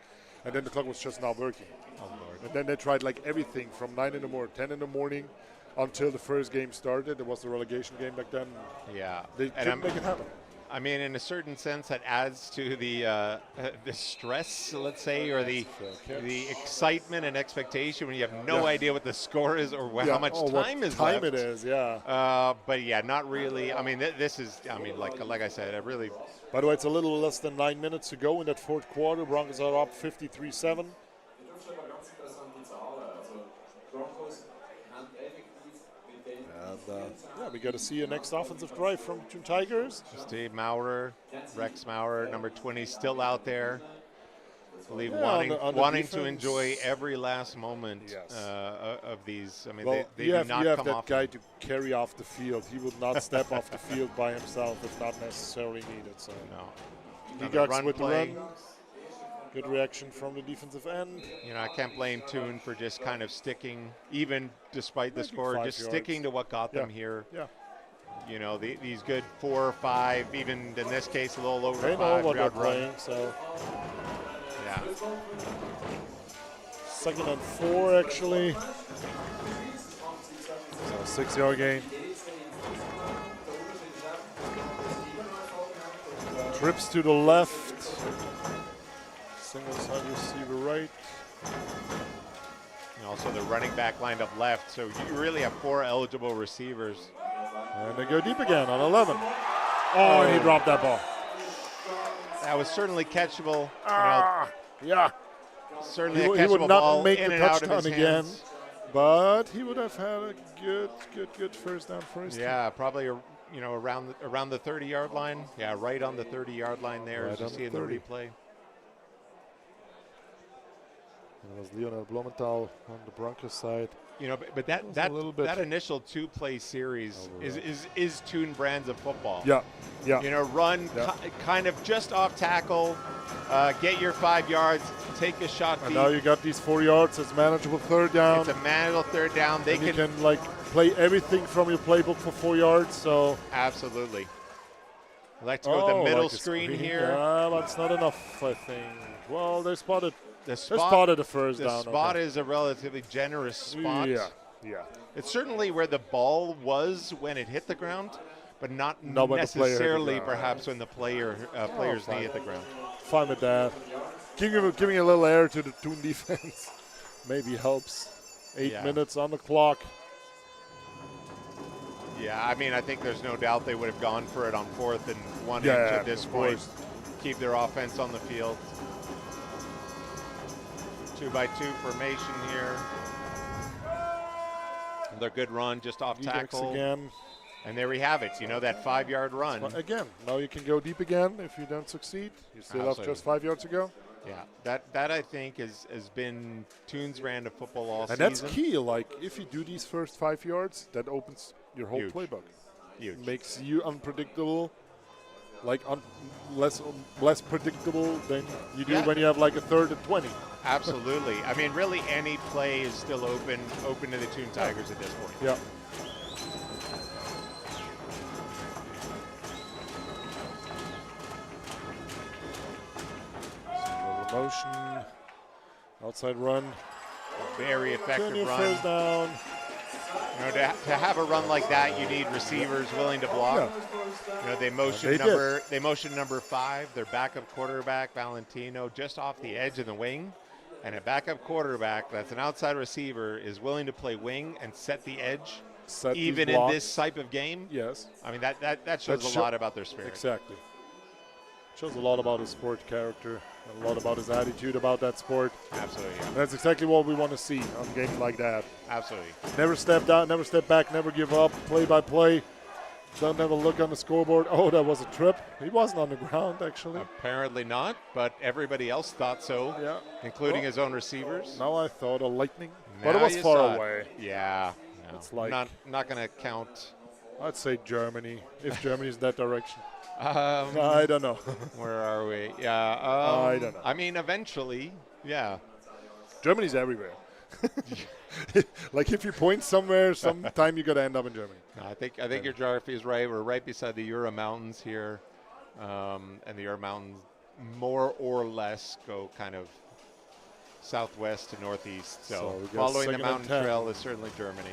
and then the clock was just not working. Oh, Lord. And then they tried like everything from 9 in the morning, 10 in the morning, until the first game started. It was the relegation game back then. Yeah. They couldn't make it happen. I mean, in a certain sense, that adds to the stress, let's say, or the excitement and expectation when you have no idea what the score is or how much time is left. It is, yeah. But yeah, not really. I mean, this is. I mean, like I said, I really. By the way, it's a little less than 9 minutes to go in that fourth quarter. Broncos are up 53-7. Yeah, we got to see a next offensive drive from Tigers. Steve Maurer, Rex Maurer, number 20, still out there. I believe wanting to enjoy every last moment of these. I mean, well, they do not you have come that off. guy to carry off the field. He would not step off the field by himself if not necessarily needed. So no. Digax with the run. Good reaction from the defensive end. You know, I can't blame Thun for just kind of sticking, even despite the score, just sticking to what got them here. Yeah. You know, these good 4 or 5, even in this case, a little over 5. They know what they're playing, so. Yeah. 2nd and 4, actually. So 6-yard gain. Trips to the left. Single side receiver right. And also the running back lined up left, so you really have 4 eligible receivers. And they go deep again on 11. Oh, and he dropped that ball. That was certainly catchable. Yeah. Certainly he a catchable would ball not make in the and out of touchdown his again, hands. but he would have had a good first down first. Yeah, probably around the 30-yard line. Yeah, right on the 30-yard line there, as you see in the replay. It was Lionel Blumenthal on the Broncos side. You know, but that initial 2-play series is Thun brands of football. Yeah. You know, run kind of just off tackle, get your 5 yards, take a shot. And now you got these 4 yards. It's manageable third down. It's a manageable third down. You can like play everything from your playbook for 4 yards. So absolutely. I like to go with the middle screen here. Yeah, but it's not enough, I think. Well, they spotted. They spotted the first down. The spot is a relatively generous spot. Yeah. It's certainly where the ball was when it hit the ground, but not necessarily perhaps when the player's knee hit the ground. Fine with that. Giving a little air to the Thun defense maybe helps. 8 minutes on the clock. Yeah, I mean, I think there's no doubt they would have gone for it on 4th and 1 inch at this point. Keep their offense on the field. 2-by-2 formation here. Another good run just off tackle. Again. And there we have it. You know, that 5-yard run. Again, now you can go deep again if you don't succeed. You still have just 5 yards to go. Yeah, that I think has been Thun's brand of football all season. And that's key. Like, if you do these first 5 yards, that opens your whole playbook. Huge. Makes you unpredictable. Like less predictable than you do when you have like a 3rd and 20. Absolutely. I mean, really, any play is still open to the Thun Tigers at this point. Yeah. Motion, outside run. Very effective run. First down. You know, to have a run like that, you need receivers willing to block. You know, they motion number 5, their backup quarterback, Valentino, just off the edge of the wing. And a backup quarterback, that's an outside receiver, is willing to play wing and set the edge, even in this type of game. Yes. I mean, that shows a lot about their spirit. Exactly. Shows a lot about his sport character, and a lot about his attitude about that sport. Absolutely. Yeah. And that's exactly what we want to see on games like that. Absolutely. Never step down, never step back, never give up, play by play. Don't have a look on the scoreboard. Oh, that was a trip. He wasn't on the ground, actually. Apparently not, but everybody else thought so, Yeah. including his own receivers. Now I thought a lightning, but it Now was you far saw it. away. Yeah. No, It's like- not going to count. I'd say Germany, if Germany's that direction. Um, I don't know. Where are we? Yeah. I don't know. I mean, eventually, yeah. Germany's everywhere. Like if you point somewhere, sometime you got to end up in Germany. No, I think your geography is right. We're right beside the Ural Mountains here, and the Ural Mountains more or less go kind of southwest to northeast. So we got following the second and mountain 10. trail is certainly Germany.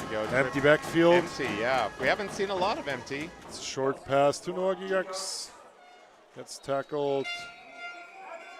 There we go. Empty backfield. Empty, yeah. We haven't seen a lot of empty. It's a short pass to Norgigax. Gets tackled.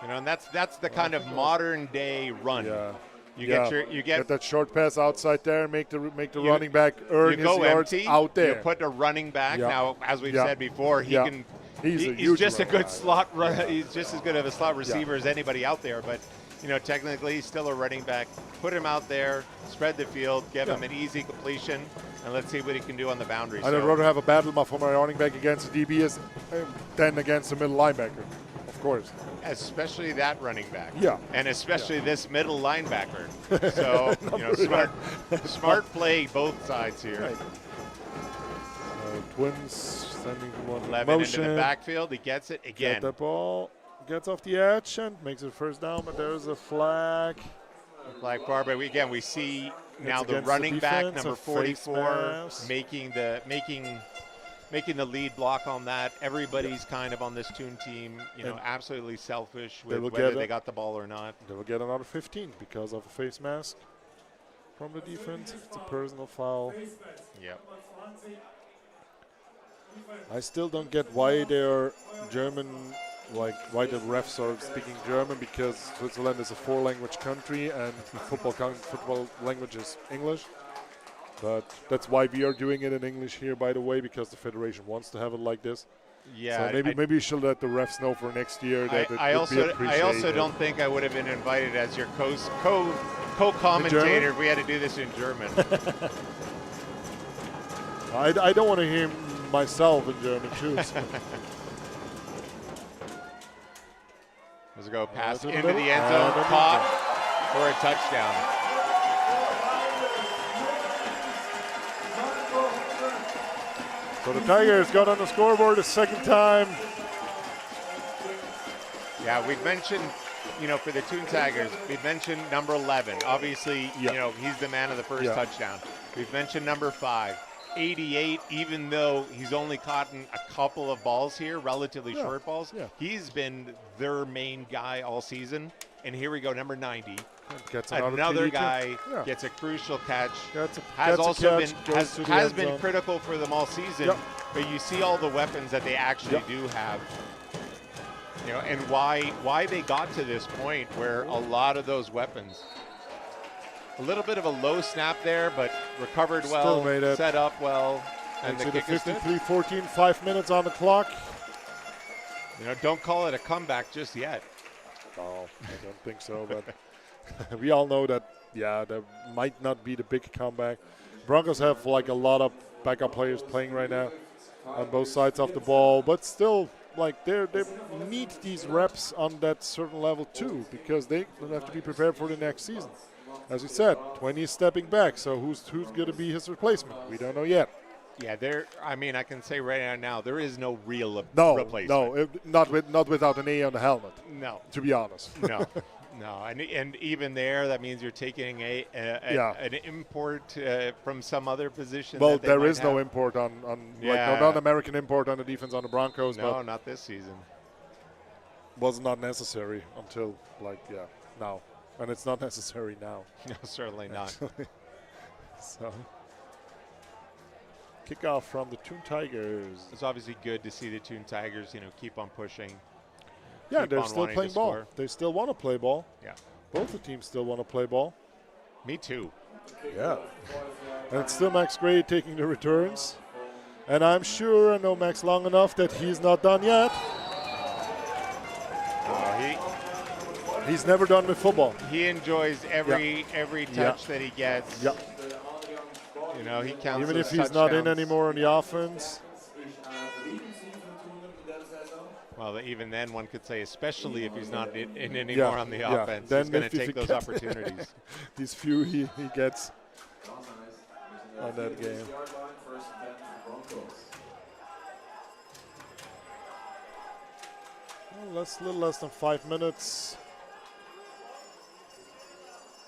You know, and that's the kind of modern day run. Yeah. You get that short pass outside there. Make the running back earn you his go yards empty, out there. You put a running back. Yeah. Now, as we've Yeah. said before, he Yeah. can. He's He's just a runner. good slot run. He's just as good of a slot receiver as anybody out there. But you know, technically, he's still a running back. Put him out there, spread the field, give him an easy completion, and let's see what he can do on the boundary. I'd rather have a battle for my running back against the DB than against the middle linebacker, of course. Especially that running back. Yeah. And especially this middle linebacker. So, you know, smart play both sides here. Right. Twins sending one 11 motion. into the backfield. He gets it again. Get the ball, gets off the edge and makes it first down, but there's a flag. Flag far, but we see now the against the running back, defense, number a face 44, mask. making the lead block on that. Everybody's kind of on this Thun team, you know, And absolutely selfish they with will whether get they it. got the ball or not. They will get another 15 because of a face mask from the defense. It's a personal foul. Yep. I still don't get why they're German, like why the refs are speaking German, because Switzerland is a 4-language country and football language is English. But that's why we are doing it in English here, by the way, because the federation wants to have it like this. Yeah. So maybe you should let the refs know for next year that I would be appreciated. also don't think I would have been invited as your co-commentator if we had to do this in German. I don't want to hear myself in German too. So. Let's go pass to the into middle. the end zone, And caught for a touchdown. So the Tigers got on the scoreboard a second time. Yeah, we've mentioned, you know, for the Thun Tigers, we've mentioned number 11. Obviously, Yeah. you know, he's the man of the first Yeah. touchdown. We've mentioned number 5. 88, even though he's only caught a couple of balls here, relatively short balls, he's been their main guy all season. And here we go, number 90. Gets Another TD guy Yeah. gets a crucial catch. Gets a Has also catch, been goes to the has end been zone. critical for them all season. Yep. But you see all the weapons that they actually do have. You know, and why they got to this point where a lot of those weapons. A little bit of a low snap there, but recovered well, Still made it. set up well, and Makes the it a kick is good. 53-14, 5 minutes on the clock. You know, don't call it a comeback just yet. No, I don't think so, but we all know that, there might not be the big comeback. Broncos have like a lot of backup players playing right now on both sides of the ball, but still, like they need these reps on that certain level too, because they have to be prepared for the next season. As we said, 20 is stepping back, so who's going to be his replacement? We don't know yet. Yeah, I mean, I can say right now, there is no real replacement. No, not without an A on the helmet. No. To be honest. No. No, and even there, that means you're taking an import from some other position. Well, that they there might is no have. import on not American import on the defense on the Broncos. No, but not this season. was not necessary until now, and it's not necessary now. No, certainly not. So, kickoff from the Thun Tigers. It's obviously good to see the Thun Tigers, you know, keep on pushing. Yeah, keep they're on still wanting playing to ball. score. They still want to play ball. Yeah. Both the teams still want to play ball. Me too. Yeah. And it's still Max Gray taking the returns. And I'm sure I know Max long enough that he's not done yet. He's never done with football. He enjoys every touch that he gets. Yeah. You know, he counts even those if he's not in touchdowns. anymore on the offense. Well, even then, one could say, especially if he's not in anymore on the offense, then he's going to if he take those gets opportunities. These few he gets on that game. Well, a little less than 5 minutes.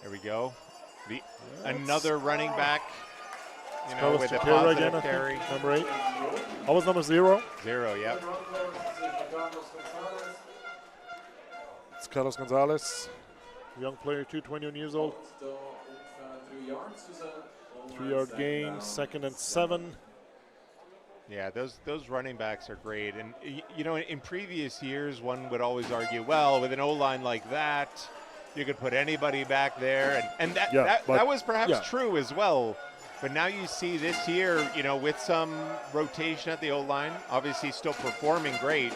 There we go. Another running back, you know, Carlos with a Shapiro positive again, carry. I think, number 8. I was number 0. 0, yep. It's Carlos Gonzalez, young player, 21 years old. 3-yard gain, 2nd and 7. Yeah, those running backs are great. And, you know, in previous years, one would always argue, well, with an O-line like that, you could put anybody back there. And that was perhaps true as well. But now you see this year, you know, with some rotation at the O-line, obviously still performing great.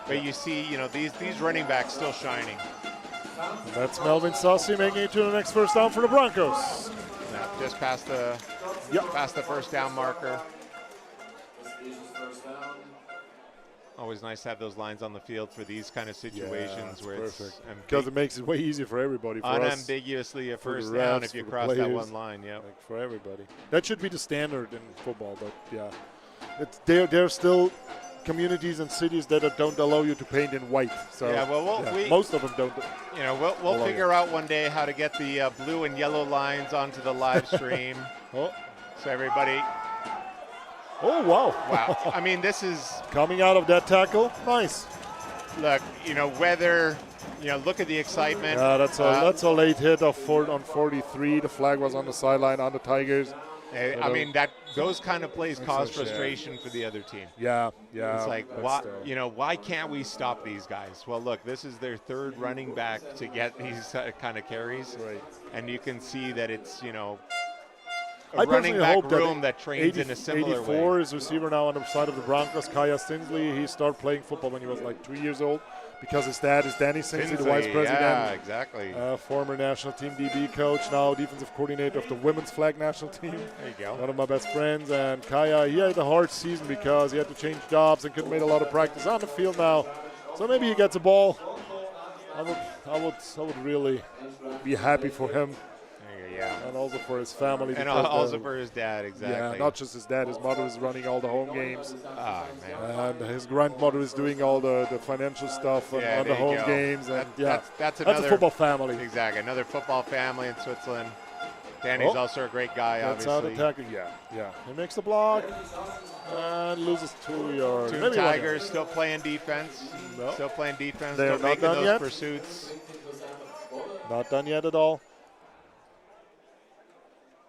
But you see, you know, these running backs still shining. That's Melvin Saucy making it to the next first down for the Broncos. Yeah, just past the first down marker. Always nice to have those lines on the field for these kind of situations where perfect. Because it makes it way easier for everybody. For unambiguously us, a first refs, down if you cross that one line. Yeah, like for everybody. That should be the standard in football, but yeah, there's still communities and cities that don't allow you to paint in white. So most of them don't. You know, we'll figure out one day how to get the blue and yellow lines onto the live stream. So everybody. Oh, wow. Wow. I mean, this is... Coming out of that tackle, nice. Look, you know, look at the excitement. Yeah, that's a late hit on 43. The flag was on the sideline on the Tigers. I mean, those kind of plays cause frustration for the other team. Yeah. It's like, why can't we stop these guys? Well, look, this is their 3rd running back to get these kind of carries. Right. And you can see that it's, you know, I running back hope room that trains in a similar 84 way. is receiver now on the side of the Broncos. Kaya Stinsley, he started playing football when he was like 3 years old because his dad is Danny Stinsley, the vice president. Yeah, exactly. Former national team DB coach, now defensive coordinator of the women's flag national team. There you go. One of my best friends. And Kaya, he had a hard season because he had to change jobs and couldn't make a lot of practice on the field now. So maybe he gets a ball. I would really be happy for him. Yeah. And also for his family. And also for his dad, exactly. Yeah, not just his dad. His mother is running all the home games. Oh, man. And his grandmother is doing all the financial stuff on the home games. And that's a football family. Exactly, another football family in Switzerland. Danny's also a great guy, that's obviously. That's how the tackle, yeah. He makes the block and loses 2 yards. Two Tigers still playing defense. No. Still playing defense. They're still not making done those yet. pursuits. Not done yet at all.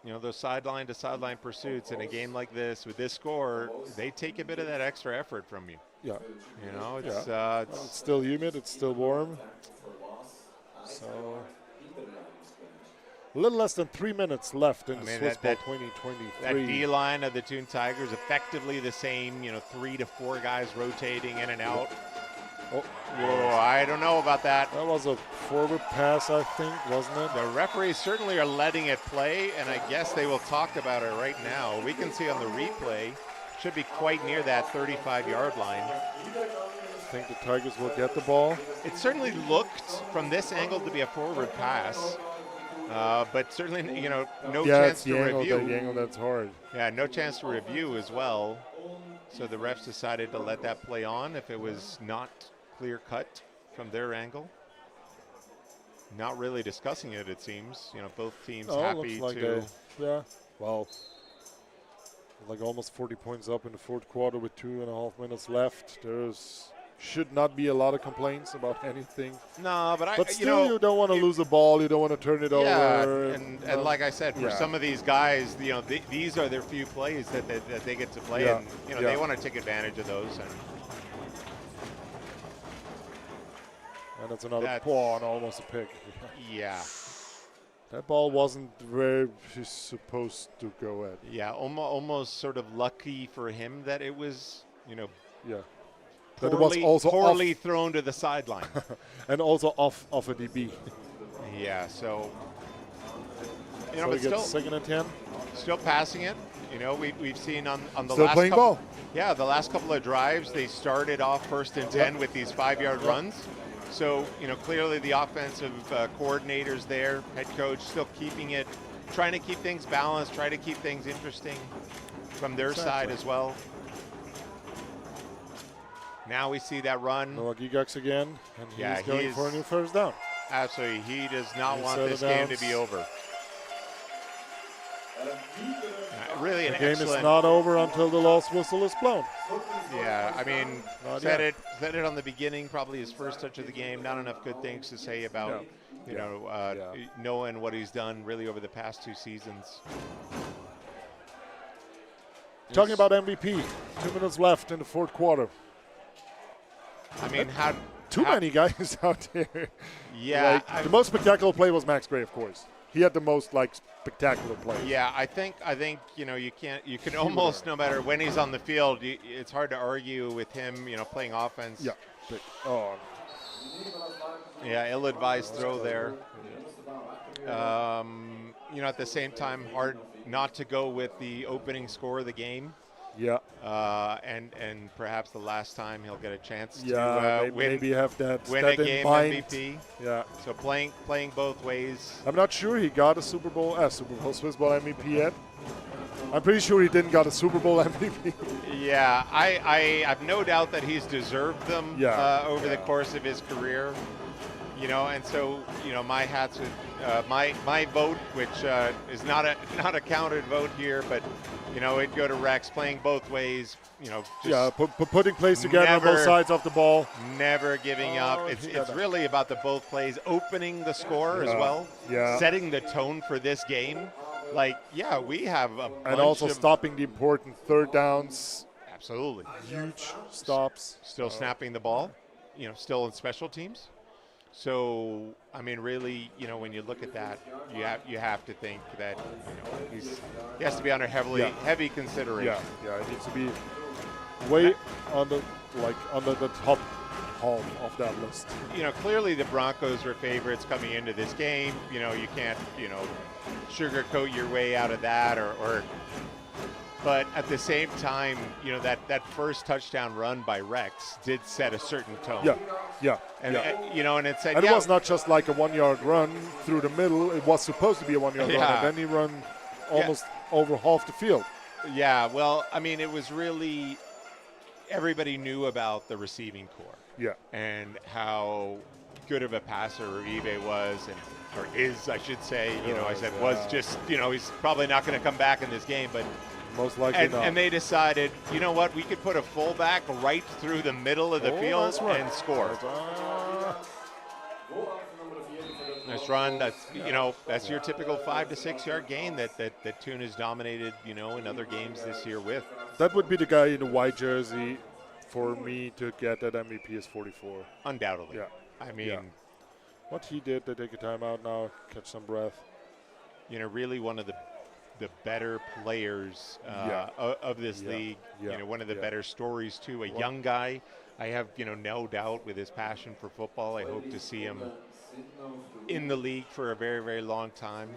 You know, those sideline to sideline pursuits in a game like this with this score, they take a bit of that extra effort from you. Yeah. You know, it's still humid, it's still warm. So a little less than 3 minutes left in the Swiss Ball 2023. That D-line of the Thun Tigers, effectively the same, you know, 3 to 4 guys rotating in and out. Oh, whoa, I don't know about that. That was a forward pass, I think, wasn't it? The referees certainly are letting it play, and I guess they will talk about it right now. We can see on the replay, should be quite near that 35-yard line. I think the Tigers will get the ball. It certainly looked from this angle to be a forward pass, but certainly, you know, no chance to review. The angle that's hard. Yeah, no chance to review as well. So the refs decided to let that play on if it was not clear cut from their angle. Not really discussing it, it seems. You know, both teams happy looks like well, like almost 40 points up in the 4th quarter with 2.5 minutes left. Should not be a lot of complaints about anything. No, but still, you don't want to lose a ball. You don't want to turn it over. And like I said, for some of these guys, you know, these are their few plays that they get to play, and you know they want to take advantage of those. And that's another paw and almost a pick. Yeah. That ball wasn't where he's supposed to go at. Yeah, almost sort of lucky for him that it was, you know, Yeah. But it was also poorly off, thrown to the sideline. and also off a DB. Yeah, so, you know, So but he gets still, 2nd and 10. still passing it. You know, we've seen on the Still last playing couple, ball. Yeah, the last couple of drives, they started off 1st and 10 with these 5-yard runs. So, you know, clearly the offensive coordinators there, head coach, still keeping it, trying to keep things balanced, try to keep things interesting from their side as well. Now we see that run. Noah Gigax again, and Yeah, he's going he's- for a new first down. Absolutely, he does not He want set this it game down. to be over. Really an The game excellent. is not over until the last whistle is blown. Yeah, I mean, Not said yet. it on the beginning. Probably his first touch of the game. Not enough good things to say about, Yeah. you know, Yeah. knowing what he's done really over the past 2 seasons. Talking about MVP, 2 minutes left in the 4th quarter. I mean, how Too many guys out there. Yeah, Like, the most spectacular play was Max Gray, of course. He had the most spectacular play. Yeah, I think you know you can almost, no matter when he's on the field, it's hard to argue with him, you know, playing offense. Yeah. Oh, Yeah, ill-advised throw there. You know, at the same time, hard not to go with the opening score of the game. yeah. And perhaps the last time he'll get a chance Yeah, to maybe have that, win that a in game mind. MVP. Yeah. So playing both ways. I'm not sure he got a Super Bowl Swiss Bowl MVP yet. I'm pretty sure he didn't got a Super Bowl MVP. Yeah, I have no doubt that he's deserved them over the course of his career. You know, and so, you know, my hats with my vote, which is not a counted vote here, but you know, it'd go to Rex, playing both ways. You know, just putting plays together on both sides of the ball. Never giving up. It's really about the both plays, opening the score as well, setting the tone for this game. Like, yeah, we have a bunch and also of stopping the important 3rd downs. Absolutely. Huge stops. Still snapping the ball, you know, still in special teams. So, I mean, really, you know, when you look at that, you have to think that, you know, he has to be under heavy consideration. Yeah, it needs to be way on the top half of that list. You know, clearly the Broncos were favorites coming into this game. You know, you can't, you know, sugarcoat your way out of that or but at the same time, you know, that first touchdown run by Rex did set a certain tone. Yeah. And you know, and it said, and it was not just like a 1-yard run through the middle. It was supposed to be a 1-yard run, and then he run almost over half the field. Yeah, well, I mean, it was really, everybody knew about the receiving core. Yeah. And how good of a passer Uribe was, or is, I should say. You know, I said was just, you know, he's probably not going to come back in this game, but most likely not. And they decided, you know what, we could put a fullback right through the middle of the field and score. Nice run. That's, you know, that's your typical 5 to 6 yard gain that Thun has dominated, you know, in other games this year with. That would be the guy in the white jersey for me to get that MVP is 44. Undoubtedly. Yeah. I mean, what he did, they take a timeout now, catch some breath. You know, really one of the better players of this league. You know, one of the better stories too. A young guy. I have, you know, no doubt with his passion for football. I hope to see him in the league for a very, very long time.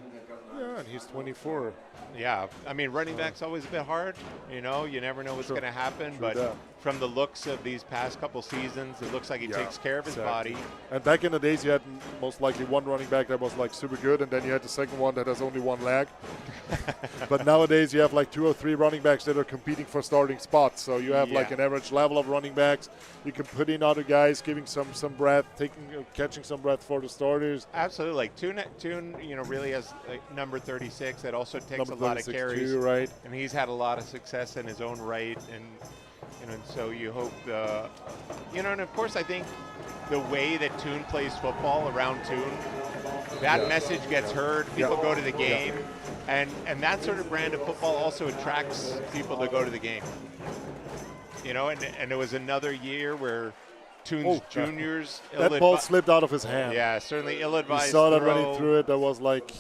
Yeah, and he's 24. Yeah, I mean, running back's always a bit hard. You know, you never know what's going to happen. But from the looks of these past couple seasons, it looks like he takes care of his body. And back in the days, you had most likely one running back that was like super good, and then you had the second one that has only one leg. But nowadays, you have like 2 or 3 running backs that are competing for starting spots. So you have like an average level of running backs. You can put in other guys, giving some breath, catching some breath for the starters. Absolutely, like Thun, you know, really has like number 36 that also takes a lot of carries, too, right? And he's had a lot of success in his own right, and you know, and so you hope you know, and of course I think the way that Thun plays football around Thun, that message gets heard. People go to the game, and that sort of brand of football also attracts people to go to the game. You know, and it was another year where Thun's juniors. That ball slipped out of his hand. Yeah, certainly ill-advised. You saw that throw. running through it. That was like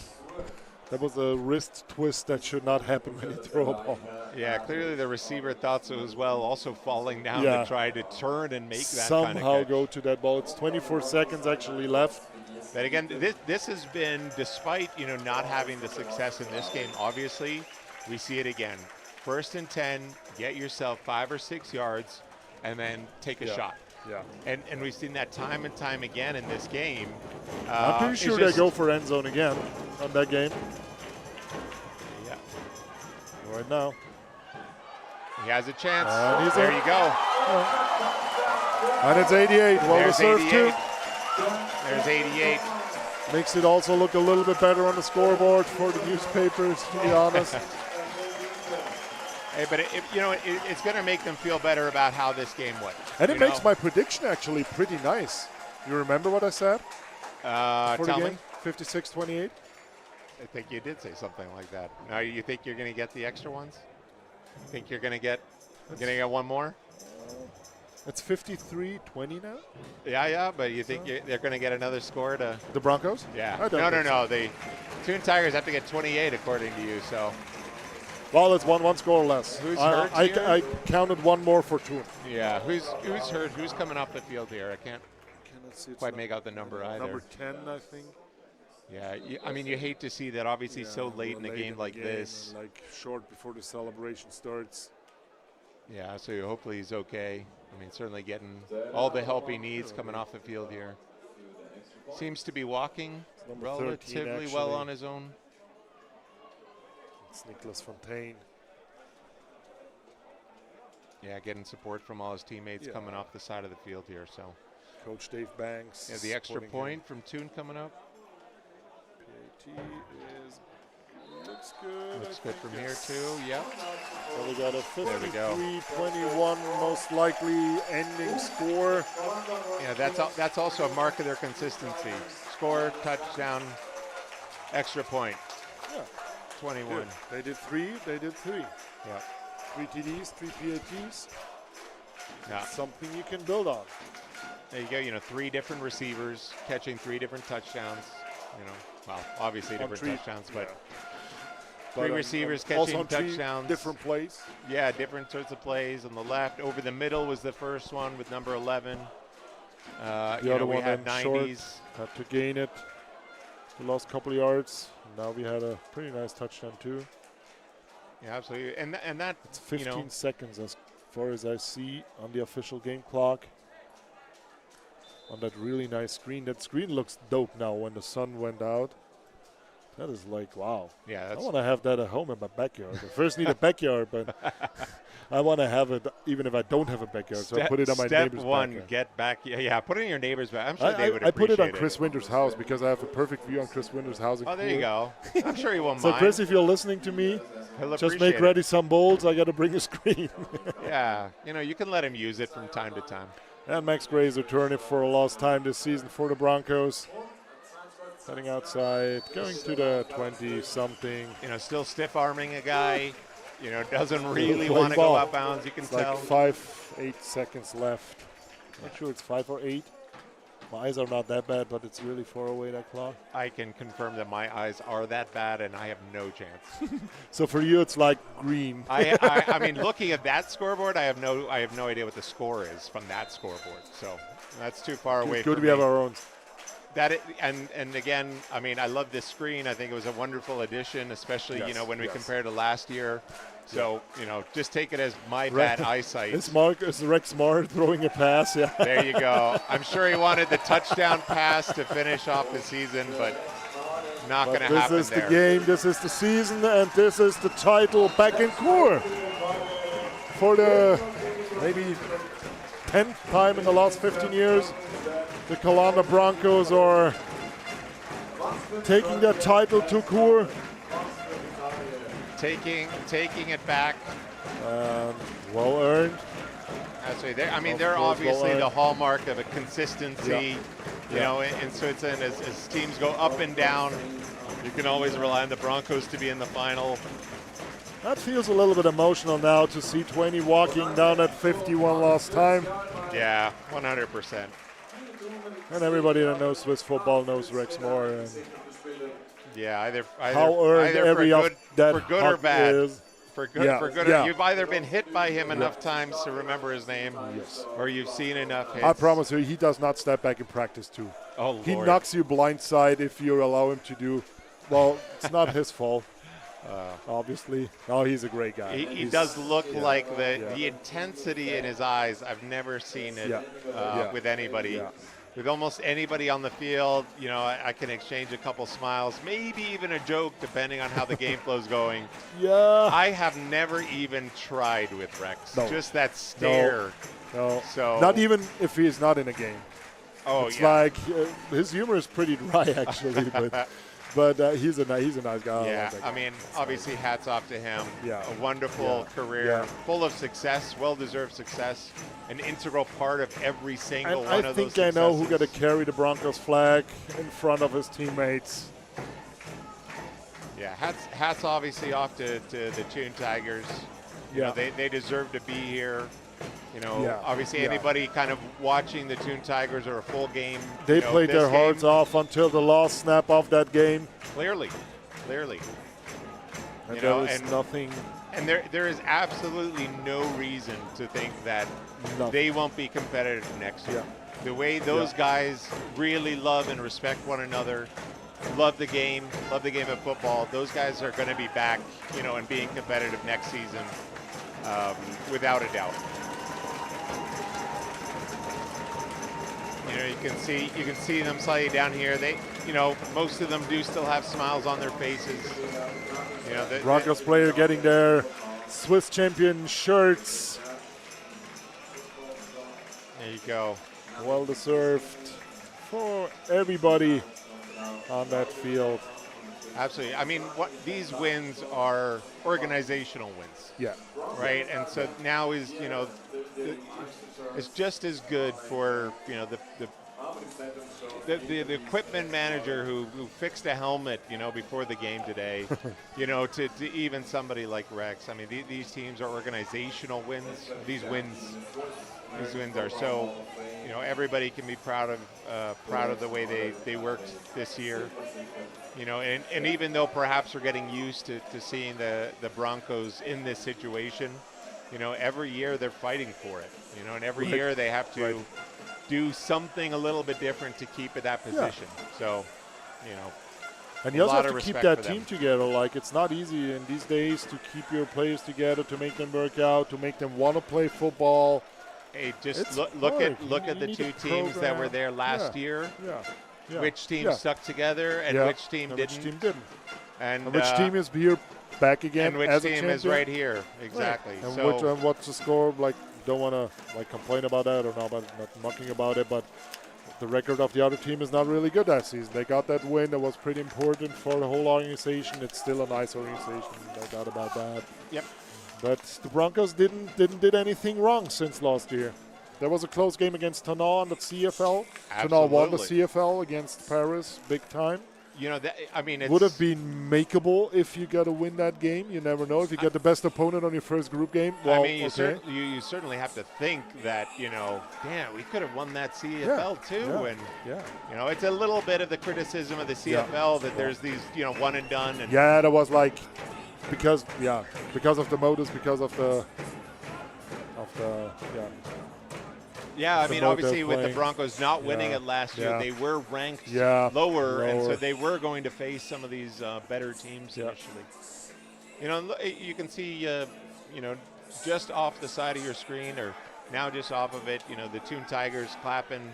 That was a wrist twist that should not happen when you throw a ball. Yeah, clearly the receiver thought so as well, also falling down Yeah. to try to turn and make that Somehow kind of catch. go to that ball. It's 24 seconds actually left. But again, this has been, despite not having the success in this game, obviously, we see it again. 1st and 10, get yourself 5 or 6 yards, and then take a shot. Yeah. And we've seen that time and time again in this game. I'm pretty sure they go for end zone again on that game. Yeah. Right now. He has a chance. And he's there in. you go. And it's 88. Well There's reserved 88. too. There's 88. Makes it also look a little bit better on the scoreboard for the newspapers, to be honest. Hey, but it's going to make them feel better about how this game went. And it makes my prediction actually pretty nice. You remember what I said? For the Tell game? me. 56-28. I think you did say something like that. Now you think you're going to get the extra ones? Think you're going to get one more? It's 53-20 now? Yeah, but you think they're going to get another score to... The Broncos? Yeah. I don't think No. The Thun Tigers have to get 28 according to you, so... Well, it's one score less. Who's hurt here? I counted one more for Thun. Yeah, who's hurt? Who's coming off the field here? I can't quite make out the number either. Number 10, I think. Yeah, you hate to see that obviously so late in a game like this. And like short before the celebration starts. Yeah, so hopefully he's okay. I mean, certainly getting all the help he needs coming off the field here. Seems to be walking Number relatively 13 well actually. on his own. It's Nicholas Fontaine. Yeah, getting support from all his teammates coming off the side of the field here. So, Coach Dave Banks. yeah, the extra supporting point him. from Thun coming up. PAT looks good. Looks I good think from here it's- too. Yep. So we got a There we go. 53-21 most likely ending score. Yeah, that's also a mark of their consistency. Score, touchdown, extra point. Yeah. 21. Good. They did three. Yeah. 3 TDs, 3 PATs. Yeah. Something you can build on. There you go. 3 different receivers catching 3 different touchdowns. Well, obviously On different 3 touchdowns, but But, 3 receivers also catching on 3 touchdowns. different plays. Yeah, different sorts of plays on the left. Over the middle was the first one with number 11. The other we one had then short. 90s. Had to gain it. We lost a couple of yards. Now we had a pretty nice touchdown too. Yeah, absolutely. And that It's 15 seconds as far as I see on the official game clock. On that really nice screen. That screen looks dope now when the sun went out. That is like, wow. Yeah, I that's want to have that at home in my backyard. I first need a backyard, but I want to have it even if I don't have a backyard. So I put it on my step neighbor's one, backyard. get back. Yeah, put it in your neighbor's back. I'm sure they would I put appreciate it on Chris Winter's house because I have a perfect view on Chris Winter's house. Oh, there you go. I'm sure he won't So mind. Chris, if you're listening to me, He'll just appreciate make it. ready some bowls. I got to bring a screen. Yeah, you can let him use it from time to time. And Max Gray is returning for a last time this season for the Broncos. Heading outside, going to the 20-something. Still stiff arming a guy. Doesn't really Play want to go ball. out bounds. You can It's tell. like 8 seconds left. Not sure it's 5 or 8. My eyes are not that bad, but it's really far away, that clock. I can confirm that my eyes are that bad, and I have no chance. So for you, it's like green. I mean, looking at that scoreboard, I have no idea what the score is from that scoreboard. So that's too far away. Good for we me. have our own. And again, I mean, I love this screen. I think it was a wonderful addition, especially when we compare to last year. So just take it as my bad eyesight. It's Rex Smart throwing a pass. Yeah. There you go. I'm sure he wanted the touchdown pass to finish off the season, but not going to happen there. This is the game. This is the season, and this is the title back in Kur for the maybe 10th time in the last 15 years. The Calanda Broncos are taking their title to Kur. Taking it back. Well earned. Absolutely. They're Of course, obviously well the earned. hallmark of a consistency. In Switzerland, as teams go up and down, you can always rely on the Broncos to be in the final. That feels a little bit emotional now to see 20 walking down at 51 last time. Yeah, 100%. And everybody that knows Swiss football knows Rex Moore. And Yeah, either how earned every of that for good or hug bad. is. For good, Yeah, for good. yeah. You've either been hit by him enough times to remember his name, or you've seen enough hits. I promise you, he does not step back in practice too. Oh, He Lord. knocks you blindside if you allow him to do. Well, it's not his fault, obviously. No, he's a great guy. He does look like the intensity in his eyes. I've never seen it with anybody. Yeah. With almost anybody on the field, you know, I can exchange a couple smiles, maybe even a joke, depending on how the game flow's going. Yeah. I have never even tried with Rex. No. Just that stare. No. So Not even if he is not in a game. Oh, It's yeah. like his humor is pretty dry, actually, but he's a nice guy. Yeah, like that I guy. mean, obviously, hats off to him. Yeah. A wonderful career, Yeah. full of success, well-deserved success, an integral part of every single And one I of those think I know who got to successes. carry the Broncos flag in front of his teammates. Yeah, hats obviously off to the Thun Tigers. You know, they deserve to be here. You know, obviously anybody kind of watching the Thun Tigers or a full game. They you know, played this their hearts game, off until the last snap of that game. Clearly. And You there know, was and- nothing. And there is absolutely no reason to think that Nothing. they won't be competitive next year. Yeah. The way those guys really love and respect one another, love the game of football, those guys are going to be back, you know, and being competitive next season, without a doubt. You know, you can see them slightly down here. They, you know, most of them do still have smiles on their faces. You know, Broncos player getting their Swiss champion shirts. there you go. Well deserved for everybody on that field. Absolutely. I mean, these wins are organizational wins. Yeah. Right, and so now is, you know, it's just as good for, you know, the equipment manager who fixed a helmet, you know, before the game today, you know, to even somebody like Rex. I mean, these teams are organizational wins. These wins are so, you know, everybody can be proud of the way they worked this year. You know, and even though perhaps we're getting used to seeing the Broncos in this situation, you know, every year they're fighting for it. You know, and every year they have to do something a little bit different to keep at that position. So, you know, And you also lot have of to keep respect that for them. team together. Like, it's not easy in these days to keep your players together, to make them work out, to make them want to play football. hey, just It's look hard. at You the need two a teams that were program. there last year. Yeah. Which team Yeah. stuck together and Yeah. which team And didn't. Which team didn't. And Which team is here back again and which as a team champion? is right here. Exactly. And So what's the score? Like, don't want to like complain about that or not mucking about it, but the record of the other team is not really good that season. They got that win that was pretty important for the whole organization. It's still a nice organization, no doubt about that. Yep. But the Broncos didn't did anything wrong since last year. There was a close game against Thun on the CFL. Thun won the Absolutely. CFL against Paris, big time. you know, that, I mean, it's Would have been makeable if you got to win that game. You never know. If you get the best opponent on your first group game, well, I mean, okay. you certainly have to think that, you know, damn, we could have won that CFL too. Yeah. And, Yeah. you know, it's a little bit of the criticism of the CFL that there's these, you know, one and done. And Yeah, that was like because of the motives, because of the Yeah, I the mean, mode obviously they're with the playing. Broncos not winning Yeah. it last year, Yeah. they were ranked Yeah. lower, and so Lower. they were going to face some of these better teams Yeah. initially. You know, you can see, you know, just off the side of your screen, or now just off of it, you know, the Thun Tigers clapping,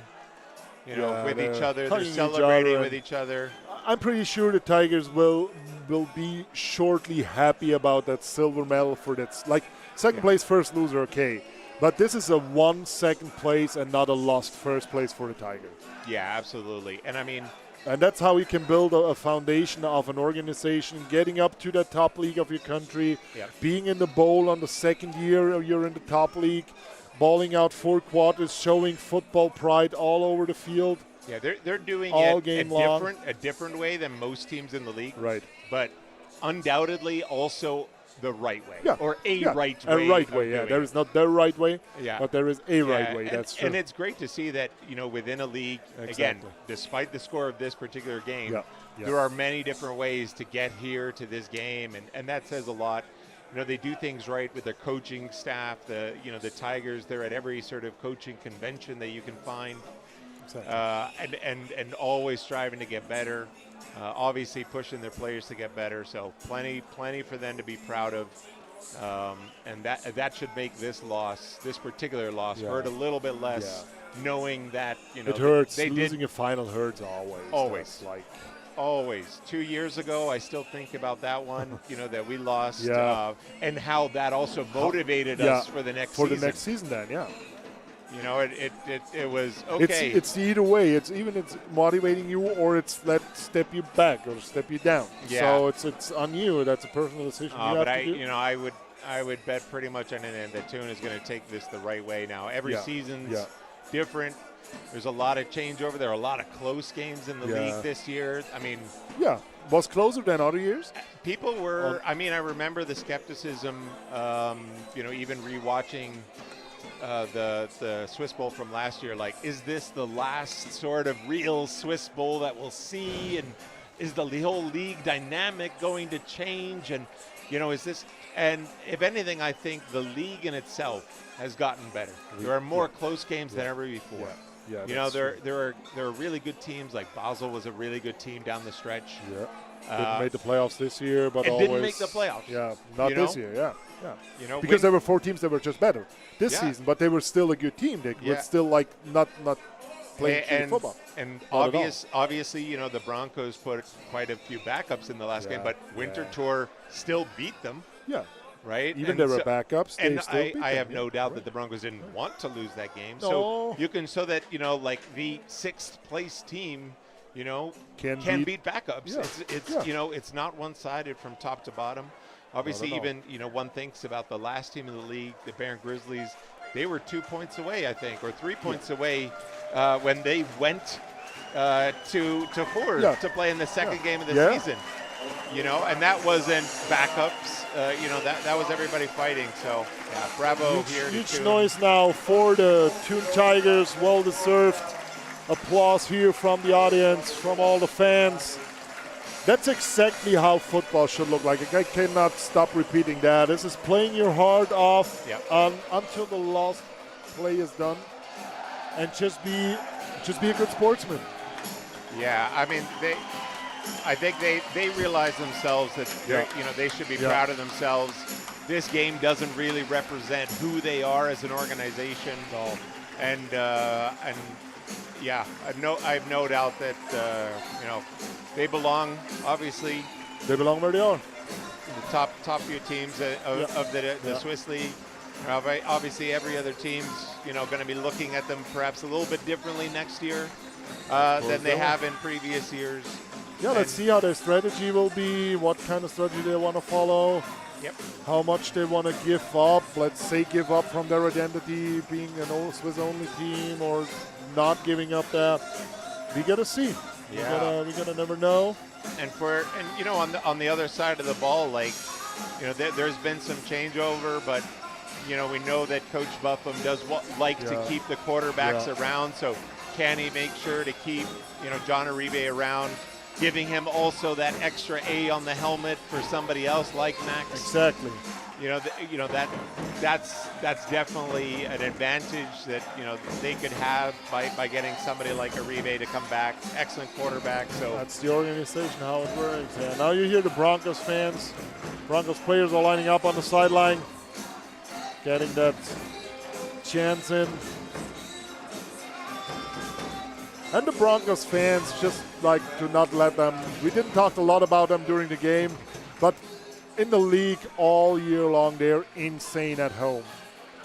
you know, Yeah, with each they're other, they're hugging each other celebrating and- with each other. I'm pretty sure the Tigers will be shortly happy about that silver medal for that. Like second place, first loser, okay. But this is a 1 second place and not a lost first place for the Tigers. Yeah, absolutely. And I mean, And that's how you can build a foundation of an organization, getting up to the top league of your country, Yep. being in the bowl on the second year you're in the top league, balling out 4 quarters, showing football pride all over the field. yeah, they're doing All it game long. a different way than most teams in the league. Right. But undoubtedly also the right way, Yeah. or a Yeah. right A way. right of way, yeah. doing There it. is not the right way, Yeah. but there is a right Yeah, way. and- That's true. And it's great to see that, you know, within a league, again, Exactly. despite the score of this particular game, Yeah. there are many different ways to get here to this game, and that says a lot. You know, they do things right with their coaching staff. The Tigers, they're at every sort of coaching convention that you can find, and always striving to get better. Obviously pushing their players to get better. So plenty for them to be proud of, and that should make this particular loss, hurt a little bit less, knowing that it hurts. They Losing did, a final hurts always. Always. Always. 2 years ago, I still think about that one, that we lost, and how that also motivated us for the next season. For the next season, then, It was okay. It's either way. It's motivating you, or it's step you back or step you down. Yeah. So it's on you. That's a personal decision. You but have to do. I would bet pretty much on it that Thun is going to take this the right way now. Every season's different. There's a lot of changeover. There are a lot of close games in the league this year. I mean, was closer than other years. People were. I mean, I remember the skepticism. Even rewatching the Swiss Bowl from last year. Like, is this the last sort of real Swiss Bowl that we'll see? And is the whole league dynamic going to change? And is this? And if anything, I think the league in itself has gotten better. There are more close games than ever before. There are really good teams. Like Basel was a really good team down the stretch. Didn't make the playoffs this year, but always didn't make the playoffs. Not this year. Because there were 4 teams that were just better this season, but they were still a good team. They were still not playing football. And obviously, the Broncos put quite a few backups in the last game, but Winter Tour still beat them. Yeah. Right? Even there were backups. I have no doubt that the Broncos didn't want to lose that game. No. So that the 6th place team, can beat backups. It's not one-sided from top to bottom. Obviously, even one thinks about the last team in the league, the Barron Grizzlies. They were 2 points away, I think, or 3 points away when they went to Ford to play in the second game of the season. And that wasn't backups. That was everybody fighting. So, bravo here. Huge noise now for the Thun Tigers. Well-deserved applause here from the audience, from all the fans. That's exactly how football should look like. I cannot stop repeating that. This is playing your heart off until the last play is done, and just be a good sportsman. Yeah, I mean I think they realize themselves that they should be proud of themselves. This game doesn't really represent who they are as an organization. No. And I have no doubt that they belong. Obviously, they belong where they are. The top few teams of the Swiss league. Obviously, every other team's going to be looking at them perhaps a little bit differently next year than they have in previous years. Yeah, let's see how their strategy will be, what kind of strategy they want to follow, how much they want to give up. Let's say give up from their identity, being an Swiss-only team, or not giving up that. We got to see. Yeah. We're gonna never know. And on the other side of the ball, there's been some changeover, but we know that Coach Buffum does like to keep the quarterbacks around. So can he make sure to keep John Uribe around, giving him also that extra A on the helmet for somebody else like Max? Exactly. That's definitely an advantage that they could have by getting somebody like Uribe to come back. Excellent quarterback. So that's the organization, how it works. Yeah. Now you hear the Broncos fans, Broncos players are lining up on the sideline, getting that chance in. And the Broncos fans just like to not let them. We didn't talk a lot about them during the game, but in the league all year long, they're insane at home.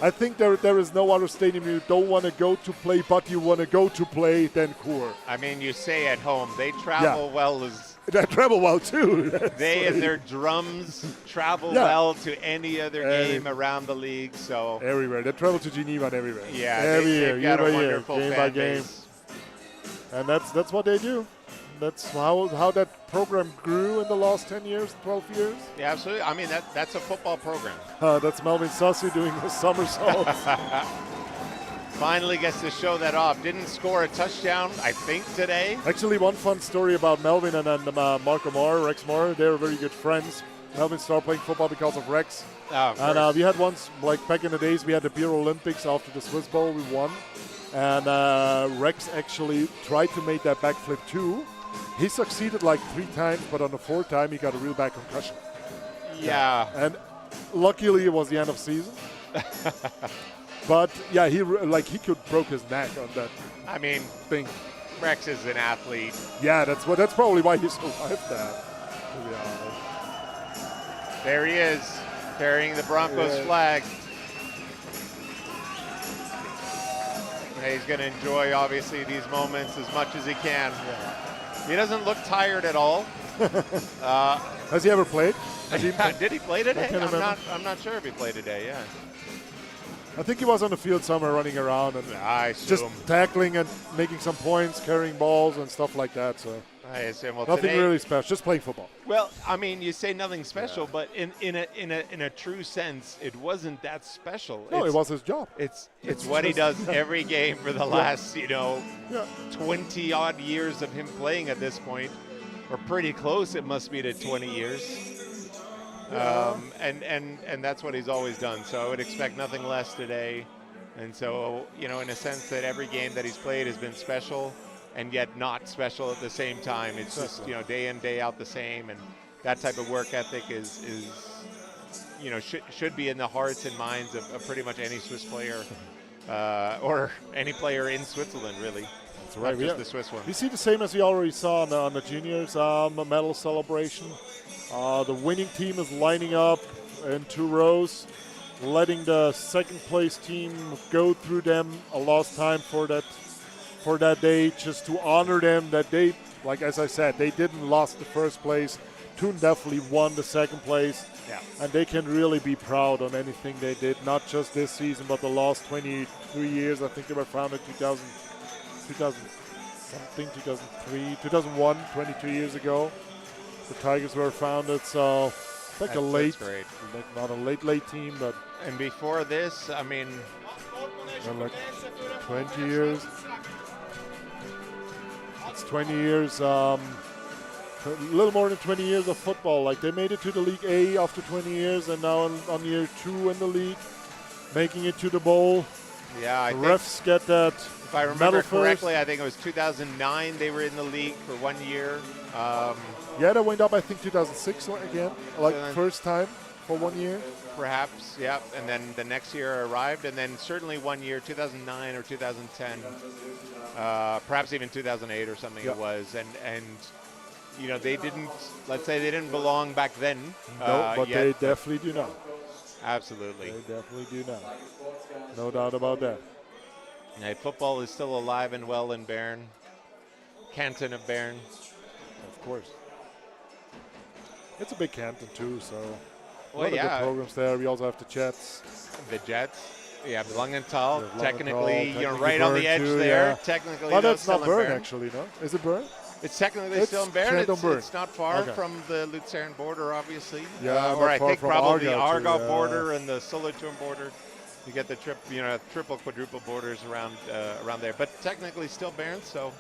I think there is no other stadium you don't want to go to play, but you want to go to play than Kur. I mean, you say at home. They travel well as... They travel well, too. They and their drums travel well to any other game around the league. So everywhere. They travel to Geneva and everywhere. Yeah, every year, year by year, game by game. And that's what they do. That's how that program grew in the last 10 years, 12 years. Yeah, absolutely. I mean, that's a football program. That's Melvin Sussu doing the somersaults. finally gets to show that off. Didn't score a touchdown, I think, today. Actually, one fun story about Melvin and Marco Moore, Rex Moore. They were very good friends. Melvin started playing football because of Rex. Oh, and we had once, like back in the days, we had the Beer Olympics after the Swiss Bowl. We won. And Rex actually tried to make that backflip too. He succeeded like 3 times, but on the 4th time, he got a real bad concussion. Yeah. And luckily, it was the end of season. But yeah, he could broke his neck on that. I mean, thing. Rex is an athlete. Yeah, that's probably why he survived that. To be honest. There he is, carrying the Broncos flag. And he's going to enjoy, obviously, these moments as much as he can. Yeah. He doesn't look tired at all. Has he ever played? Did he play today? I'm not sure if he played today. Yeah. I think he was on the field somewhere running around and just tackling and making some points, carrying balls and stuff like that. So I assume. Well, nothing really special, just playing football. Well, I mean, you say nothing special, but in a true sense, it wasn't that special. No, it was his job. It's what he does every game for the last 20 odd years of him playing at this point, or pretty close. It must be to 20 years. And that's what he's always done. So I would expect nothing less today. And so, in a sense that every game that he's played has been special and yet not special at the same time. It's just, day in, day out the same. And that type of work ethic is should be in the hearts and minds of pretty much any Swiss player or any player in Switzerland, really. That's right. Not just the Swiss one. We see the same as we already saw on the juniors medal celebration. The winning team is lining up in 2 rows, letting the second place team go through them a lost time for that day, just to honor them that they, like as I said, they didn't lost the first place. Thun definitely won the second place, and they can really be proud on anything they did, not just this season, but the last 23 years. I think they were founded 2003, 2001, 22 years ago. The Tigers were founded, so like not a late team, but. And before this, I mean, like 20 years. It's 20 years, a little more than 20 years of football. Like they made it to the League A after 20 years, and now on year 2 in the league, making it to the bowl. Yeah, the refs get that. If I remember correctly, I think it was 2009 they were in the league for 1 year. Yeah, they went up, I think, 2006 again, like first time for 1 year. Perhaps, yeah. And then the next year arrived, and then certainly 1 year, 2009 or 2010, perhaps even 2008 or something it was. And they didn't, let's say they didn't belong back then. No, but they definitely do now. Absolutely. They definitely do now. No doubt about that. Yeah, football is still alive and well in Bern, canton of Bern. Of course. It's a big canton too, so a lot of good programs there. We also have the Jets. The Jets. Yeah, Langenthal. Technically, you're right on the edge too, there. Yeah. Technically, but that's not Bern, actually, no? Is it Bern? It's technically still in Bern. It's not far from the Luzern border, obviously. Yeah, or I think probably the Aargau too, border and the Solothurn border. You get the triple, quadruple borders around there. But technically still Bern, so.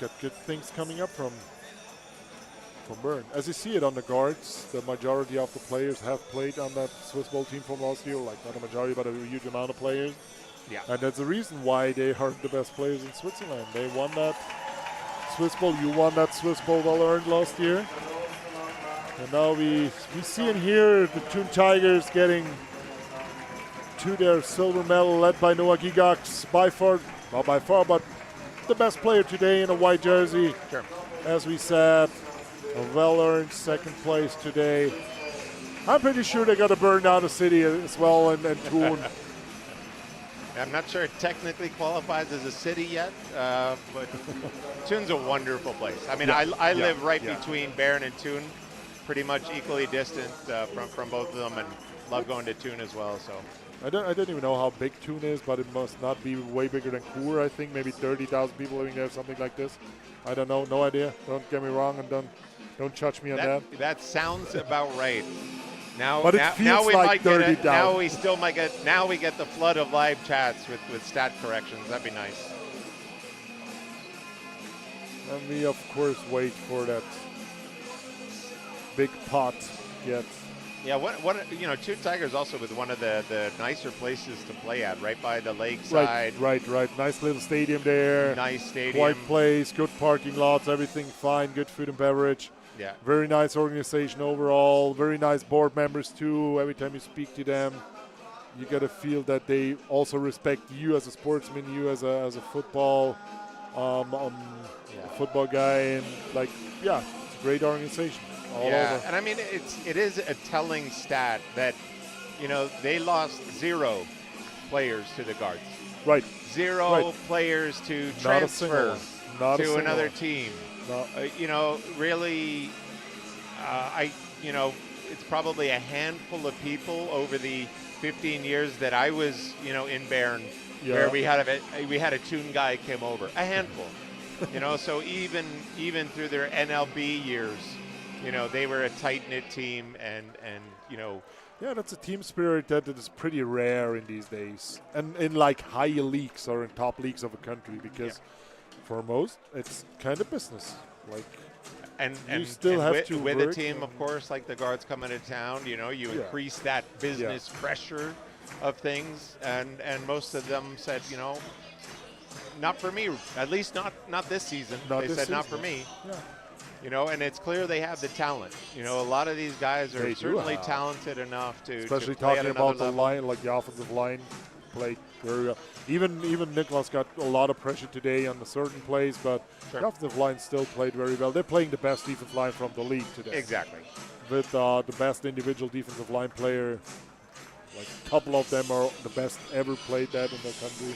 Got good things coming up from Bern. As you see it on the guards, the majority of the players have played on that Swiss Bowl team from last year. Like not a majority, but a huge amount of players. Yeah. And that's the reason why they are the best players in Switzerland. They won that Swiss Bowl. You won that Swiss Bowl well earned last year. And now we see and hear the Thun Tigers getting to their silver medal, led by Noah Gigax, by far, but the best player today in a white jersey. Sure. As we said, a well-earned second place today. I'm pretty sure they got to burn down the city as well and Thun. I'm not sure it technically qualifies as a city yet, but Thun's a wonderful place. I mean, I live right between Bern and Thun, pretty much equally distant from both of them, and love going to Thun as well. So I don't even know how big Thun is, but it must not be way bigger than Chur. I think maybe 30,000 people living there, something like this. I don't know, no idea. Don't get me wrong, and don't judge me on that. That sounds about right. Now, but it now, feels now we like might get 30 it. down. Now we still might get. Now we get the flood of live chats with stat corrections. That'd be nice. And we, of course, wait for that big pot yet. Yeah, Two Tigers also with one of the nicer places to play at, right by the lakeside. Right. Nice little stadium there. Nice stadium. Quiet place, good parking lots, everything fine, good food and beverage. Yeah. Very nice organization overall. Very nice board members too. Every time you speak to them, you get a feel that they also respect you as a sportsman, you as a football football guy, and it's a great organization. All over. And I mean it is a telling stat that they lost 0 players to the guards. Right. 0 players to transfer to another team. No. Really, it's probably a handful of people over the 15 years that I was, in Bern, where we had a Thun guy came over. A handful, So even through their NLB years, they were a tight-knit team, and Yeah, that's a team spirit that is pretty rare in these days, and in high leagues or in top leagues of a country, because for most it's kind of business. And you still have to with work a team, of course, like the guards coming to town. You increase that business pressure of things, and most of them said, not for me. At least not this season. They said not for me. Yeah. And it's clear they have the talent. A lot of these guys are certainly talented enough to especially to play talking at another about the level. line, the offensive line played very well. Even Nicholas got a lot of pressure today on the certain plays, but the offensive line still played very well. They're playing the best defensive line from the league today. Exactly. With the best individual defensive line player, a couple of them are the best ever played that in the country.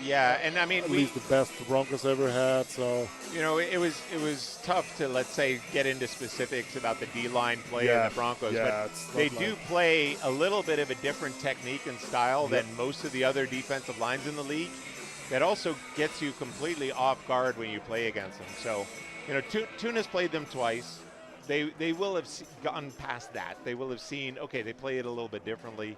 Yeah, and I mean, at least the best the Broncos ever had. So it was tough to, let's say, get into specifics about the D-line play in the Broncos, but they do play a little bit of a different technique and style than most of the other defensive lines in the league. That also gets you completely off guard when you play against them. So, Thun has played them twice. They will have gone past that. They will have seen, okay, they play it a little bit differently.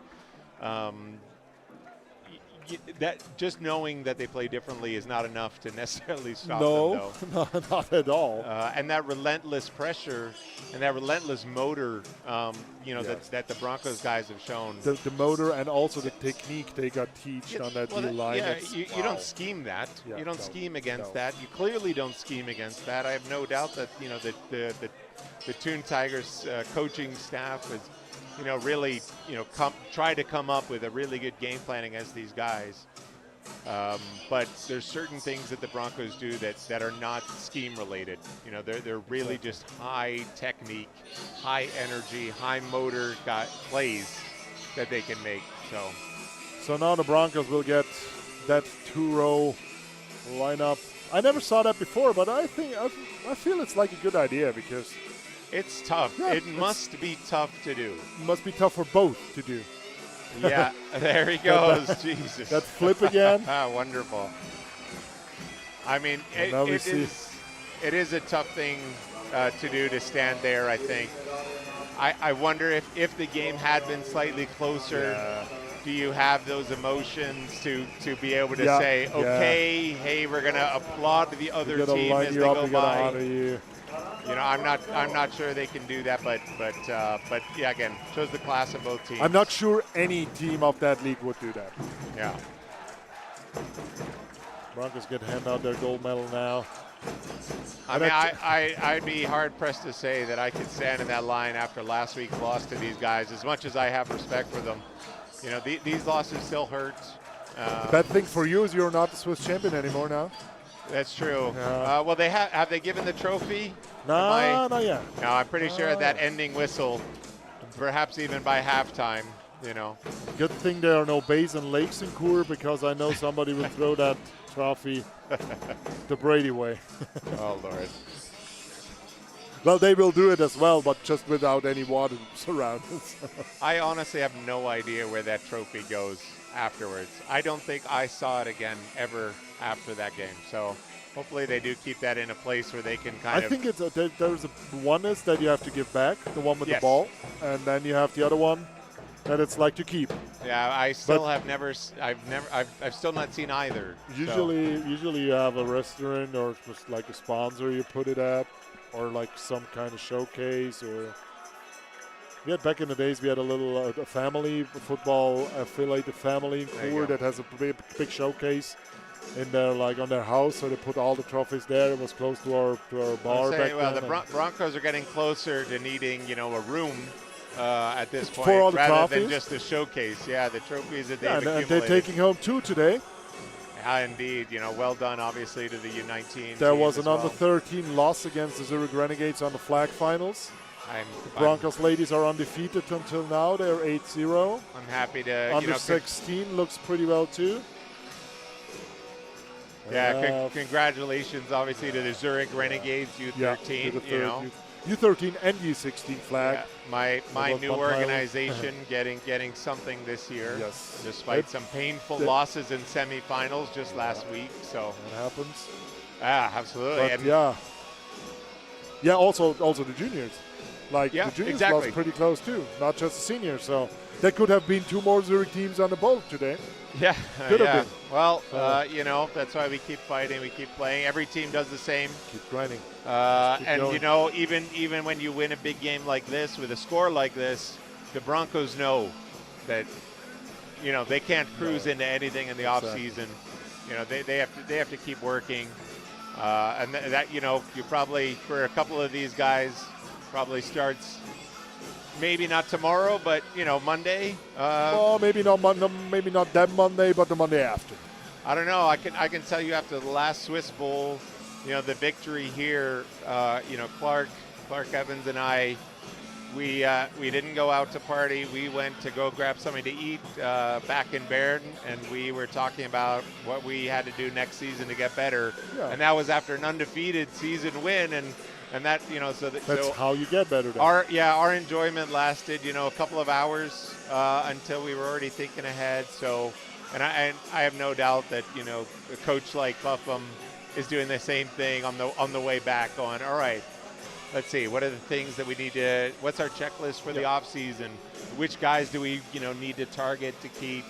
That just knowing that they play differently is not enough to necessarily stop them, though. No, not at all. And that relentless pressure and that relentless motor, that the Broncos guys have shown. The motor and also the technique they got teached on that D-line. Yeah, you don't scheme that. Yeah, you don't scheme against that. You clearly don't scheme against that. I have no doubt that the Thun Tigers coaching staff is. Really, try to come up with a really good game plan against these guys. But there's certain things that the Broncos do that are not scheme related. They're really just high technique, high energy, high motor plays that they can make. So now the Broncos will get that 2-row lineup. I never saw that before, but I feel it's a good idea because. It's tough. Yeah, it must be tough to do. It must be tough for both to do. Yeah, there he goes. Jesus. That flip again. Wonderful. I mean, it is a tough thing to do, to stand there, I think. I wonder if the game had been slightly closer, do you have those emotions to be able to say, okay, hey, we're going to applaud the other team as they go by. I'm not sure they can do that, but yeah, again, shows the class of both teams. I'm not sure any team of that league would do that. Yeah. Broncos get to hand out their gold medal now. I'd be hard pressed to say that I could stand in that line after last week's loss to these guys. As much as I have respect for them, these losses still hurt. Bad thing for you is you're not the Swiss champion anymore now. That's true. Well, they have they given the trophy? No, not yet. No, I'm pretty sure that ending whistle, perhaps even by halftime, Good thing there are no bays and lakes in Kur, because I know somebody will throw that trophy the Brady way. Oh, Lord. Well, they will do it as well, but just without any water surrounding. I honestly have no idea where that trophy goes afterwards. I don't think I saw it again ever after that game. So hopefully they do keep that in a place where they can kind of... I think it's there's one is that you have to give back, the one with Yes. the ball, and then you have the other one that it's like to keep. Yeah, I still have never. I've still not seen either. Usually you have a restaurant or just like a sponsor you put it at, or like some kind of showcase. Or we had back in the days we had a little a family football affiliated family in Coor that has a big showcase in their like on their house, so they put all the trophies there. It was close to our bar back Well, then. the Broncos are getting closer to needing a room. At this point, for all the rather trophies? than just a showcase. Yeah, the trophies that they've and accumulated. they're taking home 2 today. Yeah, indeed. Well done, obviously, to the U19. There team was as an under well. 13 loss against the Zurich Renegades on the flag finals. Broncos ladies are undefeated until now. They're 8-0. I'm happy to. Under 16 looks pretty well too. Yeah, congratulations, obviously, to the Zurich Renegades U13. U13 and U16 flag. Yeah, my new organization getting something this year. Yes. Despite some painful losses in semifinals just last week. So it happens. Yeah, absolutely. But yeah. Also the juniors. Like the juniors lost pretty close too, not just the seniors. So there could have been 2 more Zurich teams on the boat today. Yeah, could have been. Well, that's why we keep fighting, we keep playing. Every team does the same. Keep grinding. And going. Even when you win a big game like this with a score like this, the Broncos know that they can't cruise into anything in the off season. They have to keep working, and that you probably for a couple of these guys probably starts. Maybe not tomorrow, but Monday. Well, maybe not that Monday, but the Monday after. I don't know. I can tell you after the last Swiss Bowl, the victory here. Clark Evans and I, we didn't go out to party. We went to go grab something to eat back in Bern, and we were talking about what we had to do next season to get better. Yeah. And that was after an undefeated season win, and that that's how you get better. Then. Our enjoyment lasted a couple of hours until we were already thinking ahead. So, and I have no doubt that a coach like Buffum is doing the same thing on the way back. Going, all right, let's see, what are the things that we need to? What's our checklist for the off season? Which guys do we need to target to keep?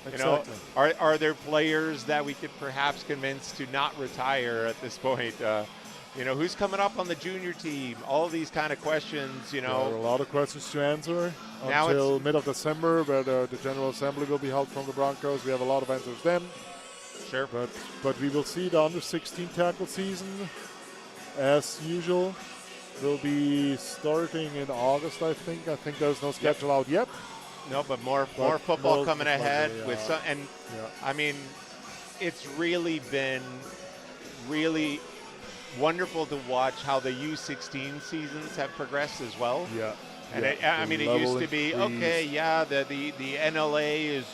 Exactly. Are there players that we could perhaps convince to not retire at this point? Who's coming up on the junior team? All these kind of questions, There are a lot of questions to answer until mid of December, where the General Assembly will be held from the Broncos. We have a lot of answers then. Sure. But we will see the under 16 tackle season, as usual, will be starting in August, I think. I think there's no schedule out yet. No, but more football coming ahead with some, I mean, it's really been wonderful to watch how the U16 seasons have progressed as well. Yeah. And it used to be, the NLA is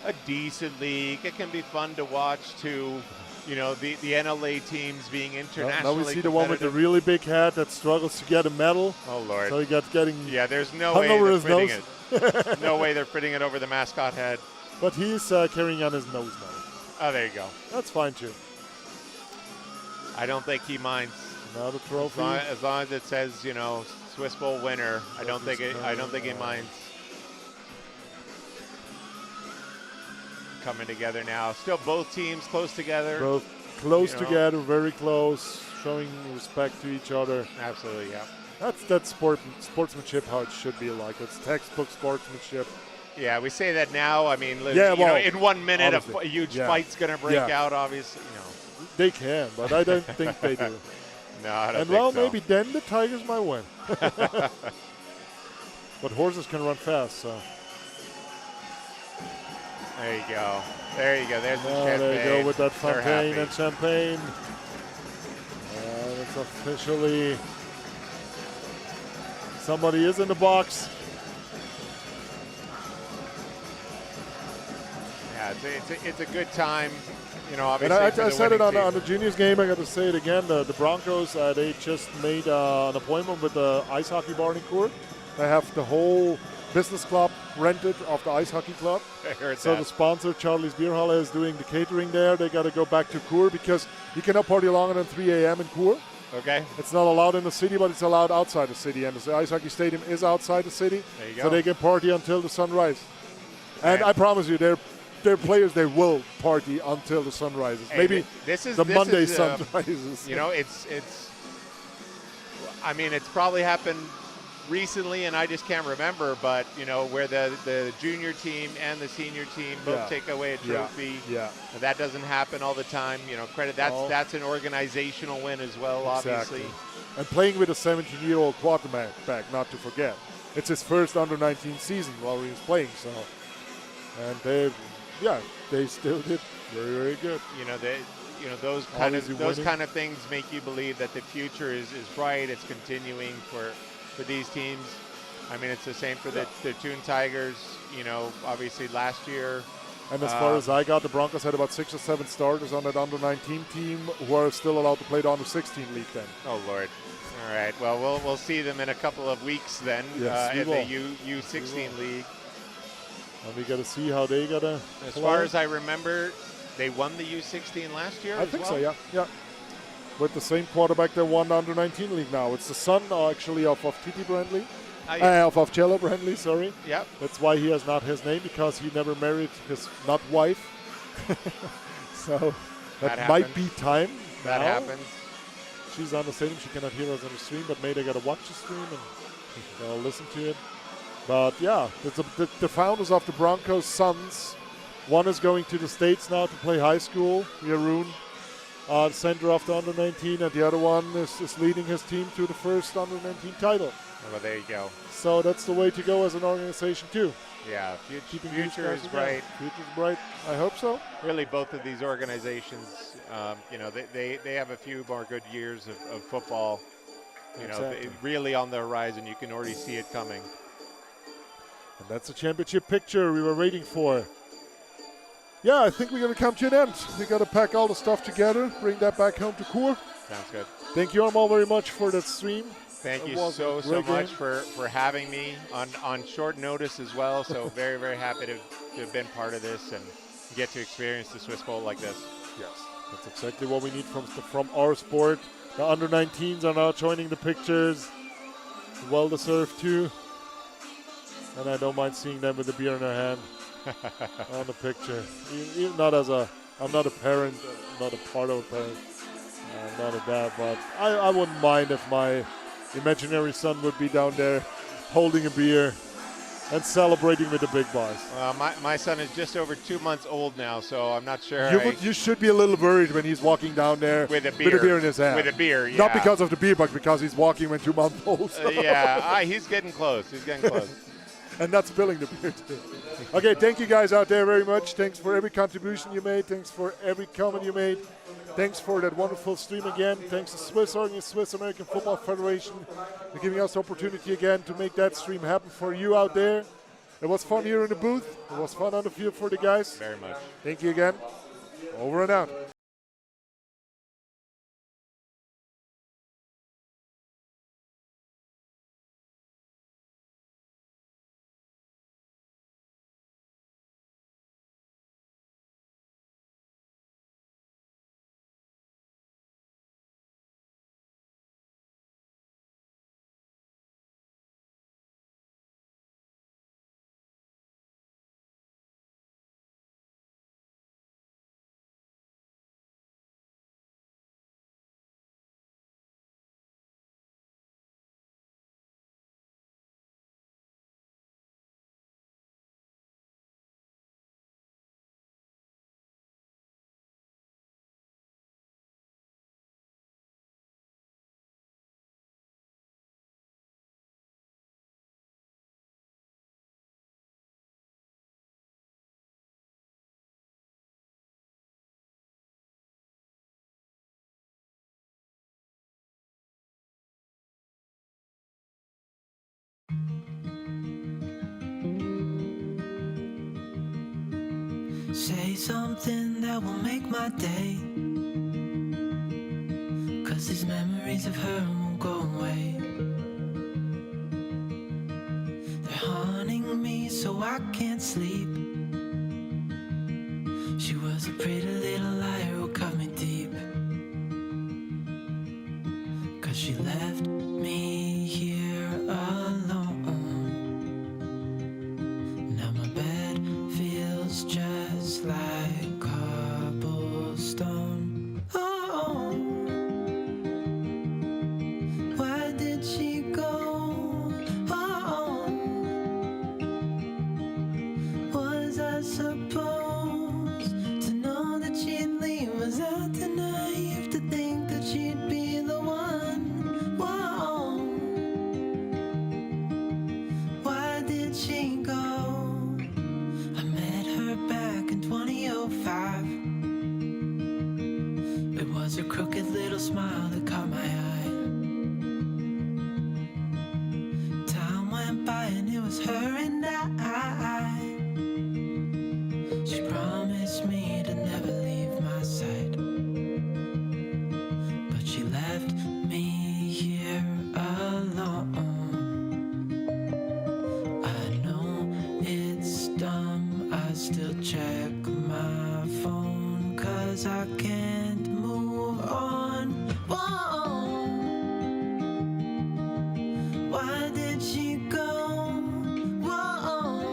a decent league. It can be fun to watch too. The NLA teams being internationally now we see the one with the really big hat that struggles to get a medal. Oh, Lord. So he got getting there's no way they're fitting it. No way they're fitting it over the mascot head. But he's carrying on his nose now. Oh, there you go. That's fine too. I don't think he minds. Another trophy. As long as it says, Swiss Bowl winner, I don't think he minds. Coming together now. Still both teams close together. Both close together, very close, showing respect to each other. Absolutely, yeah. That's sportsmanship, how it should be like. It's textbook sportsmanship. Yeah, we say that now. I mean, in 1 minute, a huge fight's going to break out, obviously. They can, but I don't think they do. No, I don't think so. And maybe then the Tigers might win. But horses can run fast, so. There you go. There's the champagne. There you go with that fontaine and champagne. And it's officially somebody is in the box. Yeah, it's a good time. You know, And obviously. I said it on on the juniors game. I got to say it again. The Broncos, they just made an appointment with the ice hockey bar in Coeur. They have the whole business club rented of the ice hockey club. I heard So that. the sponsor, Charlie's Beer Hall, is doing the catering there. They got to go back to Coeur because you cannot party longer than 3 a.m. in Coeur. Okay. It's not allowed in the city, but it's allowed outside the city. And the ice hockey stadium is outside the city. There you go. So they can party until the sunrise. And Right. I promise you, they're players, they will party until the sun rises. Hey, Maybe this is Monday is, sun rises. You know, it's. I mean, it's probably happened recently, and I just can't remember. But you know, where the junior team and the senior team both Yeah. take away a trophy. Yeah. And that doesn't happen all the time. You know, credit that's an organizational win as well, obviously. Exactly. And playing with a 17-year-old quarterback, not to forget. It's his first under-19 season while he was playing. So, and they still did very, very good. You know, those Obviously those winning. kind of things make you believe that the future is bright. It's continuing for these teams. I mean, it's the same for the Thun Tigers. You know, obviously last year. And as far as I got, the Broncos had about 6 or 7 starters on that under-19 team who are still allowed to play the under-16 league then. Oh Lord. All right. Well, we'll see them in a couple of weeks then Yes, we in will. the U16 league. And we got to see how they got to As far as I remember, they won the U16 last year. I as think well? so, yeah. With the same quarterback that won the under-19 league now. It's the son, actually, of Titi Brandley. Of Cello Brandley, sorry. Yep. That's why he has not his name, because he never married his not wife. So that might happens. be time. That now. happens. She's on the stadium. She cannot hear us on the stream, but maybe they got to watch the stream and they'll listen to it. But yeah, the founders of the Broncos' sons. One is going to the States now to play high school, Yaroon, center of the under-19, and the other one is leading his team to the first under-19 title. Well, there you go. So that's the way to go as an organization too. Yeah, Keeping these future guys is together. bright. Future's bright. I hope so. Really, both of these organizations, you know, they have a few more good years of football. You know, Exactly. really on the horizon. You can already see it coming. And that's the championship picture we were waiting for. Yeah, I think we're going to come to an end. We got to pack all the stuff together, bring that back home to Coeur. Sounds good. Thank you all very much for that stream. Thank It you was so a great much game. for having me on short notice as well. So very, very happy to have been part of this and get to experience the Swiss Bowl like this. Yes, that's exactly what we need from our sport. The under-19s are now joining the pictures. Well deserved too. And I don't mind seeing them with a beer in their hand on the picture. Even not as I'm not a parent, not a part of a parent, not a dad, but I wouldn't mind if my imaginary son would be down there holding a beer and celebrating with the big boys. My son is just over 2 months old now, so I'm not sure. You should be a little worried when he's walking down there with a beer in his hand. With a beer, yeah. Not because of the beer, but because he's walking when 2 months old. Yeah, he's getting close. He's getting close. And not spilling the beer too. Okay, thank you guys out there very much. Thanks for every contribution you made. Thanks for every comment you made. Thanks for that wonderful stream again. Thanks to Swiss American Football Federation for giving us the opportunity again to make that stream happen for you out there. It was fun here in the booth. It was fun on the field for the guys. Very much. Thank you again. Over and out. Say something that will make my day, 'cause these memories of her won't go away. They're haunting me so I can't sleep. She was a pretty little liar who cut me deep, 'cause she left me here alone. Now my bed feels just like cobblestone. Oh, why did she go? Oh, was I supposed to know that she'd leave? Was I too naive to think that she'd be the one? Whoa, why did she go? I met her back in 2005. It was her crooked little smile that caught my eye. Time went by and it was her and I. She promised me to never leave my side, but she left me here alone. I know it's dumb, I still check my phone, 'cause I can't move on. Whoa, why did she go? Whoa,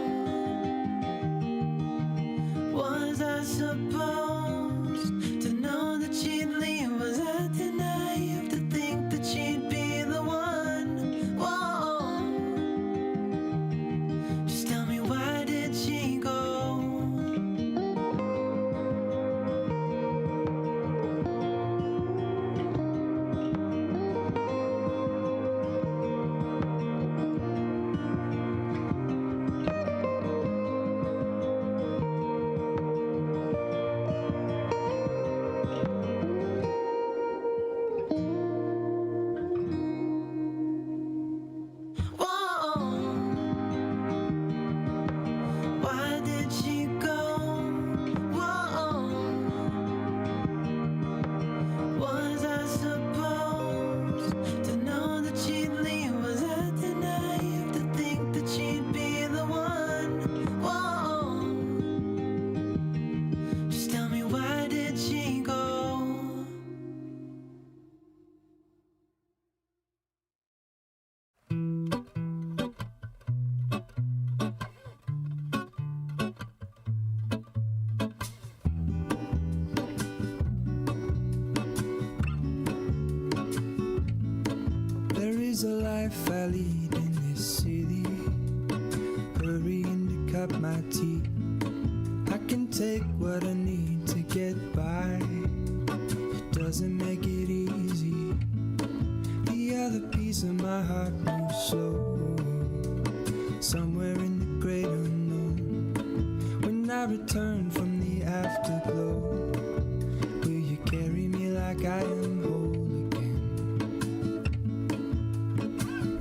was I supposed to know that she'd leave? Was I too naive to think that she'd be the one? Whoa, just tell me, why did she go? Why did she go? Whoa, was I supposed to know that she'd leave? Was I too naive to think that she'd be the one? Whoa, just tell me, why did she go? There is a life I lead in this city, hurrying to cut my teeth. I can take what I need to get by, it doesn't make it easy. The other piece of my heart moves slow, somewhere in the great unknown. When I return from the afterglow, will you carry me like I am whole again?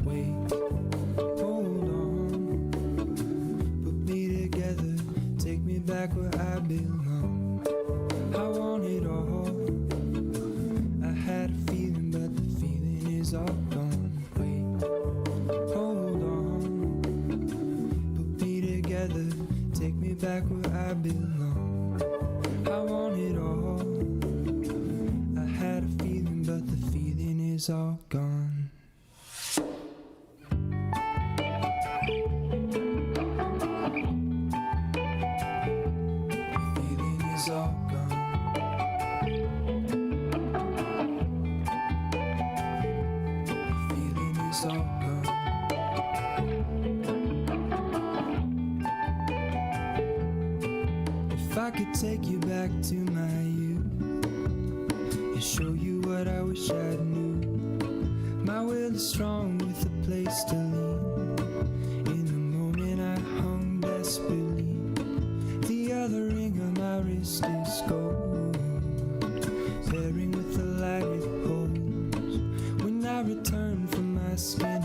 Wait, hold on, put me together, take me back where I belong. I want it all, I had a feeling, but the feeling is all gone. Wait, hold on, put me together, take me back where I belong. I want it all, I had a feeling, but the feeling is all gone. The feeling is all gone. The feeling is all gone. If I could take you back to my youth and show you what I wish I knew, my will is strong with a place to lean. In the moment I hung desperately, the other ring on my wrist is gold, pairing with the light it holds. When I return from my skin